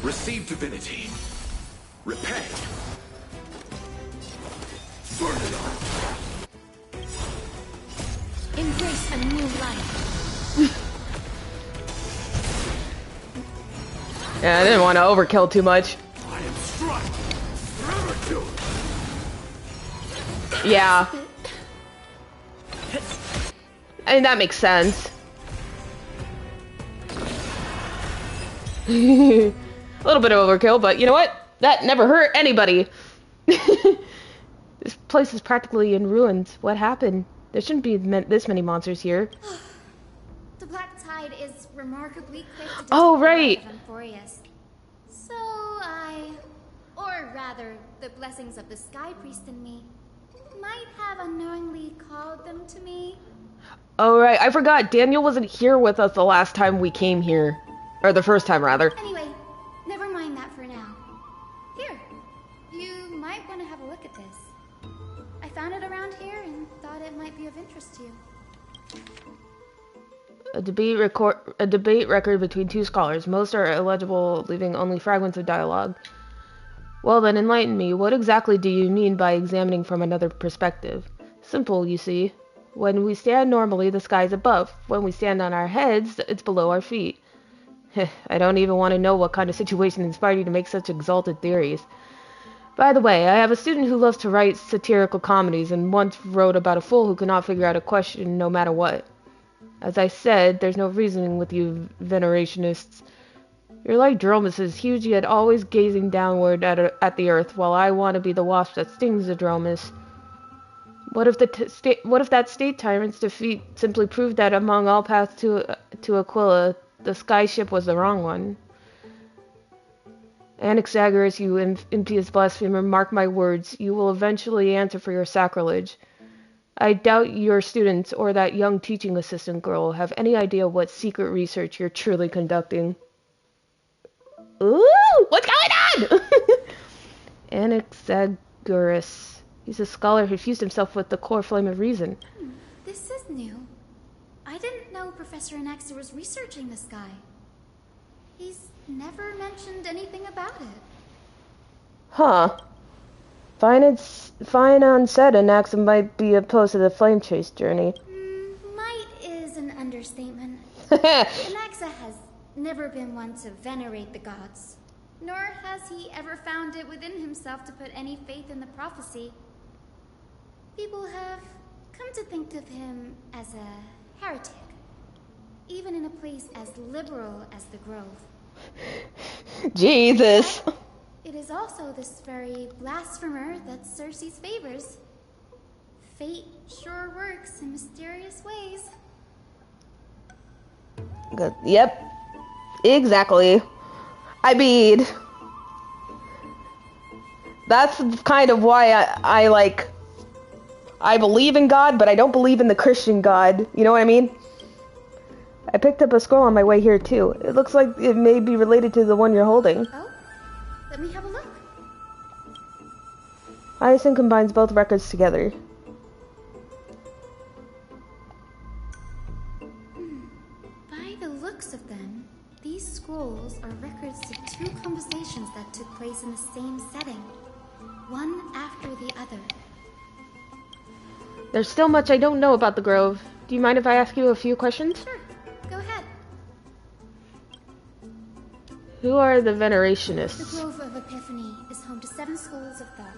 Speaker 8: Receive divinity. Repent. Burn it up.
Speaker 2: Embrace a new life.
Speaker 1: Yeah, I didn't want to overkill too much.
Speaker 8: I am struck. Forever to.
Speaker 1: Yeah. I mean, that makes sense. A little bit of overkill, but you know what? That never hurt anybody. This place is practically in ruins. What happened? There shouldn't be this many monsters here.
Speaker 5: The black tide is remarkably quick to
Speaker 1: Oh,
Speaker 5: detect
Speaker 1: right.
Speaker 5: the Amphorius. So or rather, the blessings of the Sky Priest in me, might have unknowingly called them to me.
Speaker 1: Oh, right. I forgot. Daniel wasn't here with us the last time we came here. Or the first time, rather.
Speaker 5: Anyway, never mind that for now. Here, you might want to have a look at this. I found it around here and thought it might be of interest to you.
Speaker 1: A debate record between two scholars. Most are illegible, leaving only fragments of dialogue. Well then, enlighten me. What exactly do you mean by examining from another perspective? Simple, you see. When we stand normally, the sky is above. When we stand on our heads, it's below our feet. I don't even want to know what kind of situation inspired you to make such exalted theories. By the way, I have a student who loves to write satirical comedies and once wrote about a fool who could not figure out a question no matter what. As I said, there's no reasoning with you venerationists. You're like Dromus, huge yet always gazing downward at the earth, while I want to be the wasp that stings the Dromus. What if that state tyrant's defeat simply proved that among all paths to Aquila, the sky ship was the wrong one? Anaxagoras, you impious blasphemer, mark my words, you will eventually answer for your sacrilege. I doubt your students or that young teaching assistant girl have any idea what secret research you're truly conducting. Ooh, what's going on? Anaxagoras. He's a scholar who fused himself with the core flame of reason.
Speaker 5: This is new. I didn't know Professor Anaxa was researching the sky. He's never mentioned anything about it.
Speaker 1: Huh. Fine unsaid, Anaxa might be opposed to the flame chase journey.
Speaker 5: Might is an understatement. Anaxa has never been one to venerate the gods, nor has he ever found it within himself to put any faith in the prophecy. People have come to think of him as a heretic, even in a place as liberal as the Grove.
Speaker 1: Jesus.
Speaker 5: It is also this very blasphemer that Circe's favors. Fate sure works in mysterious ways.
Speaker 1: Good. Yep. Exactly. I mean, that's kind of why I believe in God, but I don't believe in the Christian God. You know what I mean? I picked up a scroll on my way here, too. It looks like it may be related to the one you're holding.
Speaker 5: Oh? Let me have a look.
Speaker 1: Hyacinth combines both records together.
Speaker 5: By the looks of them, these scrolls are records of two conversations that took place in the same setting, one after the other.
Speaker 1: There's still much I don't know about the Grove. Do you mind if I ask you a few questions?
Speaker 5: Sure, go ahead.
Speaker 1: Who are the
Speaker 5: The
Speaker 1: Venerationists?
Speaker 5: Grove of Epiphany is home to 7 schools of thought.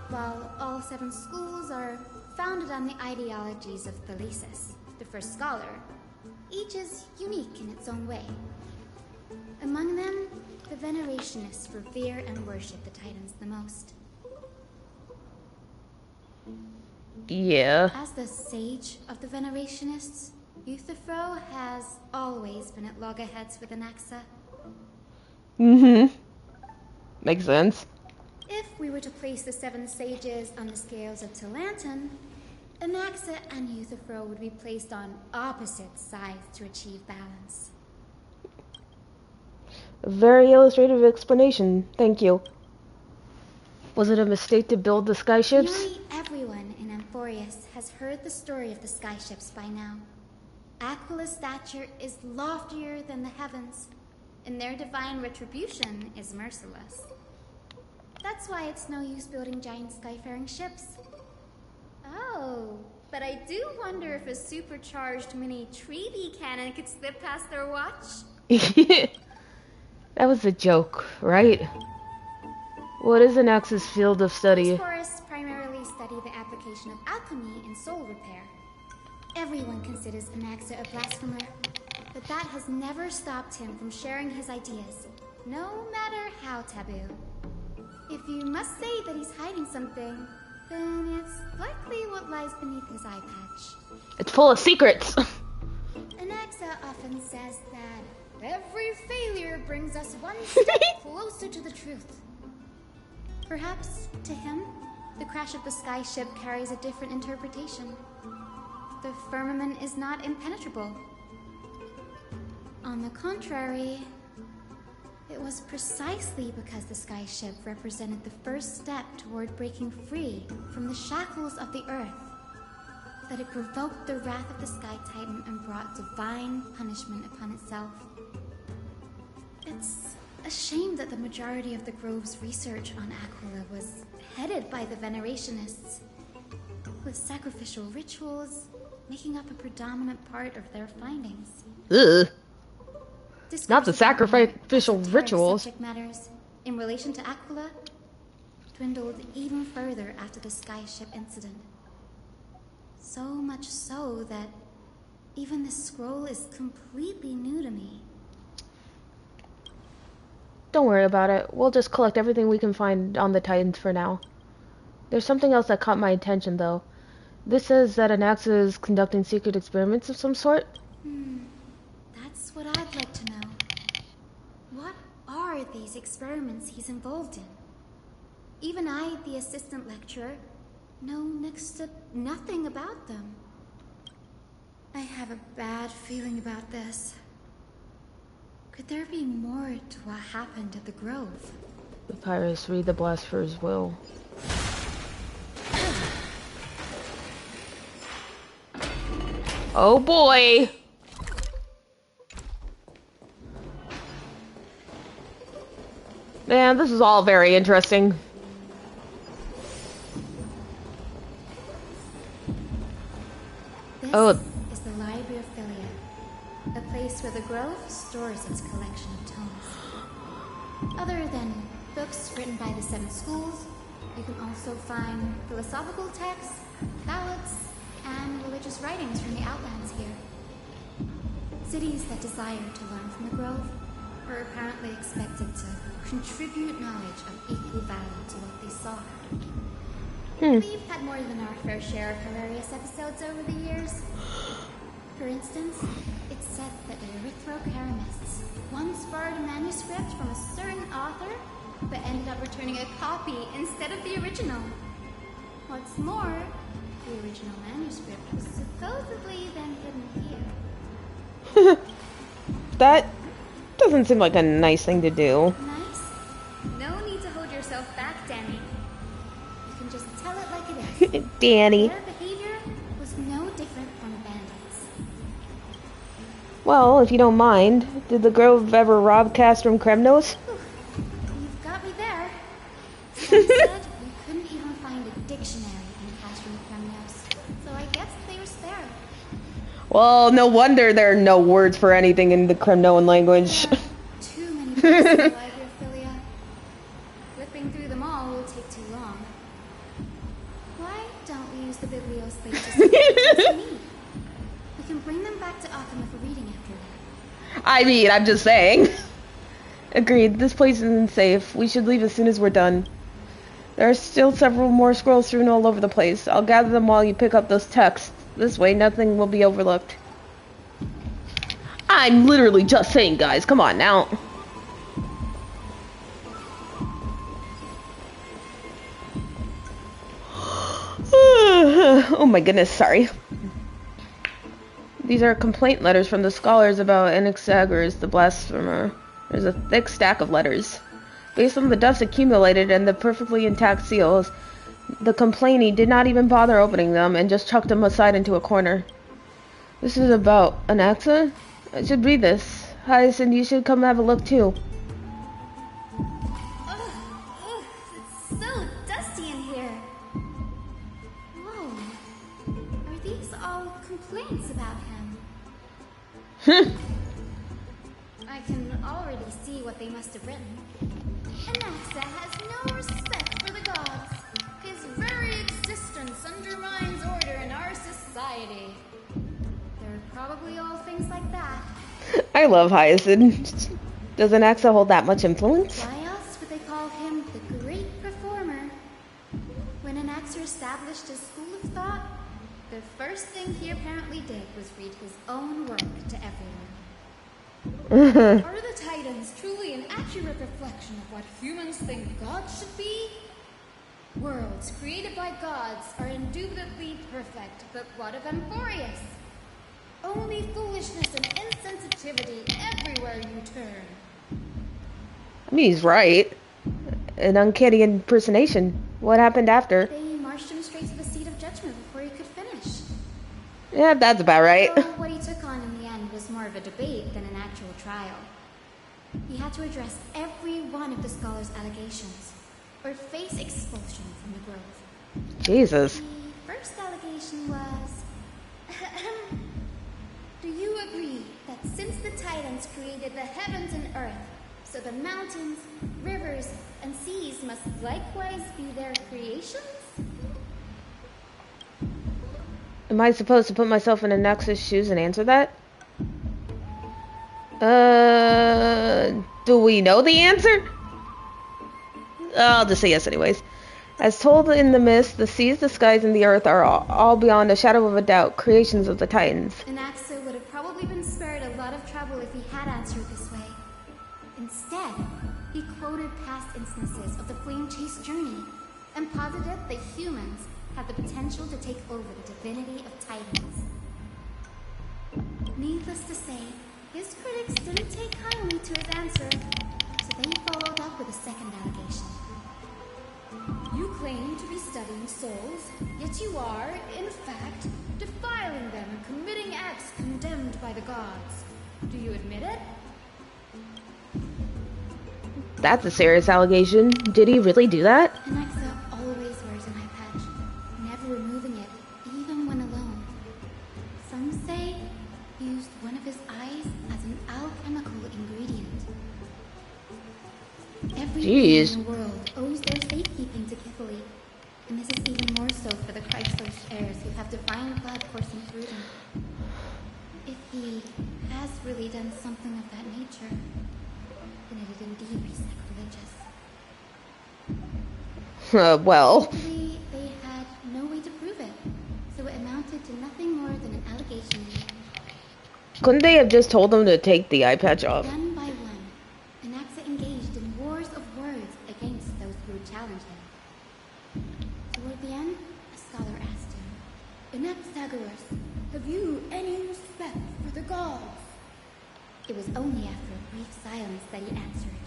Speaker 5: While all 7 schools are founded on the ideologies of Thalesis, the first scholar, each is unique in its own way. Among them, the Venerationists revere and worship the Titans the most.
Speaker 1: Yeah.
Speaker 5: As the sage of the Venerationists, Euthyphro has always been at loggerheads with Anaxa.
Speaker 1: Makes sense.
Speaker 5: If we were to place the 7 sages on the scales of Talanton, Anaxa and Euthyphro would be placed on opposite sides to achieve balance.
Speaker 1: A very illustrative explanation. Thank you. Was it a mistake to build the skyships?
Speaker 5: Nearly everyone in Amphorius has heard the story of the skyships by now. Aquila's stature is loftier than the heavens, and their divine retribution is merciless. That's why it's no use building giant skyfaring ships. Oh, but I do wonder if a supercharged mini Treaty cannon could slip past their watch.
Speaker 1: That was a joke, right? What is Anaxa's field of study?
Speaker 5: These forests primarily study the application of alchemy in soul repair. Everyone considers Anaxa a blasphemer, but that has never stopped him from sharing his ideas, no matter how taboo. If you must say that he's hiding something,
Speaker 2: then it's likely what lies beneath his eye patch.
Speaker 1: It's full of secrets.
Speaker 2: Anaxa often says that every failure brings us one step closer to the truth. Perhaps, to him, the crash of the sky ship carries a different interpretation. The firmament is not impenetrable. On the contrary, it was precisely because the sky ship represented the first step toward breaking free from the shackles of the Earth that it provoked the wrath of the Sky Titan and brought divine punishment upon itself. It's a shame that the majority of the Grove's research on Aquila was headed by the Venerationists, with sacrificial rituals making up a predominant part of their findings.
Speaker 1: Ugh. Not the sacrificial rituals.
Speaker 2: Subject matters in relation to Aquila dwindled even further after the sky ship incident. So much so that even this scroll is completely new to me.
Speaker 1: Don't worry about it. We'll just collect everything we can find on the Titans for now. There's something else that caught my attention, though. This says that Anaxa is conducting secret experiments of some sort.
Speaker 2: That's what I'd like to know. What are these experiments he's involved in? Even I, the assistant lecturer, know next to nothing about them. I have a bad feeling about this. Could there be more to what happened at the Grove?
Speaker 1: Papyrus, read the Blasphemer's will. Oh boy! Man, this is all very interesting.
Speaker 2: This is the Library of Philia, a place where the Grove stores its collection of tomes. Other than books written by the 7 schools, you can also find philosophical texts, ballads, and religious writings from the outlands here. Cities that desire to learn from the Grove are apparently expected to contribute knowledge of equal value to what they saw. We've had more than our fair share of hilarious episodes over the years. For instance, it's said that the Erythrocheramists once borrowed a manuscript from a certain author, but ended up returning a copy instead of the original. What's more, the original manuscript was supposedly then hidden here.
Speaker 1: That doesn't seem like a nice thing to do.
Speaker 2: Nice? No need to hold yourself back, Danny. You can just tell it like it is.
Speaker 1: Danny.
Speaker 2: Their behavior was no different from bandits.
Speaker 1: Well, if you don't mind, did the Grove ever rob Castrum Kremnos?
Speaker 2: You've got me there. Some said we couldn't even find a dictionary in Castrum Kremnos, so I guess they were spared.
Speaker 1: Well, no wonder there are no words for anything in the Kremnoan language.
Speaker 2: Too many books in the Library of Philia. Flipping through them all will take too long. Why don't we use the biblioslate to see what we need? We can bring them back to Occam for reading after that.
Speaker 1: I mean, I'm just saying. Agreed, this place isn't safe. We should leave as soon as we're done. There are still several more scrolls strewn all over the place. I'll gather them while you pick up those texts. This way, nothing will be overlooked. I'm literally just saying, guys. Come on now. Oh my goodness, sorry. These are complaint letters from the scholars about Anaxagoras the Blasphemer. There's a thick stack of letters. Based on the dust accumulated and the perfectly intact seals, the complainee did not even bother opening them and just chucked them aside into a corner. This is about Anaxa? I should read this. Hyacinth, you should come have a look too.
Speaker 2: It's so dusty in here. Whoa. Are these all complaints about him? I can already see what they must have written. Anaxa has no respect for the gods. His very existence undermines order in our society. They're probably all things like that.
Speaker 1: I love Hyacinth. Does Anaxa hold that much influence?
Speaker 2: Why else would they call him the Great Performer? When Anaxa
Speaker 17: established his school of thought, the first thing he apparently did was read his own work to everyone. Are the Titans truly an accurate reflection of what humans think gods should be? Worlds created by gods are indubitably perfect, but what of Emporius? Only foolishness and insensitivity everywhere you turn.
Speaker 1: I mean, he's right. An uncanny impersonation. What happened after?
Speaker 17: They marched him straight to the seat of judgment before he could finish.
Speaker 1: Yeah, that's about right.
Speaker 17: So what he took on in the end was more of a debate than an actual trial. He had to address every one of the scholar's allegations, or face expulsion from the grove.
Speaker 1: Jesus.
Speaker 17: The first allegation was... Do you agree that since the Titans created the heavens and earth, so the mountains, rivers, and seas must likewise be their creations?
Speaker 1: Am I supposed to put myself in a Nexus shoes and answer that? Do we know the answer? I'll just say yes anyways. As told in the mist, the seas, the skies, and the earth are all beyond a shadow of a doubt creations of the Titans.
Speaker 17: Anaxa would have probably been spared a lot of trouble if he had answered this way. Instead, he quoted past instances of the Flame Chase journey and posited that humans have the potential to take over the divinity of Titans. Needless to say, his critics didn't take kindly to his answer, so they followed up with a second allegation. You claim to be studying souls, yet you are, in fact, defiling them and committing acts condemned by the gods. Do you admit it?
Speaker 1: That's a serious allegation. Did he really do that?
Speaker 17: Anaxa always wears an eye patch, never removing it, even when alone. Some say he used one of his eyes as an alchemical ingredient. Every in the world owes their safekeeping to Kithily, and this is even more so for the Chrysos heirs who have divine blood coursing through them. If he has really done something of that nature, then it would indeed be sacrilegious.
Speaker 1: Well.
Speaker 17: They had no way to prove it, so it amounted to nothing more than an allegation.
Speaker 1: Couldn't they have just told him to take the eye patch off?
Speaker 17: One by one, Anaxa engaged in wars of words against those who would challenge him. Toward the end, a scholar asked him, Anaxagoras, have you any respect for the gods? It was only after a brief silence that he answered,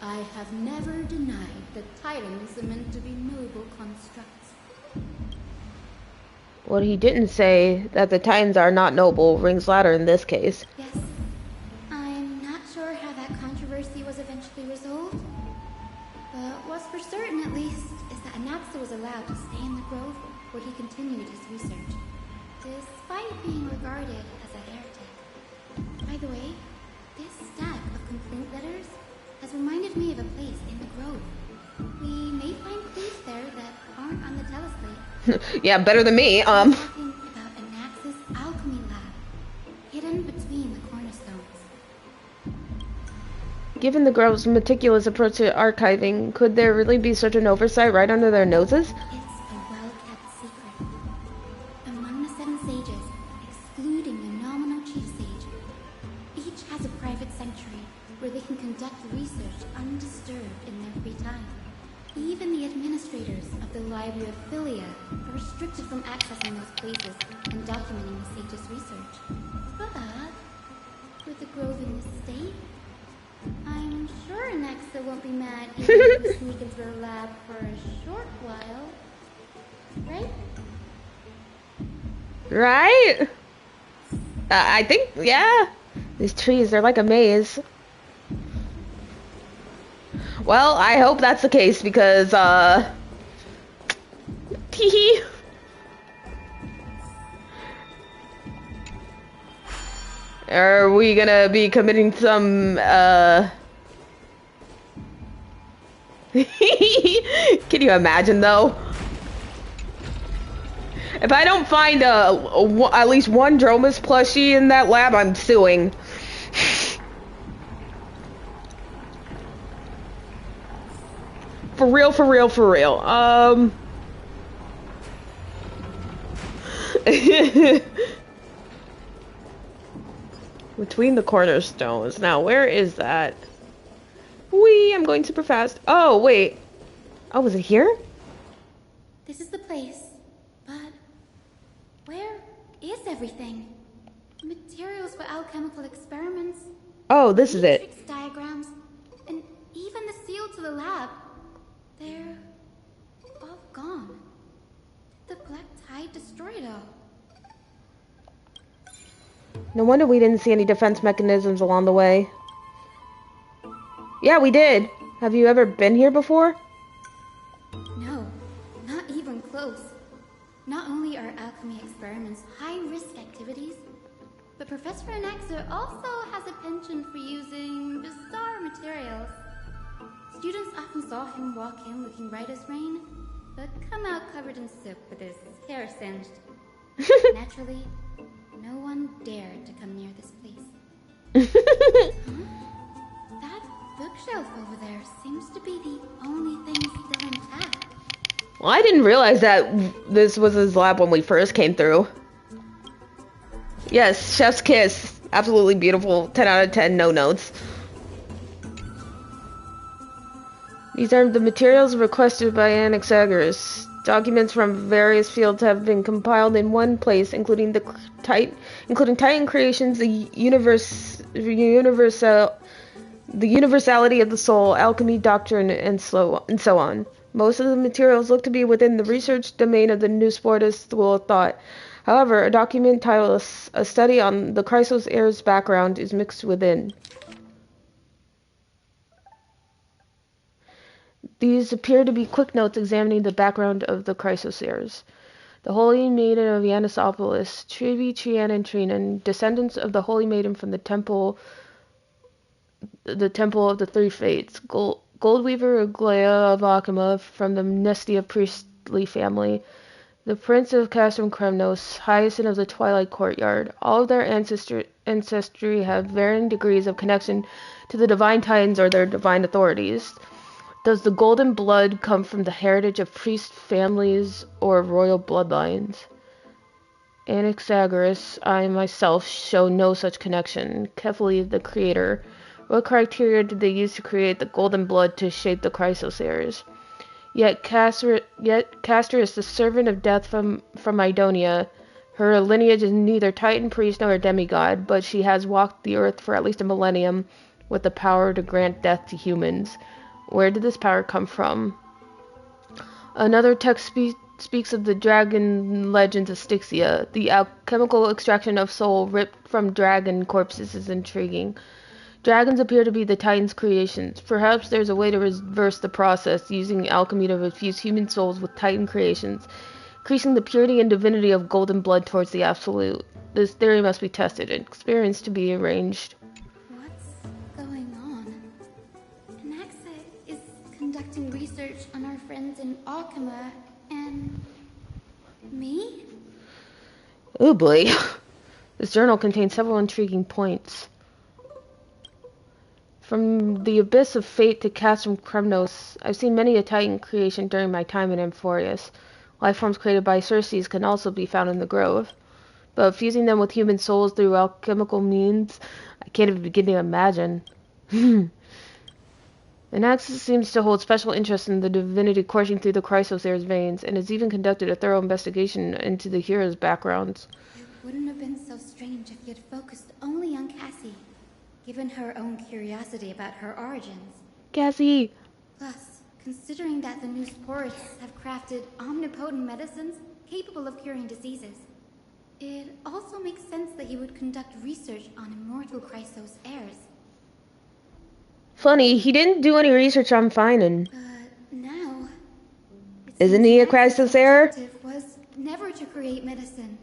Speaker 17: I have never denied that Titans are meant to be noble constructs.
Speaker 1: What he didn't say, that the Titans are not noble, rings louder in this case.
Speaker 17: Yes. I'm not sure how that controversy was eventually resolved, but what's for certain at least is that Anaxa was allowed to stay in the grove where he continued his research, despite being regarded as a heretic. By the way, this stack of complaint letters has reminded me of a place in the grove. We may find clues there that aren't on the teleslate.
Speaker 1: Yeah, better than me.
Speaker 17: Talking about Anaxa's alchemy lab, hidden between the cornerstones.
Speaker 1: Given the Grove's meticulous approach to archiving, could there really be such an oversight right under their noses?
Speaker 17: It's a well-kept secret. Among the 7 sages, excluding the nominal chief sage, each has a private sanctuary where they can conduct research undisturbed in their free time. Even the administrators of the Library of Philia are restricted from accessing those places and documenting the sage's research. But, with the grove in this state, I'm sure Anaxa won't be mad even if we sneak into the lab for a short while. Right?
Speaker 1: Right? I think, yeah. These trees, they're like a maze. Well, I hope that's the case because, teehee. Are we gonna be committing some, Can you imagine, though? If I don't find, at least one Dromus plushie in that lab, I'm suing. For real, for real, for real. Between the cornerstones. Now, where is that? Whee! I'm going super fast. Oh, wait. Oh, was it here?
Speaker 17: This is the place. But where is everything? Materials for alchemical experiments.
Speaker 1: Oh, this is it.
Speaker 17: Matrix diagrams. And even the seal to the lab. They're all gone. Did the black tide destroy it all?
Speaker 1: No wonder we didn't see any defense mechanisms along the way. Yeah, we did. Have you ever been here before?
Speaker 17: No, not even close. Not only are alchemy experiments high-risk activities, but Professor Anaxa also has a penchant for using bizarre materials. Students often saw him walk in looking right as rain, but come out covered in soot with his hair singed. Naturally, no one dared to come near this place. Huh? That bookshelf over there seems to be the only thing still intact.
Speaker 1: Well, I didn't realize that this was his lab when we first came through. Yes, Chef's Kiss. Absolutely beautiful. 10 out of 10, no notes. These are the materials requested by Anaxagoras. Documents from various fields have been compiled in one place, including Titan creations, the universality of the soul, alchemy doctrine, and so on. Most of the materials look to be within the research domain of the New Sportist school of thought. However, a document titled "A Study on the Chrysos Heir's Background" is mixed within. These appear to be quick notes examining the background of the Chrysos heirs. The Holy Maiden of Yanisopoulos, Tribi, Trian, and Trinan, descendants of the Holy Maiden from the Temple of the Three Fates, Goldweaver Aglaya of Akima from the Nestia priestly family, the Prince of Castrum Kremnos, Hyacinth of the Twilight Courtyard. All of their ancestry have varying degrees of connection to the Divine Titans or their divine authorities. Does the golden blood come from the heritage of priest families or royal bloodlines? Anaxagoras, I myself show no such connection. Kephalli, the creator. What criteria did they use to create the golden blood to shape the Chrysos heirs? Yet Castor is the servant of death from Idonia. Her lineage is neither Titan priest nor a demigod, but she has walked the earth for at least a millennium with the power to grant death to humans. Where did this power come from? Another text speaks of the dragon legends of Styxia. The alchemical extraction of soul ripped from dragon corpses is intriguing. Dragons appear to be the Titans' creations. Perhaps there's a way to reverse the process, using alchemy to infuse human souls with Titan creations, increasing the purity and divinity of golden blood towards the absolute. This theory must be tested and experiments to be arranged.
Speaker 17: Conducting research on our friends in Alchema and me?
Speaker 1: Oh boy. This journal contains several intriguing points. From the abyss of fate to Castrum Kremnos, I've seen many a Titan creation during my time in Amphorius. Life forms created by Circes can also be found in the grove. But fusing them with human souls through alchemical means, I can't even begin to imagine. Anaxagoras seems to hold special interest in the divinity coursing through the Chrysos heir's veins, and has even conducted a thorough investigation into the heroes' backgrounds.
Speaker 17: It wouldn't have been so strange if he had focused only on Cassie, given her own curiosity about her origins.
Speaker 1: Cassie!
Speaker 17: Plus, considering that the New Sporists have crafted omnipotent medicines capable of curing diseases, it also makes sense that he would conduct research on immortal Chrysos heirs.
Speaker 1: Funny, he didn't do any research on Finan.
Speaker 17: Now,
Speaker 1: isn't he a Chrysos heir?
Speaker 17: The objective was never to create medicine,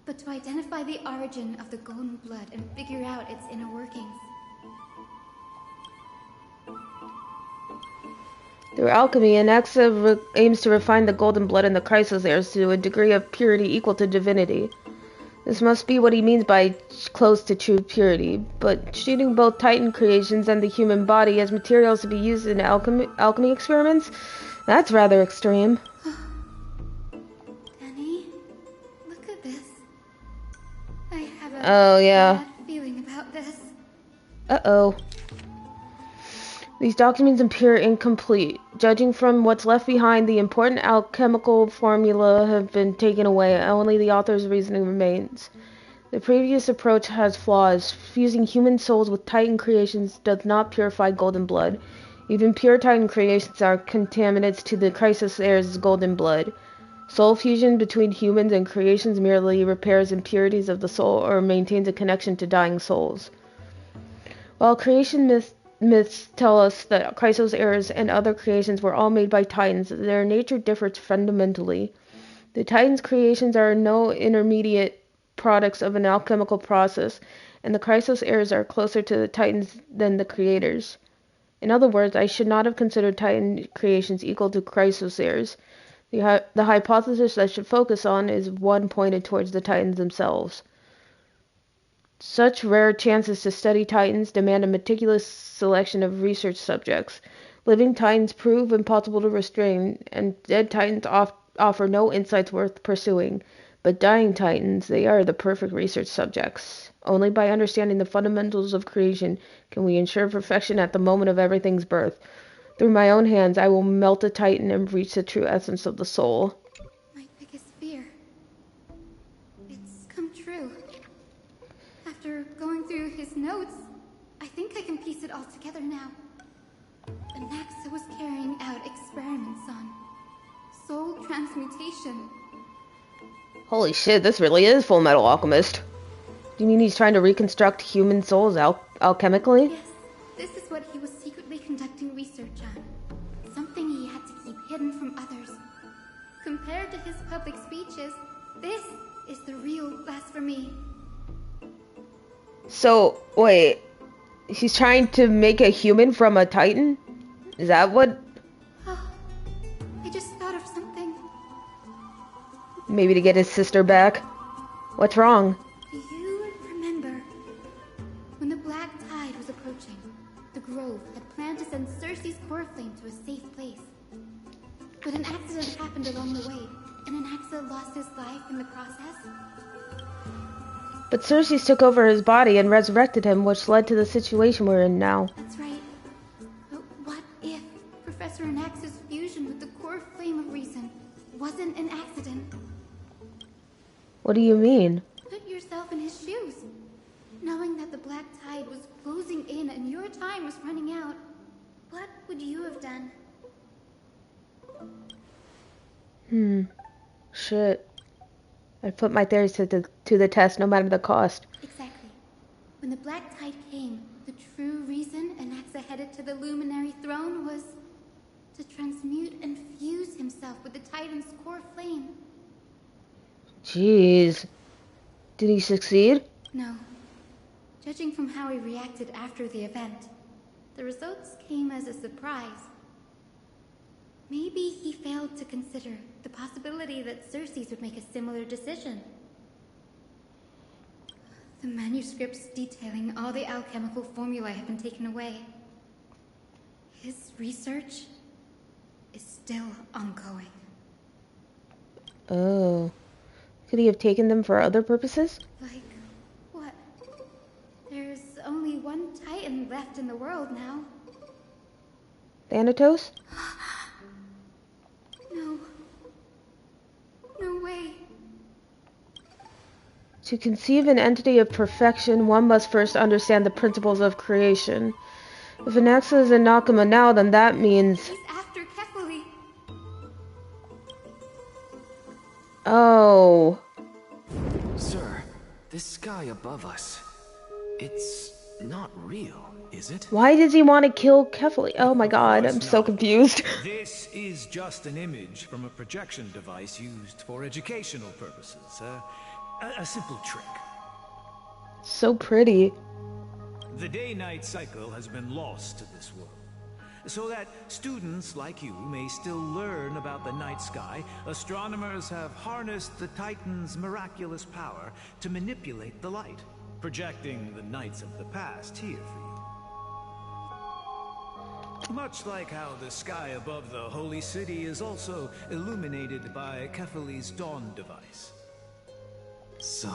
Speaker 17: but to identify the origin of the golden blood and figure out its inner workings.
Speaker 1: Through alchemy, Anaxa aims to refine the golden blood in the Chrysos heirs to a degree of purity equal to divinity. This must be what he means by close to true purity, but treating both Titan creations and the human body as materials to be used in alchemy experiments? That's rather extreme.
Speaker 17: Danny, look at
Speaker 1: Oh, yeah.
Speaker 17: Bad feeling about this.
Speaker 1: Uh-oh. These documents appear incomplete. Judging from what's left behind, the important alchemical formula have been taken away. Only the author's reasoning remains. The previous approach has flaws. Fusing human souls with Titan creations does not purify golden blood. Even pure Titan creations are contaminants to the Chrysos Heir's golden blood. Soul fusion between humans and creations merely repairs impurities of the soul or maintains a connection to dying souls. While creation myths tell us that Chrysos Heirs and other creations were all made by Titans, their nature differs fundamentally. The Titans' creations are no intermediate products of an alchemical process, and the Chrysos Heirs are closer to the Titans than the creators. In other words, I should not have considered Titan creations equal to Chrysos Heirs. The hypothesis I should focus on is one pointed towards the Titans themselves. Such rare chances to study Titans demand a meticulous selection of research subjects. Living Titans prove impossible to restrain, and dead Titans offer no insights worth pursuing. But dying Titans, they are the perfect research subjects. Only by understanding the fundamentals of creation can we ensure perfection at the moment of everything's birth. Through my own hands, I will melt a Titan and reach the true essence of the soul.
Speaker 17: My biggest fear. It's come true. After going through his notes, I think I can piece it all together now. Anaxa was carrying out experiments on soul transmutation.
Speaker 1: Holy shit, this really is Full Metal Alchemist. Do you mean he's trying to reconstruct human souls alchemically?
Speaker 17: Yes, this is what he was secretly conducting research on. Something he had to keep hidden from others. Compared to his public speeches, this is the real blasphemy.
Speaker 1: So, wait, he's trying to make a human from a Titan? Is that what?
Speaker 17: Oh, I just thought of something.
Speaker 1: Maybe to get his sister back? What's wrong?
Speaker 17: Do you remember when the Black Tide was approaching? The Grove had planned to send Cersei's core flame to a safe place. But an accident happened along the way, and Anaxa lost his life in the process.
Speaker 1: But Cersei took over his body and resurrected him, which led to the situation we're in now.
Speaker 17: That's right. But what if Professor Anaxa's fusion with the core flame of reason wasn't an accident?
Speaker 1: What do you mean?
Speaker 17: Put yourself in his shoes. Knowing that the Black Tide was closing in and your time was running out, what would you have done?
Speaker 1: Shit. I'd put my theories to the test no matter the cost.
Speaker 17: Exactly. When the Black Tide came, the true reason Anaxa headed to the Luminary Throne was to transmute and fuse himself with the Titan's core flame.
Speaker 1: Jeez. Did he succeed?
Speaker 17: No. Judging from how he reacted after the event, the results came as a surprise. Maybe he failed to consider the possibility that Cersei would make a similar decision. The manuscripts detailing all the alchemical formulae have been taken away. His research is still ongoing.
Speaker 1: Oh. Could he have taken them for other purposes?
Speaker 17: Like what? There's only one Titan left in the world now.
Speaker 1: Thanatos?
Speaker 17: No. No way.
Speaker 1: To conceive an entity of perfection, one must first understand the principles of creation. If Anaxa is in Nakama now, then that means...
Speaker 17: He's after Kefali.
Speaker 1: Oh.
Speaker 6: Sir, this sky above us, it's not real, is it?
Speaker 1: Why does he want to kill Kefali? Oh my god, I'm so confused.
Speaker 11: This is just an image from a projection device used for educational purposes. A simple trick.
Speaker 1: So pretty.
Speaker 11: The day-night cycle has been lost to this world. So that students like you may still learn about the night sky, astronomers have harnessed the Titan's miraculous power to manipulate the light, projecting the nights of the past here for you. Much like how the sky above the holy city is also illuminated by Kefali's dawn device.
Speaker 6: So,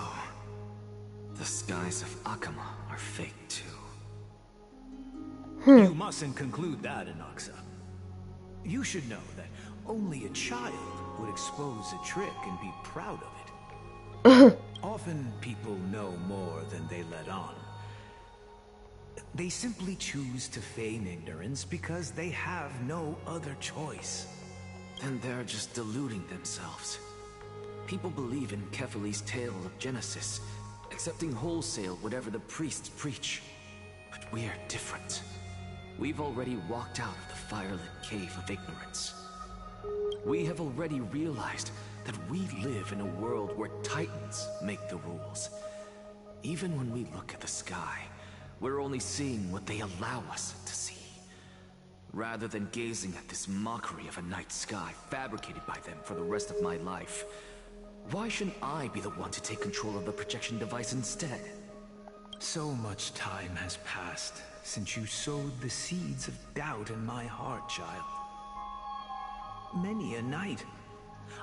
Speaker 6: The skies of Akama are fake too.
Speaker 11: You mustn't conclude that, Inoxa. You should know that only a child would expose a trick and be proud of it. Often people know more than they let on. They simply choose to feign ignorance because they have no other choice.
Speaker 6: Then they're just deluding themselves. People believe in Kefali's tale of Genesis, accepting wholesale whatever the priests preach. But we're different. We've already walked out of the firelit cave of ignorance. We have already realized that we live in a world where Titans make the rules. Even when we look at the sky, we're only seeing what they allow us to see. Rather than gazing at this mockery of a night sky fabricated by them for the rest of my life, why shouldn't I be the one to take control of the projection device instead?
Speaker 11: So much time has passed since you sowed the seeds of doubt in my heart, child. Many a night,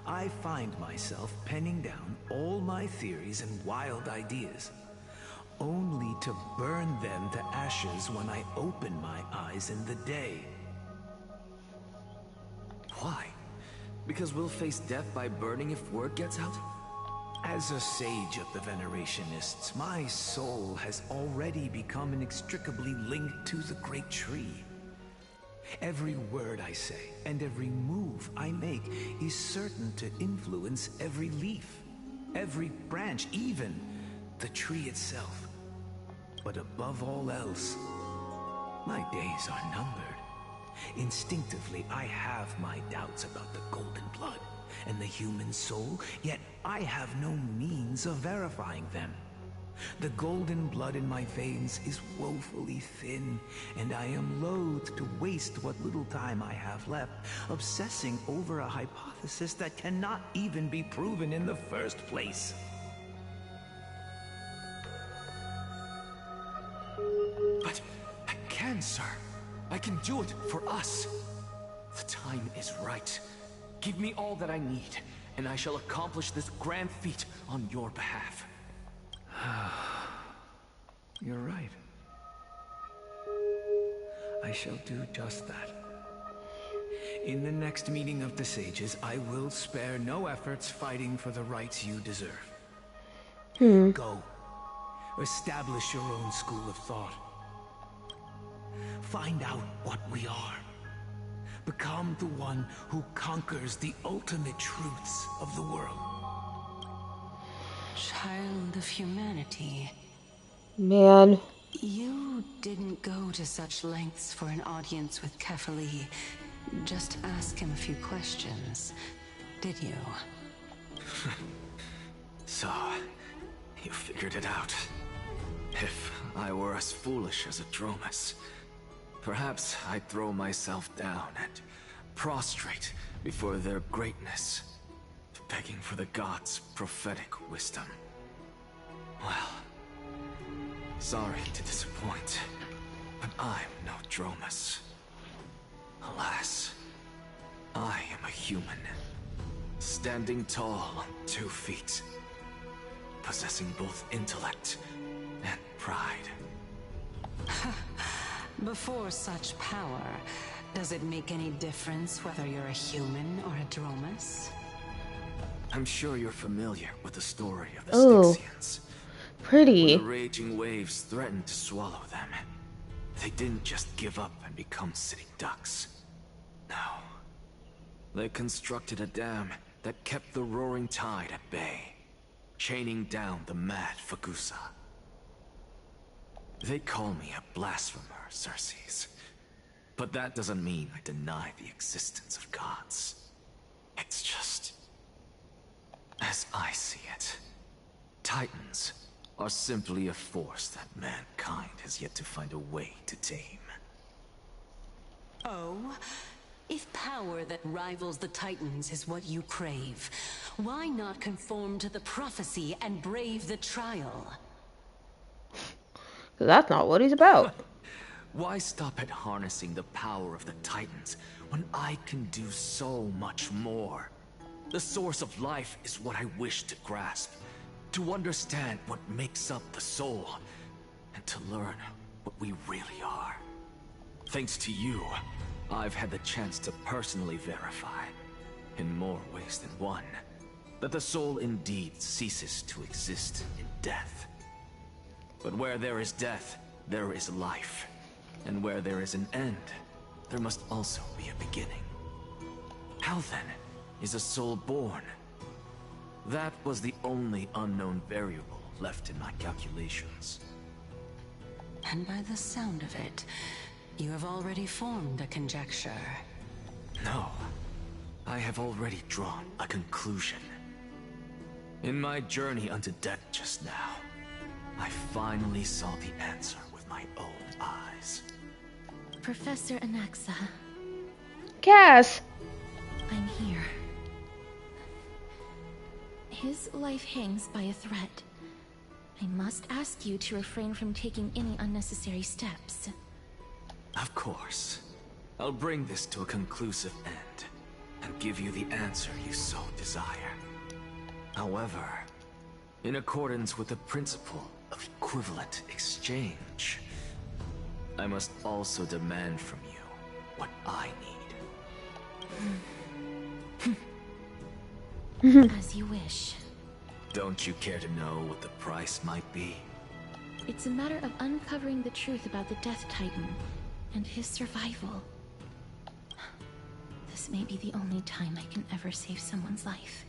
Speaker 11: I find myself penning down all my theories and wild ideas, only to burn them to ashes when I open my eyes in the day.
Speaker 6: Why? Because we'll face death by burning if word gets out?
Speaker 11: As a sage of the Venerationists, my soul has already become inextricably linked to the great tree. Every word I say and every move I make is certain to influence every leaf, every branch, even the tree itself. But above all else, my days are numbered. Instinctively, I have my doubts about the golden blood and the human soul, yet I have no means of verifying them. The golden blood in my veins is woefully thin, and I am loath to waste what little time I have left obsessing over a hypothesis that cannot even be proven in the first place.
Speaker 6: But I can, sir. I can do it for us. The time is right. Give me all that I need, and I shall accomplish this grand feat on your behalf.
Speaker 11: You're right. I shall do just that. In the next meeting of the sages, I will spare no efforts fighting for the rights you deserve. Go. Establish your own school of thought. Find out what we are. Become the one who conquers the ultimate truths of the world.
Speaker 7: Child of humanity.
Speaker 1: Man.
Speaker 7: You didn't go to such lengths for an audience with Kefali. Just ask him a few questions, did you?
Speaker 6: So, you figured it out. If I were as foolish as a Dromus, perhaps I'd throw myself down and prostrate before their greatness, begging for the gods' prophetic wisdom. Well, sorry to disappoint, but I'm no Dromus. Alas, I am a human, standing tall on 2 feet, possessing both intellect and pride.
Speaker 7: Before such power, does it make any difference whether you're a human or a Dromus?
Speaker 6: I'm sure you're familiar with the story of the Styxians.
Speaker 1: Pretty.
Speaker 6: When the raging waves threatened to swallow them, they didn't just give up and become sitting ducks. No. They constructed a dam that kept the roaring tide at bay, chaining down the mad Fagusa. They call me a blasphemer, Circes. But that doesn't mean I deny the existence of gods. It's just, as I see it, Titans are simply a force that mankind has yet to find a way to tame.
Speaker 7: Oh? If power that rivals the Titans is what you crave, why not conform to the prophecy and brave the trial?
Speaker 1: That's not what he's about.
Speaker 6: Why stop at harnessing the power of the Titans when I can do so much more? The source of life is what I wish to grasp, to understand what makes up the soul, and to learn what we really are. Thanks to you, I've had the chance to personally verify, in more ways than one, that the soul indeed ceases to exist in death. But where there is death, there is life. And where there is an end, there must also be a beginning. How then is a soul born? That was the only unknown variable left in my calculations.
Speaker 7: And by the sound of it, you have already formed a conjecture.
Speaker 6: No, I have already drawn a conclusion. In my journey unto death just now, I finally saw the answer with my own eyes.
Speaker 2: Professor Anaxa.
Speaker 1: Cass!
Speaker 2: I'm here. His life hangs by a thread. I must ask you to refrain from taking any unnecessary steps.
Speaker 6: Of course. I'll bring this to a conclusive end, and give you the answer you so desire. However, in accordance with the principle of equivalent exchange, I must also demand from you what I
Speaker 2: need. As you wish.
Speaker 6: Don't you care to know what the price might be?
Speaker 2: It's a matter of uncovering the truth about the Death Titan and his survival. This may be the only time I can ever save someone's life.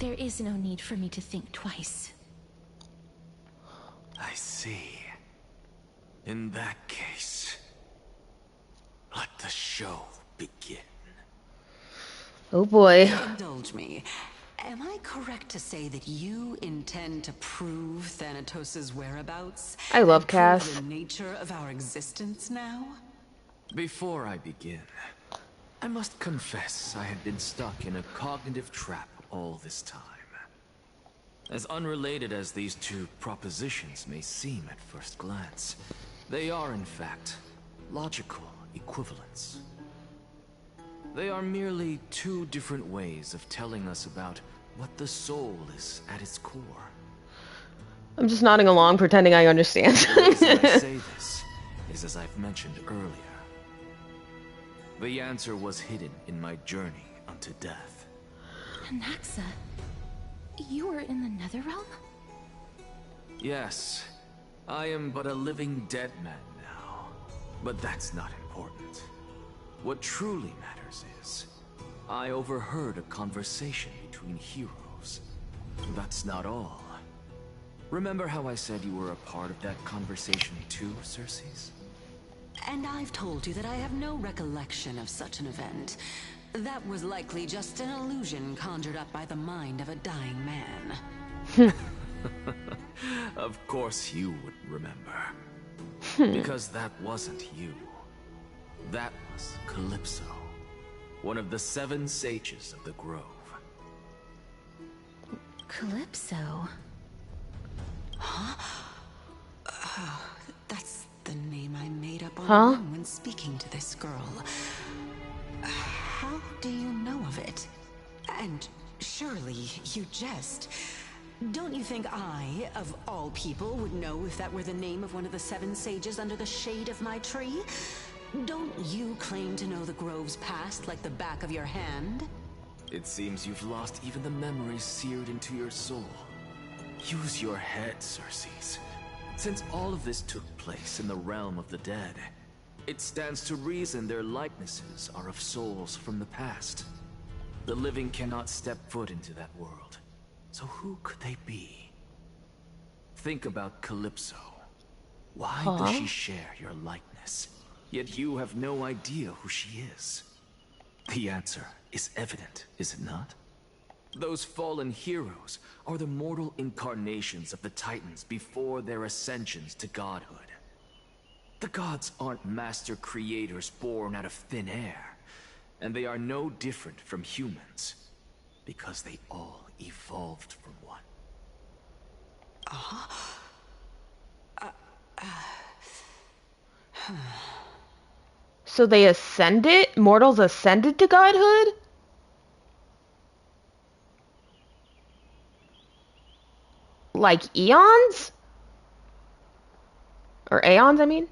Speaker 2: There is no need for me to think twice.
Speaker 6: I see. In that case, let the show begin.
Speaker 1: Oh boy.
Speaker 7: Indulge me. Am I correct to say that you intend to prove Thanatos' whereabouts?
Speaker 1: I love
Speaker 7: and
Speaker 1: Cass.
Speaker 7: Prove the nature of our existence now?
Speaker 6: Before I begin, I must confess I have been stuck in a cognitive trap all this time. As unrelated as these two propositions may seem at first glance, they are in fact logical equivalents. They are merely two different ways of telling us about what the soul is at its core.
Speaker 1: I'm just nodding along, pretending I understand.
Speaker 6: The reason I say this is as I've mentioned earlier. The answer was hidden in my journey unto death.
Speaker 2: Anaxa, you are in the Netherrealm?
Speaker 6: Yes, I am but a living dead man now. But that's not important. What truly matters is, I overheard a conversation between heroes. That's not all. Remember how I said you were a part of that conversation too, Circes?
Speaker 7: And I've told you that I have no recollection of such an event. That was likely just an illusion conjured up by the mind of a dying man.
Speaker 6: Of course you would remember. Because that wasn't you. That was Calypso, one of the 7 sages of the Grove.
Speaker 2: Calypso?
Speaker 7: Huh? That's the name I made up on my own when speaking to this girl. How do you know of it? And surely you jest. Don't you think I, of all people, would know if that were the name of one of the 7 sages under the shade of my tree? Don't you claim to know the Grove's past like the back of your hand?
Speaker 6: It seems you've lost even the memories seared into your soul. Use your head, Circes. Since all of this took place in the realm of the dead, it stands to reason their likenesses are of souls from the past. The living cannot step foot into that world. So who could they be? Think about Calypso. Why does she share your likeness? Yet you have no idea who she is. The answer is evident, is it not? Those fallen heroes are the mortal incarnations of the Titans before their ascensions to godhood. The gods aren't master creators born out of thin air, and they are no different from humans, because they all evolved from one.
Speaker 1: So they ascended? Mortals ascended to godhood? like eons? Or aeons, I mean?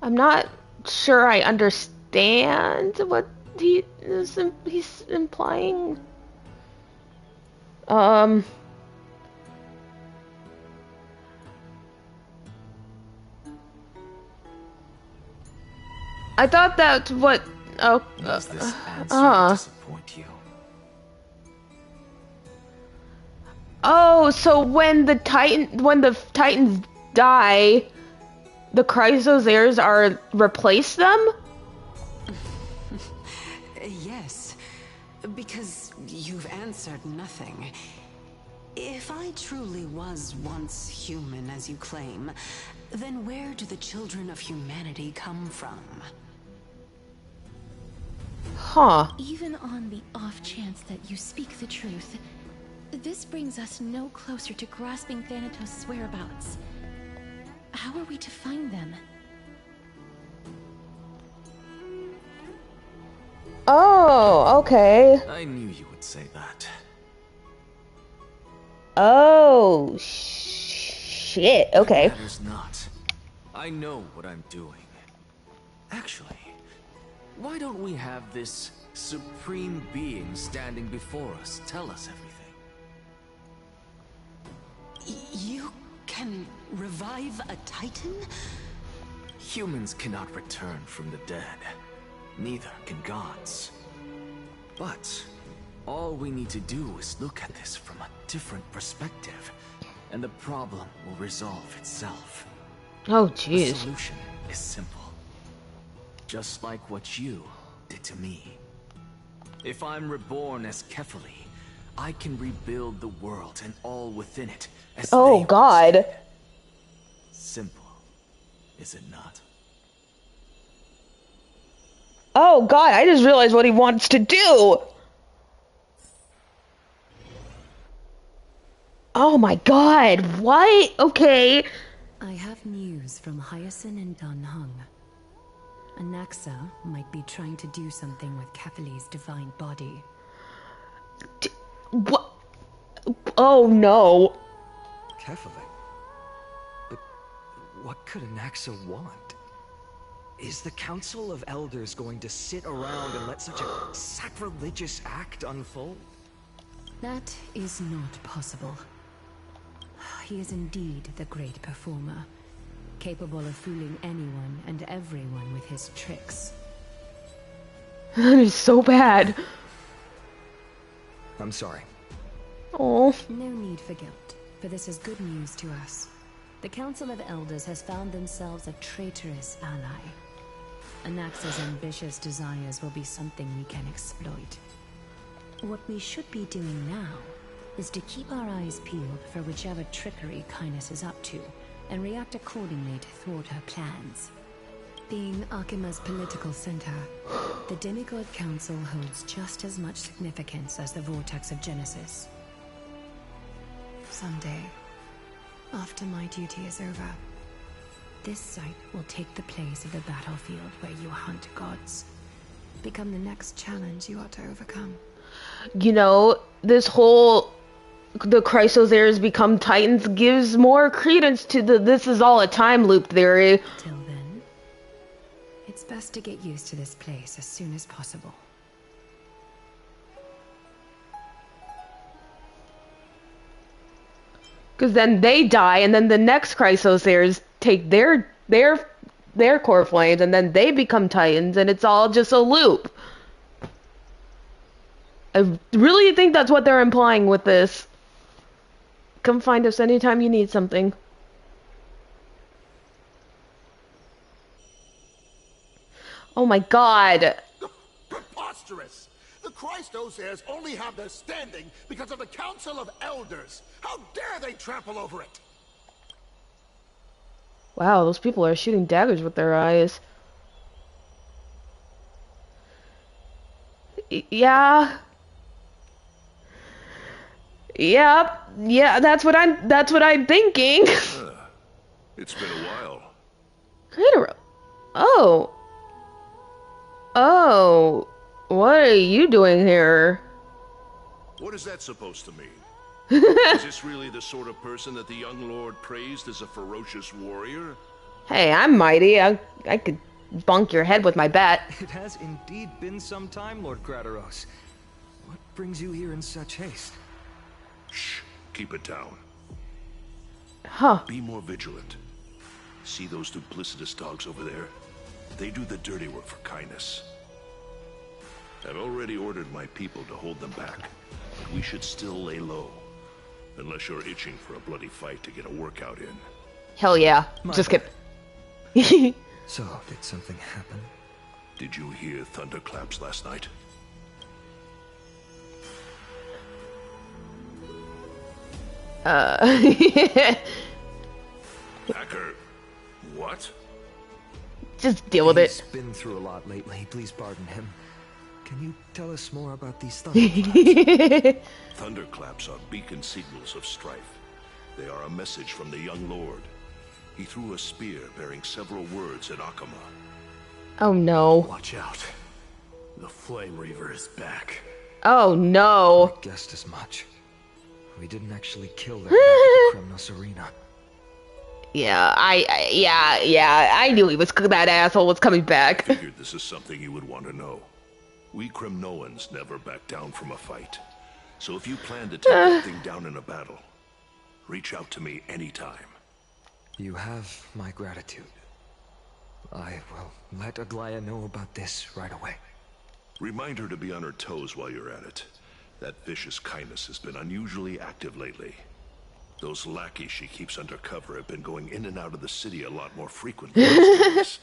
Speaker 1: I'm not sure I understand what he's implying. I thought that's what. Oh.
Speaker 6: Does this answer disappoint you?
Speaker 1: Oh, so when the Titans die, the Chrysosaurs are replace them?
Speaker 7: Yes, because you've answered nothing. If I truly was once human, as you claim, then where do the children of humanity come from?
Speaker 1: Huh.
Speaker 2: Even on the off chance that you speak the truth, this brings us no closer to grasping Thanatos' whereabouts. How are we to find them?
Speaker 1: Oh, okay.
Speaker 6: I knew you would say that.
Speaker 1: Oh, shit. Okay.
Speaker 6: It matters not. I know what I'm doing. Actually, why don't we have this supreme being standing before us tell us everything?
Speaker 7: You can revive a Titan?
Speaker 6: Humans cannot return from the dead. Neither can gods. But all we need to do is look at this from a different perspective, and the problem will resolve itself.
Speaker 1: Oh, jeez.
Speaker 6: The solution is simple. Just like what you did to me. If I'm reborn as Kefali, I can rebuild the world and all within it as
Speaker 1: oh, God.
Speaker 6: Simple, is it not?
Speaker 1: Oh, God, I just realized what he wants to do. Oh, my God. What? Okay.
Speaker 3: I have news from Hyacinth and Danhung. Anaxa might be trying to do something with Kefali's divine body.
Speaker 1: What? Oh, no.
Speaker 4: Kefali? But what could Anaxa want? Is the Council of Elders going to sit around and let such a sacrilegious act unfold?
Speaker 3: That is not possible. He is indeed the great performer, capable of fooling anyone and everyone with his tricks.
Speaker 1: That is so bad.
Speaker 4: I'm sorry.
Speaker 1: Oh.
Speaker 3: No need for guilt, for this is good news to us. The Council of Elders has found themselves a traitorous ally. Anaxa's ambitious desires will be something we can exploit. What we should be doing now is to keep our eyes peeled for whichever trickery Kindness is up to, and react accordingly to thwart her plans. Being Akima's political center, the Demigod Council holds just as much significance as the Vortex of Genesis. Someday, after my duty is over, this site will take the place of the battlefield where you hunt gods. Become the next challenge you ought to overcome.
Speaker 1: You know, this whole the Chrysosaurs become Titans gives more credence to the this is all a time loop theory.
Speaker 3: Till then, it's best to get used to this place as soon as possible.
Speaker 1: Because then they die, and then the next Chrysosaurs take their core flames, and then they become Titans, and it's all just a loop. I really think that's what they're implying with this. Come find us anytime you need something. Oh my God.
Speaker 18: Preposterous! The Chrysosaurs only have their standing because of the Council of Elders. How dare they trample over it?
Speaker 1: Wow, those people are shooting daggers with their eyes. Yeah. Yep. Yeah, that's what I'm thinking.
Speaker 16: It's been a while.
Speaker 1: Oh. Oh. What are you doing here?
Speaker 16: What is that supposed to mean? Is this really the sort of person that the young lord praised as a ferocious warrior?
Speaker 1: Hey, I'm mighty. I could bunk your head with my bat.
Speaker 4: It has indeed been some time, Lord Crateros. What brings you here in such haste?
Speaker 16: Shh, keep it down.
Speaker 1: Huh.
Speaker 16: Be more vigilant. See those duplicitous dogs over there? They do the dirty work for kindness. I've already ordered my people to hold them back, but we should still lay low. Unless you're itching for a bloody fight to get a workout in.
Speaker 1: Hell yeah. Just kidding.
Speaker 4: So, did something happen?
Speaker 16: Did you hear thunderclaps last night? Hacker, what?
Speaker 1: Just deal with it.
Speaker 4: He's been through a lot lately. Please pardon him. Can you tell us more about these thunderclaps?
Speaker 16: Thunderclaps are beacon signals of strife. They are a message from the young lord. He threw a spear bearing several words in Akama.
Speaker 1: Oh no.
Speaker 6: Watch out. The Flame Reaver is back.
Speaker 1: Oh no.
Speaker 4: I guessed as much. We didn't actually kill them back at the Kremnos Arena.
Speaker 1: Yeah, I knew that asshole was coming back.
Speaker 16: I figured this is something you would want to know. We Kremnoans never back down from a fight. So if you plan to take that thing down in a battle, reach out to me anytime.
Speaker 4: You have my gratitude. I will let Aglaya know about this right away.
Speaker 16: Remind her to be on her toes while you're at it. That vicious kindness has been unusually active lately. Those lackeys she keeps undercover have been going in and out of the city a lot more frequently these days.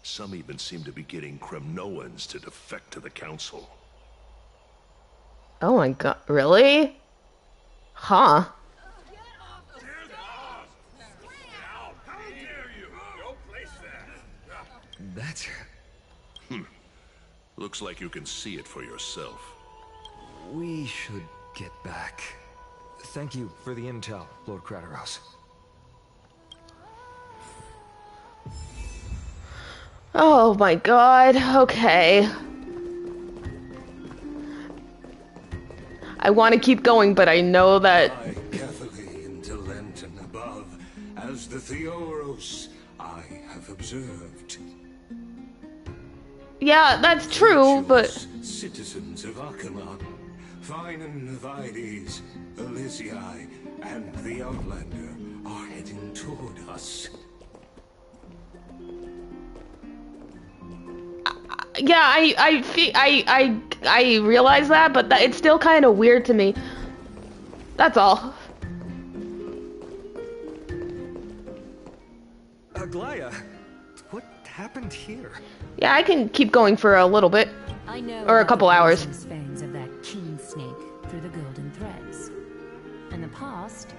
Speaker 16: Some even seem to be getting Kremnoans to defect to the council.
Speaker 1: Oh my god, really? Huh.
Speaker 4: That's...
Speaker 16: Looks like you can see it for yourself.
Speaker 4: We should get back. Thank you for the intel, Lord Crateros.
Speaker 1: Oh my god, okay. I want to keep going, but I know that...
Speaker 8: I carefully into Lent and above, as the Theoros I have observed.
Speaker 1: Yeah, that's true, but...
Speaker 8: Citizens of Akama, Fine and Vides, Elysiae, and the Outlander are heading toward us.
Speaker 1: Yeah, I realize that, but it's still kind of weird to me. That's all.
Speaker 4: Aglaya, what happened here?
Speaker 1: Yeah, I can keep going for a little bit.
Speaker 3: I know
Speaker 1: or a couple hours.
Speaker 3: The fangs of that keen snake through the golden threads. In the past,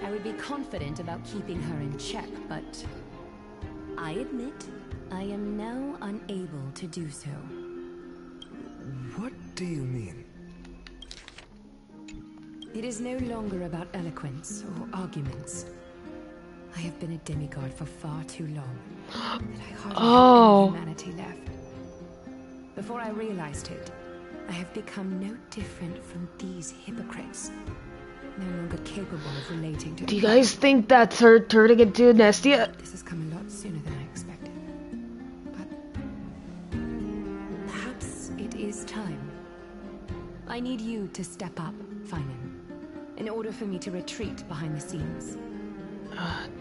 Speaker 3: I would be confident about keeping her in check, but I admit I am now unable to do so.
Speaker 4: What do you mean?
Speaker 3: It is no longer about eloquence or arguments. I have been a demigod for far too long that I hardly have any humanity left. Before I realized it, I have become no different from these hypocrites, no longer capable of relating to...
Speaker 1: Do you guys think that's her turning into Nestia?
Speaker 3: This has come a lot sooner than I expected. But perhaps it is time. I need you to step up, Finan, in order for me to retreat behind the scenes.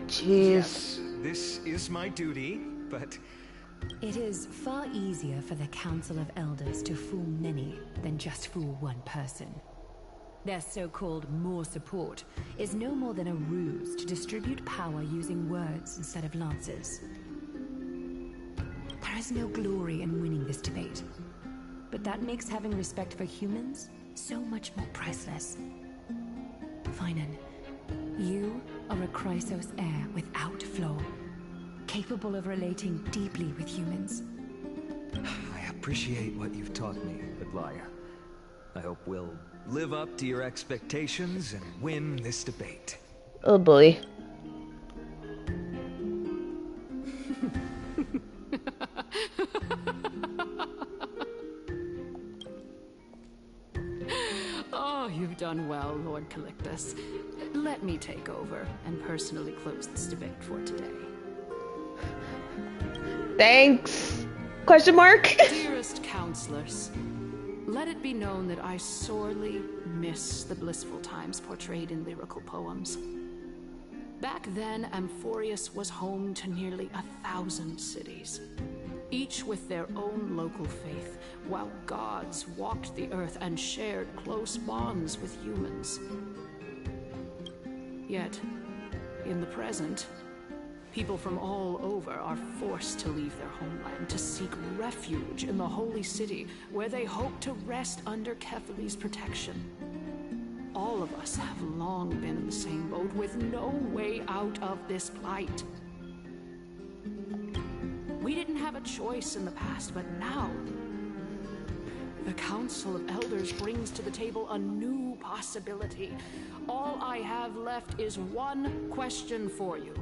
Speaker 1: Jeez.
Speaker 4: Yes, this is my duty, but...
Speaker 3: It is far easier for the Council of Elders to fool many than just fool one person. Their so-called more support is no more than a ruse to distribute power using words instead of lances. There is no glory in winning this debate, but that makes having respect for humans so much more priceless. Finan, you are a Chrysos heir without flaw, capable of relating deeply with humans.
Speaker 4: I appreciate what you've taught me, Aglaya. I hope we'll live up to your expectations and win this debate.
Speaker 1: Oh boy.
Speaker 15: Oh, Oh, you've done well, Lord Calictus. Let me take over and personally close this debate for today.
Speaker 1: Thanks. Question mark?
Speaker 15: Dearest counselors, let it be known that I sorely miss the blissful times portrayed in lyrical poems. Back then, Amphorius was home to nearly 1,000 cities, each with their own local faith, while gods walked the earth and shared close bonds with humans. Yet, in the present, people from all over are forced to leave their homeland to seek refuge in the holy city, where they hope to rest under Kefali's protection. All of us have long been in the same boat, with no way out of this plight. We didn't have a choice in the past, but now the Council of Elders brings to the table a new possibility. All I have left is one question for you.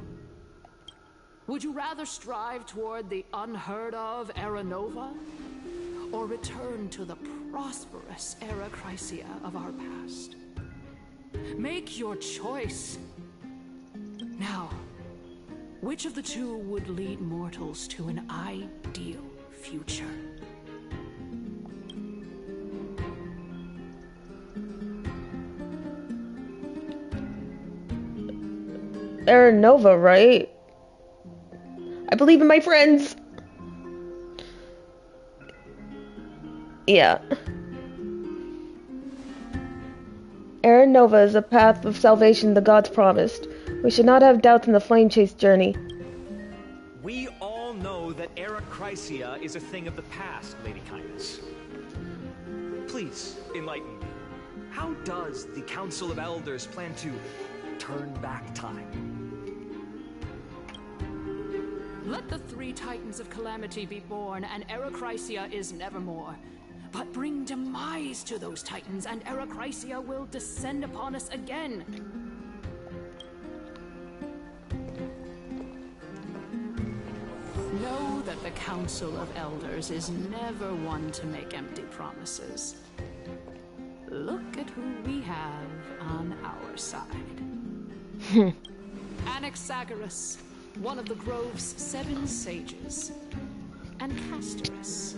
Speaker 15: Would you rather strive toward the unheard of Era Nova, or return to the prosperous Era Chrysia of our past? Make your choice. Now, which of the two would lead mortals to an ideal future?
Speaker 1: Era Nova, right? I believe in my friends. Yeah. Era Nova is a path of salvation the gods promised. We should not have doubts in the flame chase journey.
Speaker 11: We all know that Era Chrysia is a thing of the past, Lady Kindness. Please, enlighten me. How does the Council of Elders plan to turn back time?
Speaker 15: Let the three Titans of Calamity be born, and Era Chrysia is nevermore. But bring demise to those Titans, and Era Chrysia will descend upon us again. Know that the Council of Elders is never one to make empty promises. Look at who we have on our side. Anaxagoras, one of the Grove's 7 sages, and Castorus,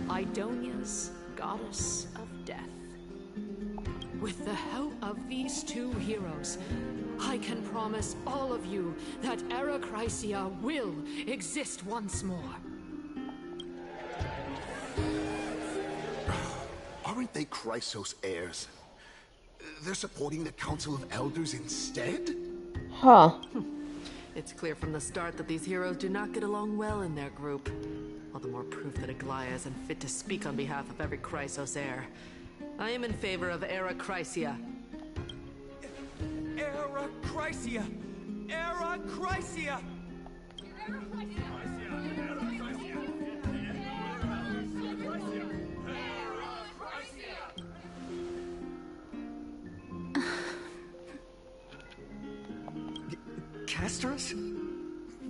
Speaker 15: Idonia's goddess of death. With the help of these two heroes, I can promise all of you that Era Chrysia will exist once more.
Speaker 18: Aren't they Chrysos heirs? They're supporting the Council of Elders instead?
Speaker 1: Huh.
Speaker 19: It's clear from the start that these heroes do not get along well in their group. All the more proof that Aglaya is unfit to speak on behalf of every Chrysos heir. I am in favor of Era Chrysia.
Speaker 11: Era Chrysia! Era Chrysia! Castorus?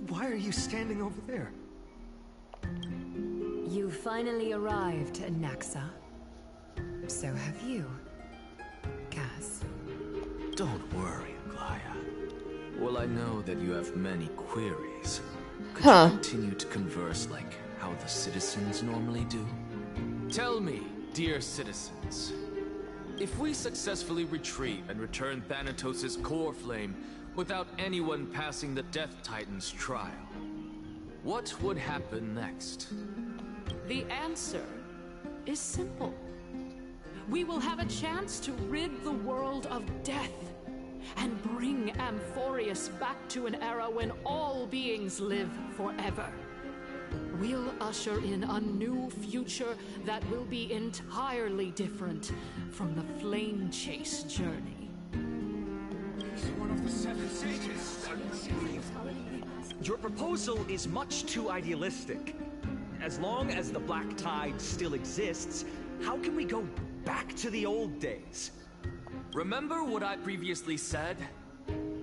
Speaker 11: Why are you standing over there?
Speaker 3: You finally arrived, Anaxa. So have you, Cass.
Speaker 6: Don't worry, Aglaya. Well, I know that you have many queries. Could
Speaker 1: Huh.
Speaker 6: you continue to converse like how the citizens normally do? Tell me, dear citizens, if we successfully retrieve and return Thanatos' core flame without anyone passing the Death Titan's trial, what would happen next?
Speaker 15: The answer is simple. We will have a chance to rid the world of death and bring Amphorius back to an era when all beings live forever. We'll usher in a new future that will be entirely different from the flame chase journey.
Speaker 11: He's one of the 7 sages. Your proposal is much too idealistic. As long as the Black Tide still exists, how can we go back to the old days?
Speaker 6: Remember what I previously said?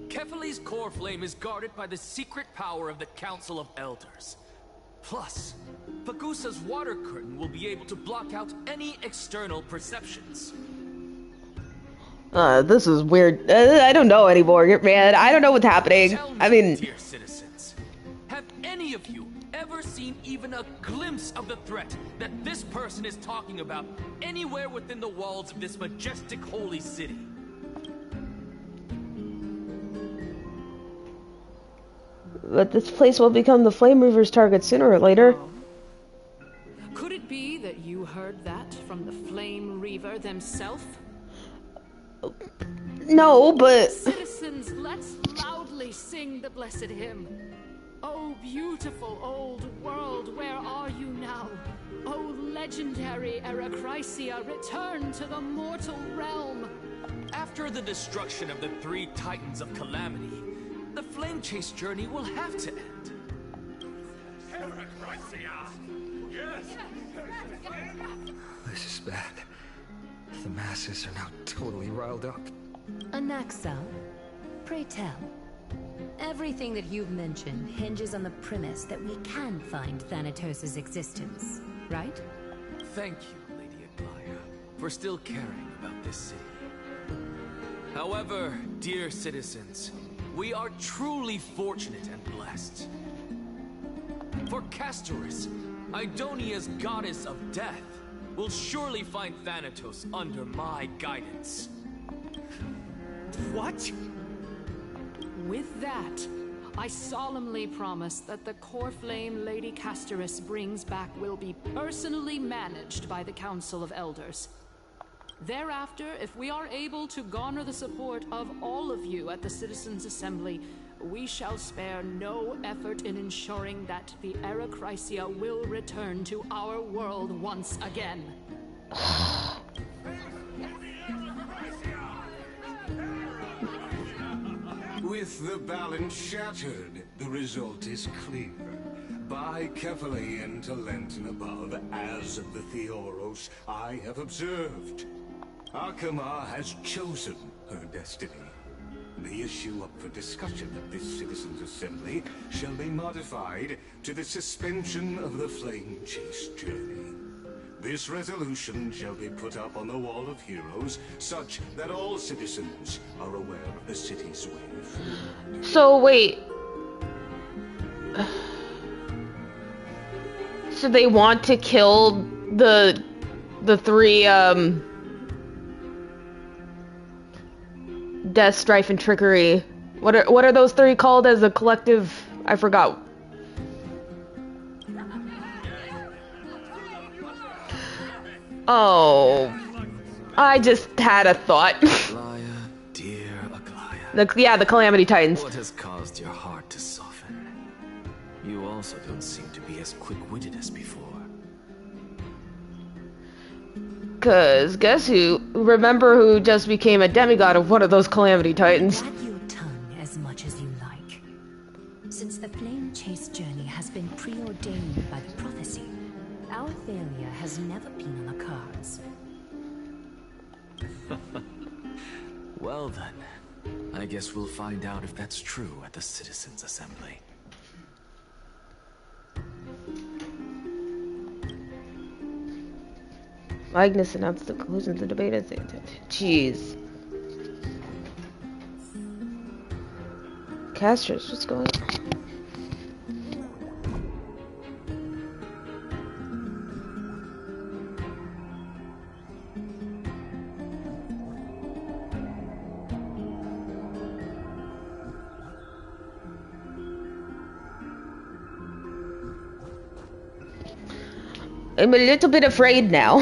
Speaker 6: Kefali's core flame is guarded by the secret power of the Council of Elders. Plus, Pagusa's water curtain will be able to block out any external perceptions.
Speaker 1: This is weird. I don't know anymore, man. I don't know what's happening.
Speaker 20: Tell me,
Speaker 1: I mean,
Speaker 20: dear citizens, have any of you ever seen even a glimpse of the threat that this person is talking about anywhere within the walls of this majestic holy city?
Speaker 1: but this place will become the Flame Reaver's target sooner or later.
Speaker 15: Could it be that you heard that from the Flame Reaver themselves?
Speaker 1: No, but...
Speaker 15: Citizens, let's loudly sing the blessed hymn. Oh, beautiful old world, where are you now? Oh, legendary Erechrysia, return to the mortal realm.
Speaker 20: After the destruction of the 3 Titans of Calamity, the Flame Chase journey will have to end.
Speaker 4: This is bad. The masses are now totally riled up.
Speaker 3: Anaxa, pray tell. Everything that you've mentioned hinges on the premise that we can find Thanatos' existence, right?
Speaker 20: Thank you, Lady Aglaya, for still caring about this city. However, dear citizens, we are truly fortunate and blessed. For Castorus, Idonia's goddess of death, will surely find Thanatos under my guidance.
Speaker 15: What? With that, I solemnly promise that the core flame Lady Castorus brings back will be personally managed by the Council of Elders. Thereafter, if we are able to garner the support of all of you at the Citizens' Assembly, we shall spare no effort in ensuring that the Erechrysia will return to our world once again.
Speaker 8: With the balance shattered, the result is clear. Buy carefully into Lenten above, as the Theoros I have observed. Akama has chosen her destiny. The issue up for discussion at this Citizens' Assembly shall be modified to the suspension of the Flame Chase journey. This resolution shall be put up on the Wall of Heroes, such that all citizens are aware of the city's way forward.
Speaker 1: So, wait. So they want to kill the 3, Death, Strife, and Trickery. What are those 3 called as a collective? I forgot. Oh, I just had a thought.
Speaker 6: Aglaya, dear Aglaya.
Speaker 1: Yeah, the Calamity Titans.
Speaker 6: What has caused your heart to soften? You also don't seem to be as quick-witted as before.
Speaker 1: Cause guess who? Remember who just became a demigod of one of those Calamity Titans?
Speaker 3: Wag your tongue as much as you like. Since the Flame Chase journey has been preordained by the prophecy, our failure has never been on the cards.
Speaker 6: Well then, I guess we'll find out if that's true at the Citizens' Assembly.
Speaker 1: Magnus announced the conclusion of the debate at the end. Jeez. Castros, what's going on? I'm a little bit afraid now.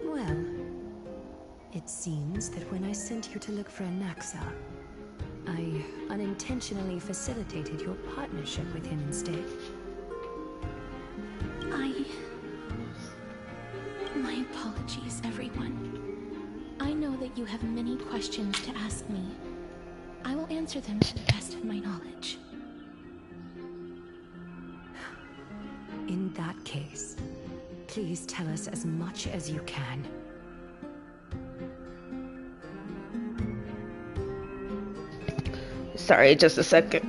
Speaker 3: Well, it seems that when I sent you to look for Anaxa, I unintentionally facilitated your partnership with him instead.
Speaker 2: My apologies, everyone. I know that you have many questions to ask me. I will answer them to the best of my knowledge.
Speaker 3: In that case, please tell us as much as you can.
Speaker 1: Sorry, just a second.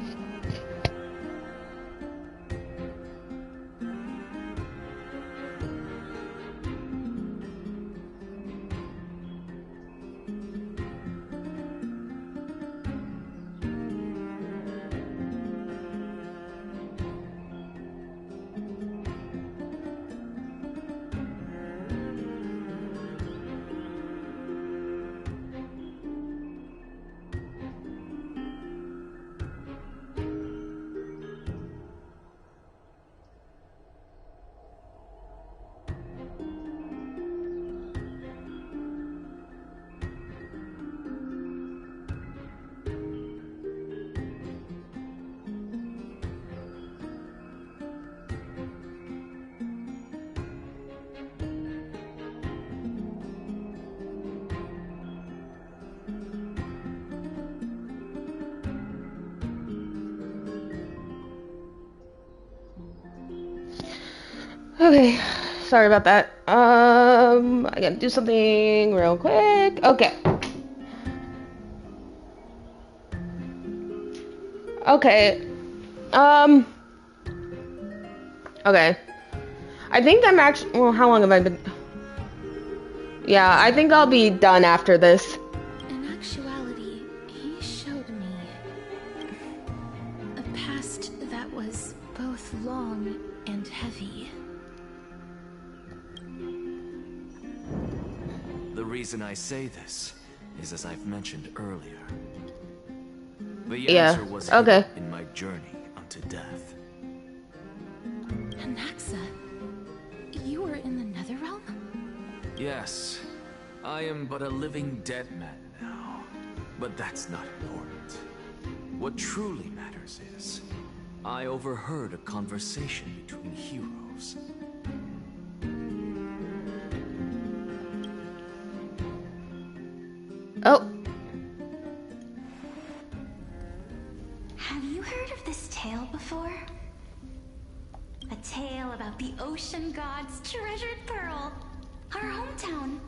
Speaker 1: Okay, sorry about that. I gotta do something real quick. Okay. Okay. Okay. I think I'm actually. Well, how long have I been? Yeah, I think I'll be done after this.
Speaker 2: In actuality, he showed me a past that was both long and heavy.
Speaker 20: The reason I say this is as I've mentioned earlier. The answer was hidden in my journey unto death.
Speaker 2: Anaxa, you were in the Netherrealm?
Speaker 20: Yes, I am but a living dead man now. But that's not important. What truly matters is, I overheard a conversation between heroes.
Speaker 1: Oh.
Speaker 5: Have you heard of this tale before? A tale about the ocean god's treasured pearl, our hometown.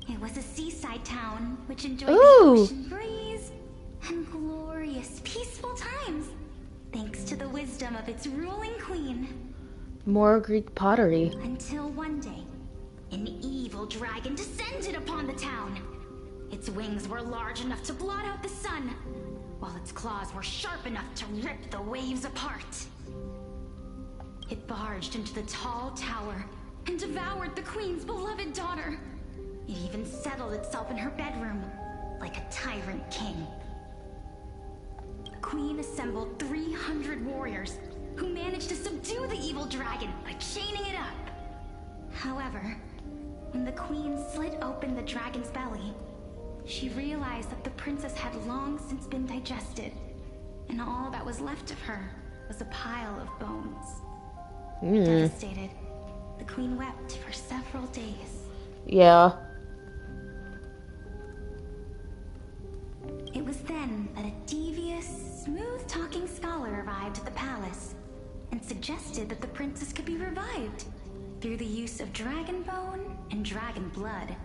Speaker 5: It was a seaside town which enjoyed the ocean breeze and glorious, peaceful times, thanks to the wisdom of its ruling queen.
Speaker 1: More Greek pottery.
Speaker 5: Until one day, an evil dragon descended upon the town. Its wings were large enough to blot out the sun, while its claws were sharp enough to rip the waves apart. It barged into the tall tower and devoured the queen's beloved daughter. It even settled itself in her bedroom, like a tyrant king. The queen assembled 300 warriors who managed to subdue the evil dragon by chaining it up. However, when the queen slit open the dragon's belly, she realized that the princess had long since been digested, and all that was left of her was a pile of bones. Devastated, the queen wept for several days.
Speaker 1: Yeah.
Speaker 5: It was then that a devious, smooth-talking scholar arrived at the palace and suggested that the princess could be revived through the use of dragon bone and dragon blood.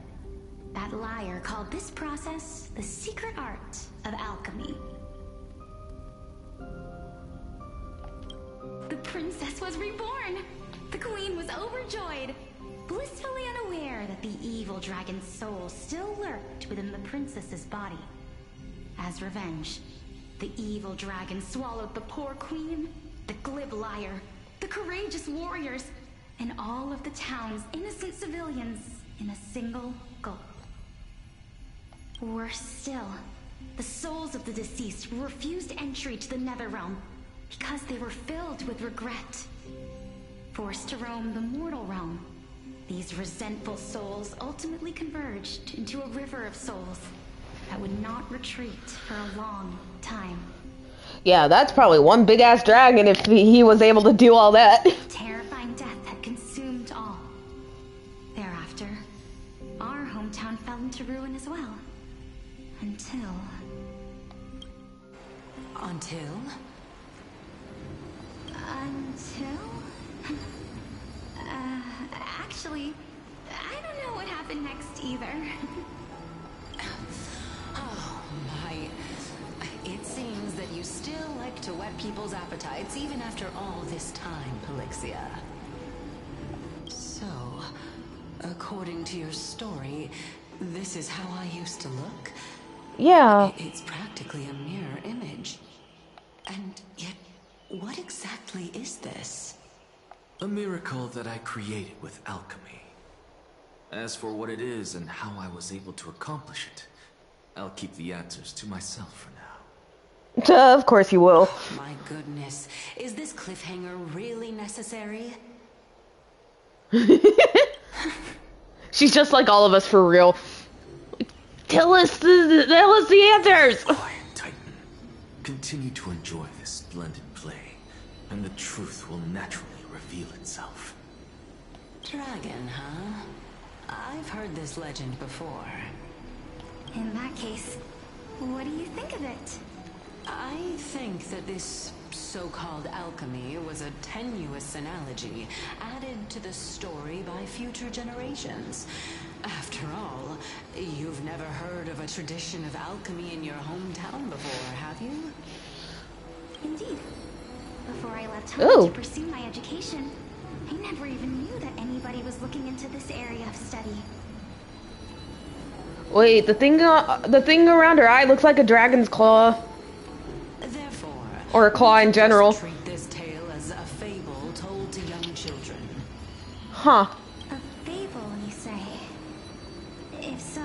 Speaker 5: That liar called this process the secret art of alchemy. The princess was reborn! The queen was overjoyed, blissfully unaware that the evil dragon's soul still lurked within the princess's body. As revenge, the evil dragon swallowed the poor queen, the glib liar, the courageous warriors, and all of the town's innocent civilians in a single gulp. Worse still, the souls of the deceased were refused entry to the Netherrealm because they were filled with regret. Forced to roam the mortal realm, these resentful souls ultimately converged into a river of souls that would not retreat for a long time.
Speaker 1: Yeah, that's probably one big-ass dragon if he was able to do all that.
Speaker 5: Terrifying death had consumed all. Thereafter, our hometown fell into ruin as well. Until... Actually, I don't know what happened next either.
Speaker 7: Oh my... It seems that you still like to whet people's appetites even after all this time, Pelixia. So, according to your story, this is how I used to look?
Speaker 1: Yeah.
Speaker 7: It's practically a mirror image. And yet, what exactly is this?
Speaker 20: A miracle that I created with alchemy. As for what it is and how I was able to accomplish it, I'll keep the answers to myself for now.
Speaker 1: Of course you will.
Speaker 7: My goodness, is this cliffhanger really necessary?
Speaker 1: She's just like all of us for real. Tell us the answers!
Speaker 20: Quiet, Titan. Continue to enjoy this splendid play, and the truth will naturally reveal itself.
Speaker 7: Dragon, huh? I've heard this legend before.
Speaker 5: In that case, what do you think of it?
Speaker 7: I think that this So-called alchemy was a tenuous analogy added to the story by future generations. After all, you've never heard of a tradition of alchemy in your hometown before, have you?
Speaker 5: Indeed. Before I left home to pursue my education, I never even knew that anybody was looking into this area of study.
Speaker 1: Wait, the thing around her eye looks like a dragon's claw.
Speaker 7: Therefore,
Speaker 1: or a claw in general.
Speaker 7: Treat this tale as a fable told to young children.
Speaker 1: Huh.
Speaker 5: A fable, you say? If so,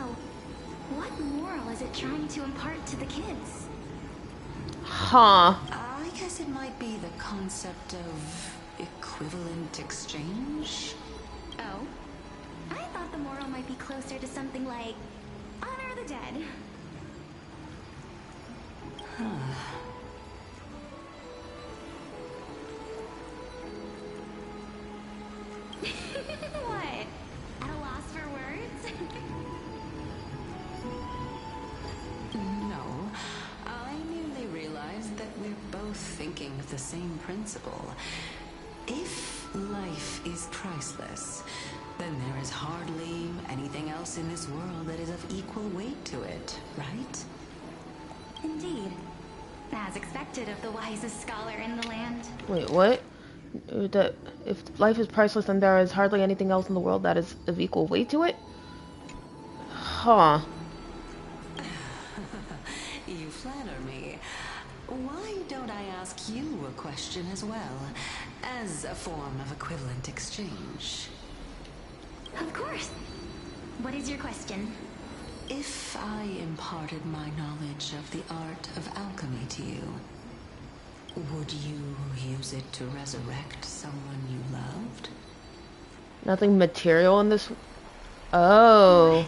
Speaker 5: what moral is it trying to impart to the kids?
Speaker 1: Huh.
Speaker 7: I guess it might be the concept of equivalent exchange.
Speaker 5: Oh? I thought the moral might be closer to something like honor the dead. What? At a loss for words?
Speaker 7: No, I merely realized that we're both thinking of the same principle. If life is priceless, then there is hardly anything else in this world that is of equal weight to it, right?
Speaker 5: Indeed. As expected of the wisest scholar in the land.
Speaker 1: Wait, what? That if life is priceless, then there is hardly anything else in the world that is of equal weight to it? Huh.
Speaker 7: You flatter me. Why don't I ask you a question as well, as a form of equivalent exchange?
Speaker 5: Of course. What is your question?
Speaker 7: If I imparted my knowledge of the art of alchemy to you, would you use it to resurrect someone you loved?
Speaker 1: Nothing material in this. Oh.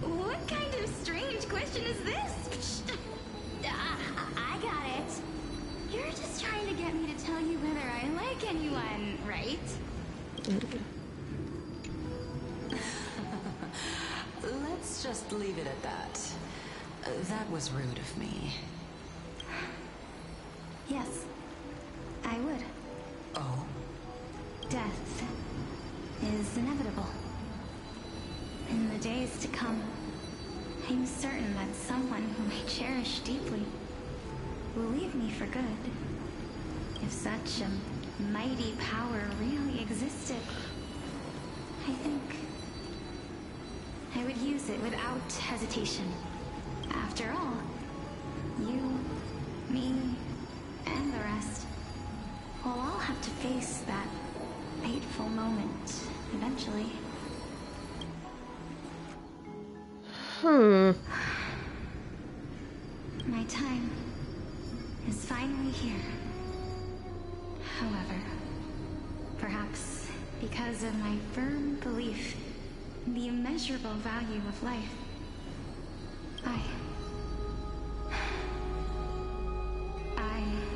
Speaker 5: What kind of strange question is this? I got it. You're just trying to get me to tell you whether I like anyone, right?
Speaker 7: Let's just leave it at that. That was rude of me.
Speaker 5: Yes, I would.
Speaker 7: Oh?
Speaker 5: Death is inevitable. In the days to come, I'm certain that someone whom I cherish deeply will leave me for good. If such a mighty power really existed, I think I would use it without hesitation. After all, you, me, and the rest will all have to face that fateful moment eventually. My time is finally here. However, perhaps because of my firm belief in the immeasurable value of life, I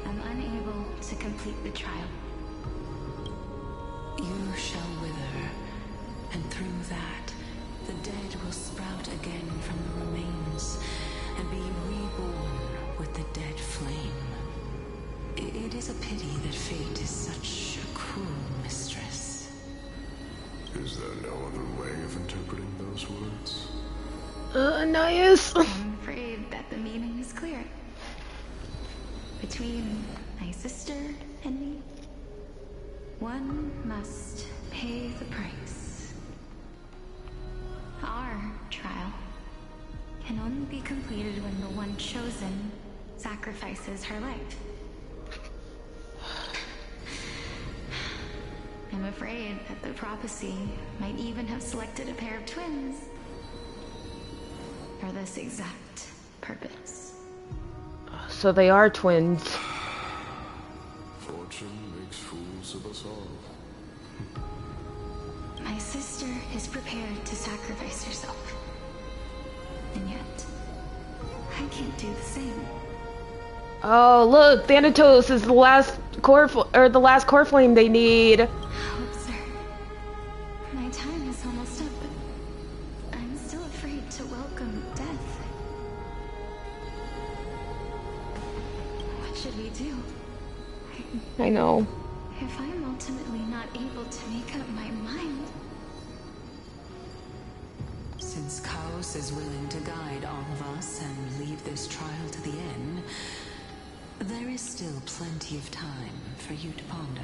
Speaker 5: am unable to complete the trial.
Speaker 7: You shall wither, and through that, the dead will sprout again from the remains, and be reborn with the dead flame. It is a pity that fate is such a cruel mistress.
Speaker 8: Is there no other way of interpreting those words?
Speaker 1: Nice.
Speaker 5: I'm afraid that the meaning is clear. Between my sister and me, one must pay the price. Our trial can only be completed when the one chosen sacrifices her life. I'm afraid that the prophecy might even have selected a pair of twins for this exact purpose.
Speaker 1: So they are twins.
Speaker 8: Fortune makes fools of us all.
Speaker 5: My sister is prepared to sacrifice herself. And yet, I can't do the same.
Speaker 1: Oh, look, Thanatos is the last core flame they need.
Speaker 5: How absurd. My time is almost up, but I'm still afraid to welcome death.
Speaker 9: do.
Speaker 1: I know.
Speaker 9: If I'm ultimately not able to make up my mind...
Speaker 7: Since Chaos is willing to guide all of us and leave this trial to the end, there is still plenty of time for you to ponder.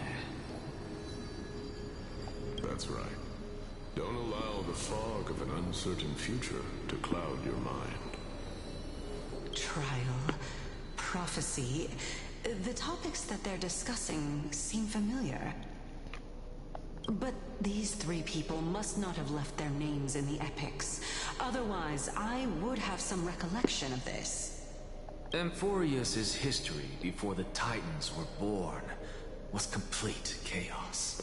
Speaker 16: That's right. Don't allow the fog of an uncertain future to cloud your mind.
Speaker 7: Trial, prophecy, the topics that they're discussing seem familiar. But these three people must not have left their names in the epics. Otherwise, I would have some recollection of this.
Speaker 20: Amphorius' history before the Titans were born was complete chaos.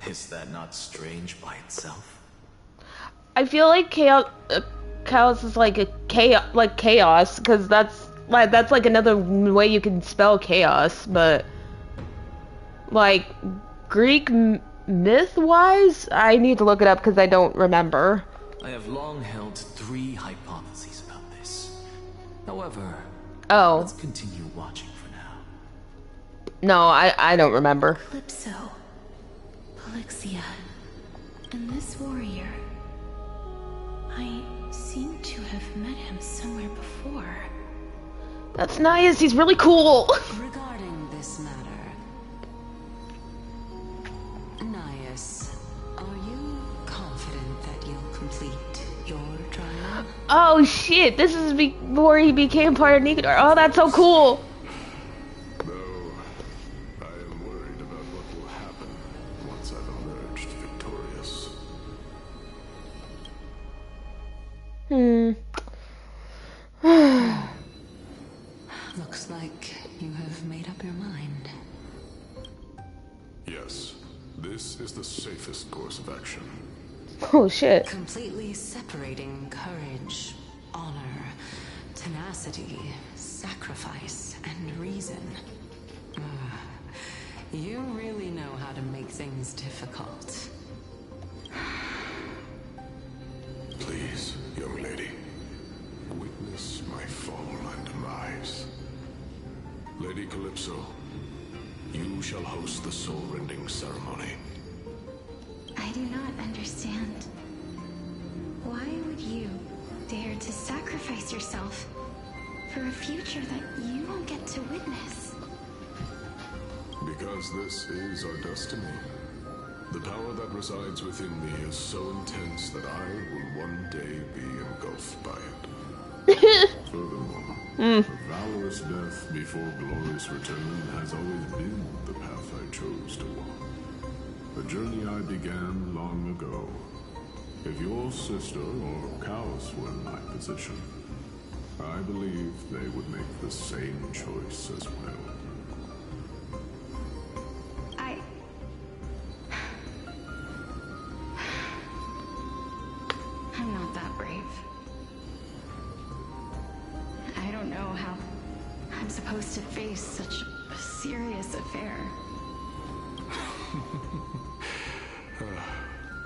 Speaker 20: Is that not strange by itself?
Speaker 1: I feel like chaos is like a chaos, because that's like another way you can spell chaos, but like Greek myth-wise, I need to look it up because I don't remember.
Speaker 20: I have long held three hypotheses about this. However, let's continue watching for now.
Speaker 1: No, I don't remember.
Speaker 2: Calypso, Polixia, and this warrior. I seem to have met him somewhere before.
Speaker 1: That's nice. He's really cool.
Speaker 7: Regarding this matter, Nias, are you confident that you'll complete your trial?
Speaker 1: Oh shit! This is before he became part of Nicanor. Oh, that's so cool.
Speaker 16: Though, I am worried about what will happen once I've emerged victorious.
Speaker 7: Looks like you have made up your mind.
Speaker 16: Yes, this is the safest course of action.
Speaker 1: Oh shit.
Speaker 7: Completely separating courage, honor, tenacity, sacrifice, and reason. You really know how to make things difficult.
Speaker 16: Please, young lady, witness my fall and demise. Lady Calypso, you shall host the soul-rending ceremony.
Speaker 9: I do not understand. Why would you dare to sacrifice yourself for a future that you won't get to witness?
Speaker 16: Because this is our destiny. The power that resides within me is so intense that I will one day be engulfed by it. Furthermore, a valorous death before glorious return has always been the path I chose to walk. A journey I began long ago. If your sister or Chaos were in my position, I believe they would make the same choice as well.
Speaker 9: I'm not that brave. I don't know how I'm supposed to face such a serious affair.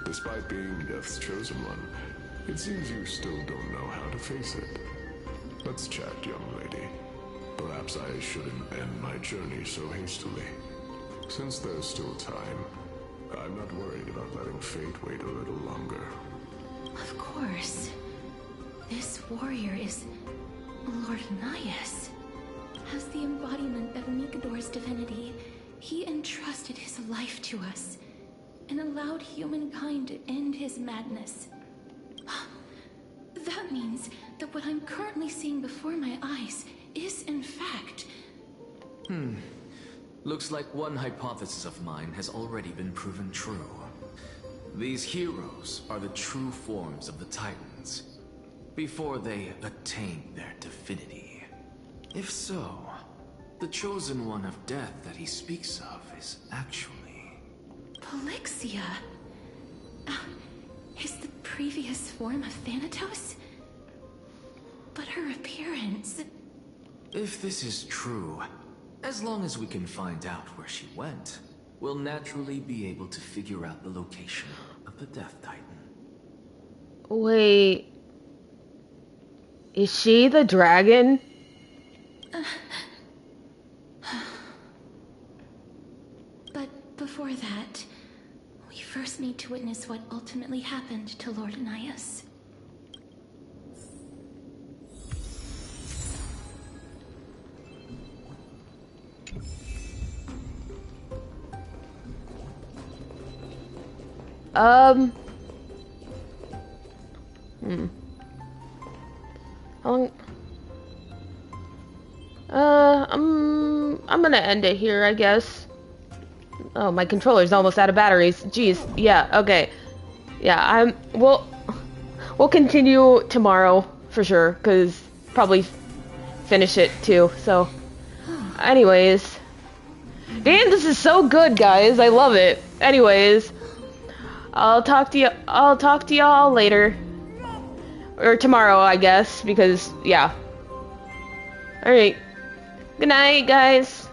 Speaker 16: Despite being Death's chosen one, it seems you still don't know how to face it. Let's chat, young lady. Perhaps I shouldn't end my journey so hastily. Since there's still time, I'm not worried about letting fate wait a little longer.
Speaker 2: Of course. This warrior is Lord Nias. As the embodiment of Nicanor's divinity, he entrusted his life to us and allowed humankind to end his madness. That means that what I'm currently seeing before my eyes is in fact...
Speaker 20: Looks like one hypothesis of mine has already been proven true. These heroes are the true forms of the Titans, before they attain their divinity. If so, the chosen one of death that he speaks of is actually...
Speaker 2: Polixia? Is the previous form of Thanatos? But her appearance...
Speaker 20: If this is true, as long as we can find out where she went, we'll naturally be able to figure out the location of the Death Titan.
Speaker 1: Wait... Is she the dragon?
Speaker 2: before that, we first need to witness what ultimately happened to Lord Anaias.
Speaker 1: How long? I'm gonna end it here, I guess. Oh, my controller's almost out of batteries. Jeez. Yeah. Okay. Yeah. We'll continue tomorrow for sure, cause probably finish it too. So, anyways, damn, this is so good, guys. I love it. Anyways, I'll talk to y'all later. Or tomorrow, I guess, because, yeah. Alright. Good night, guys.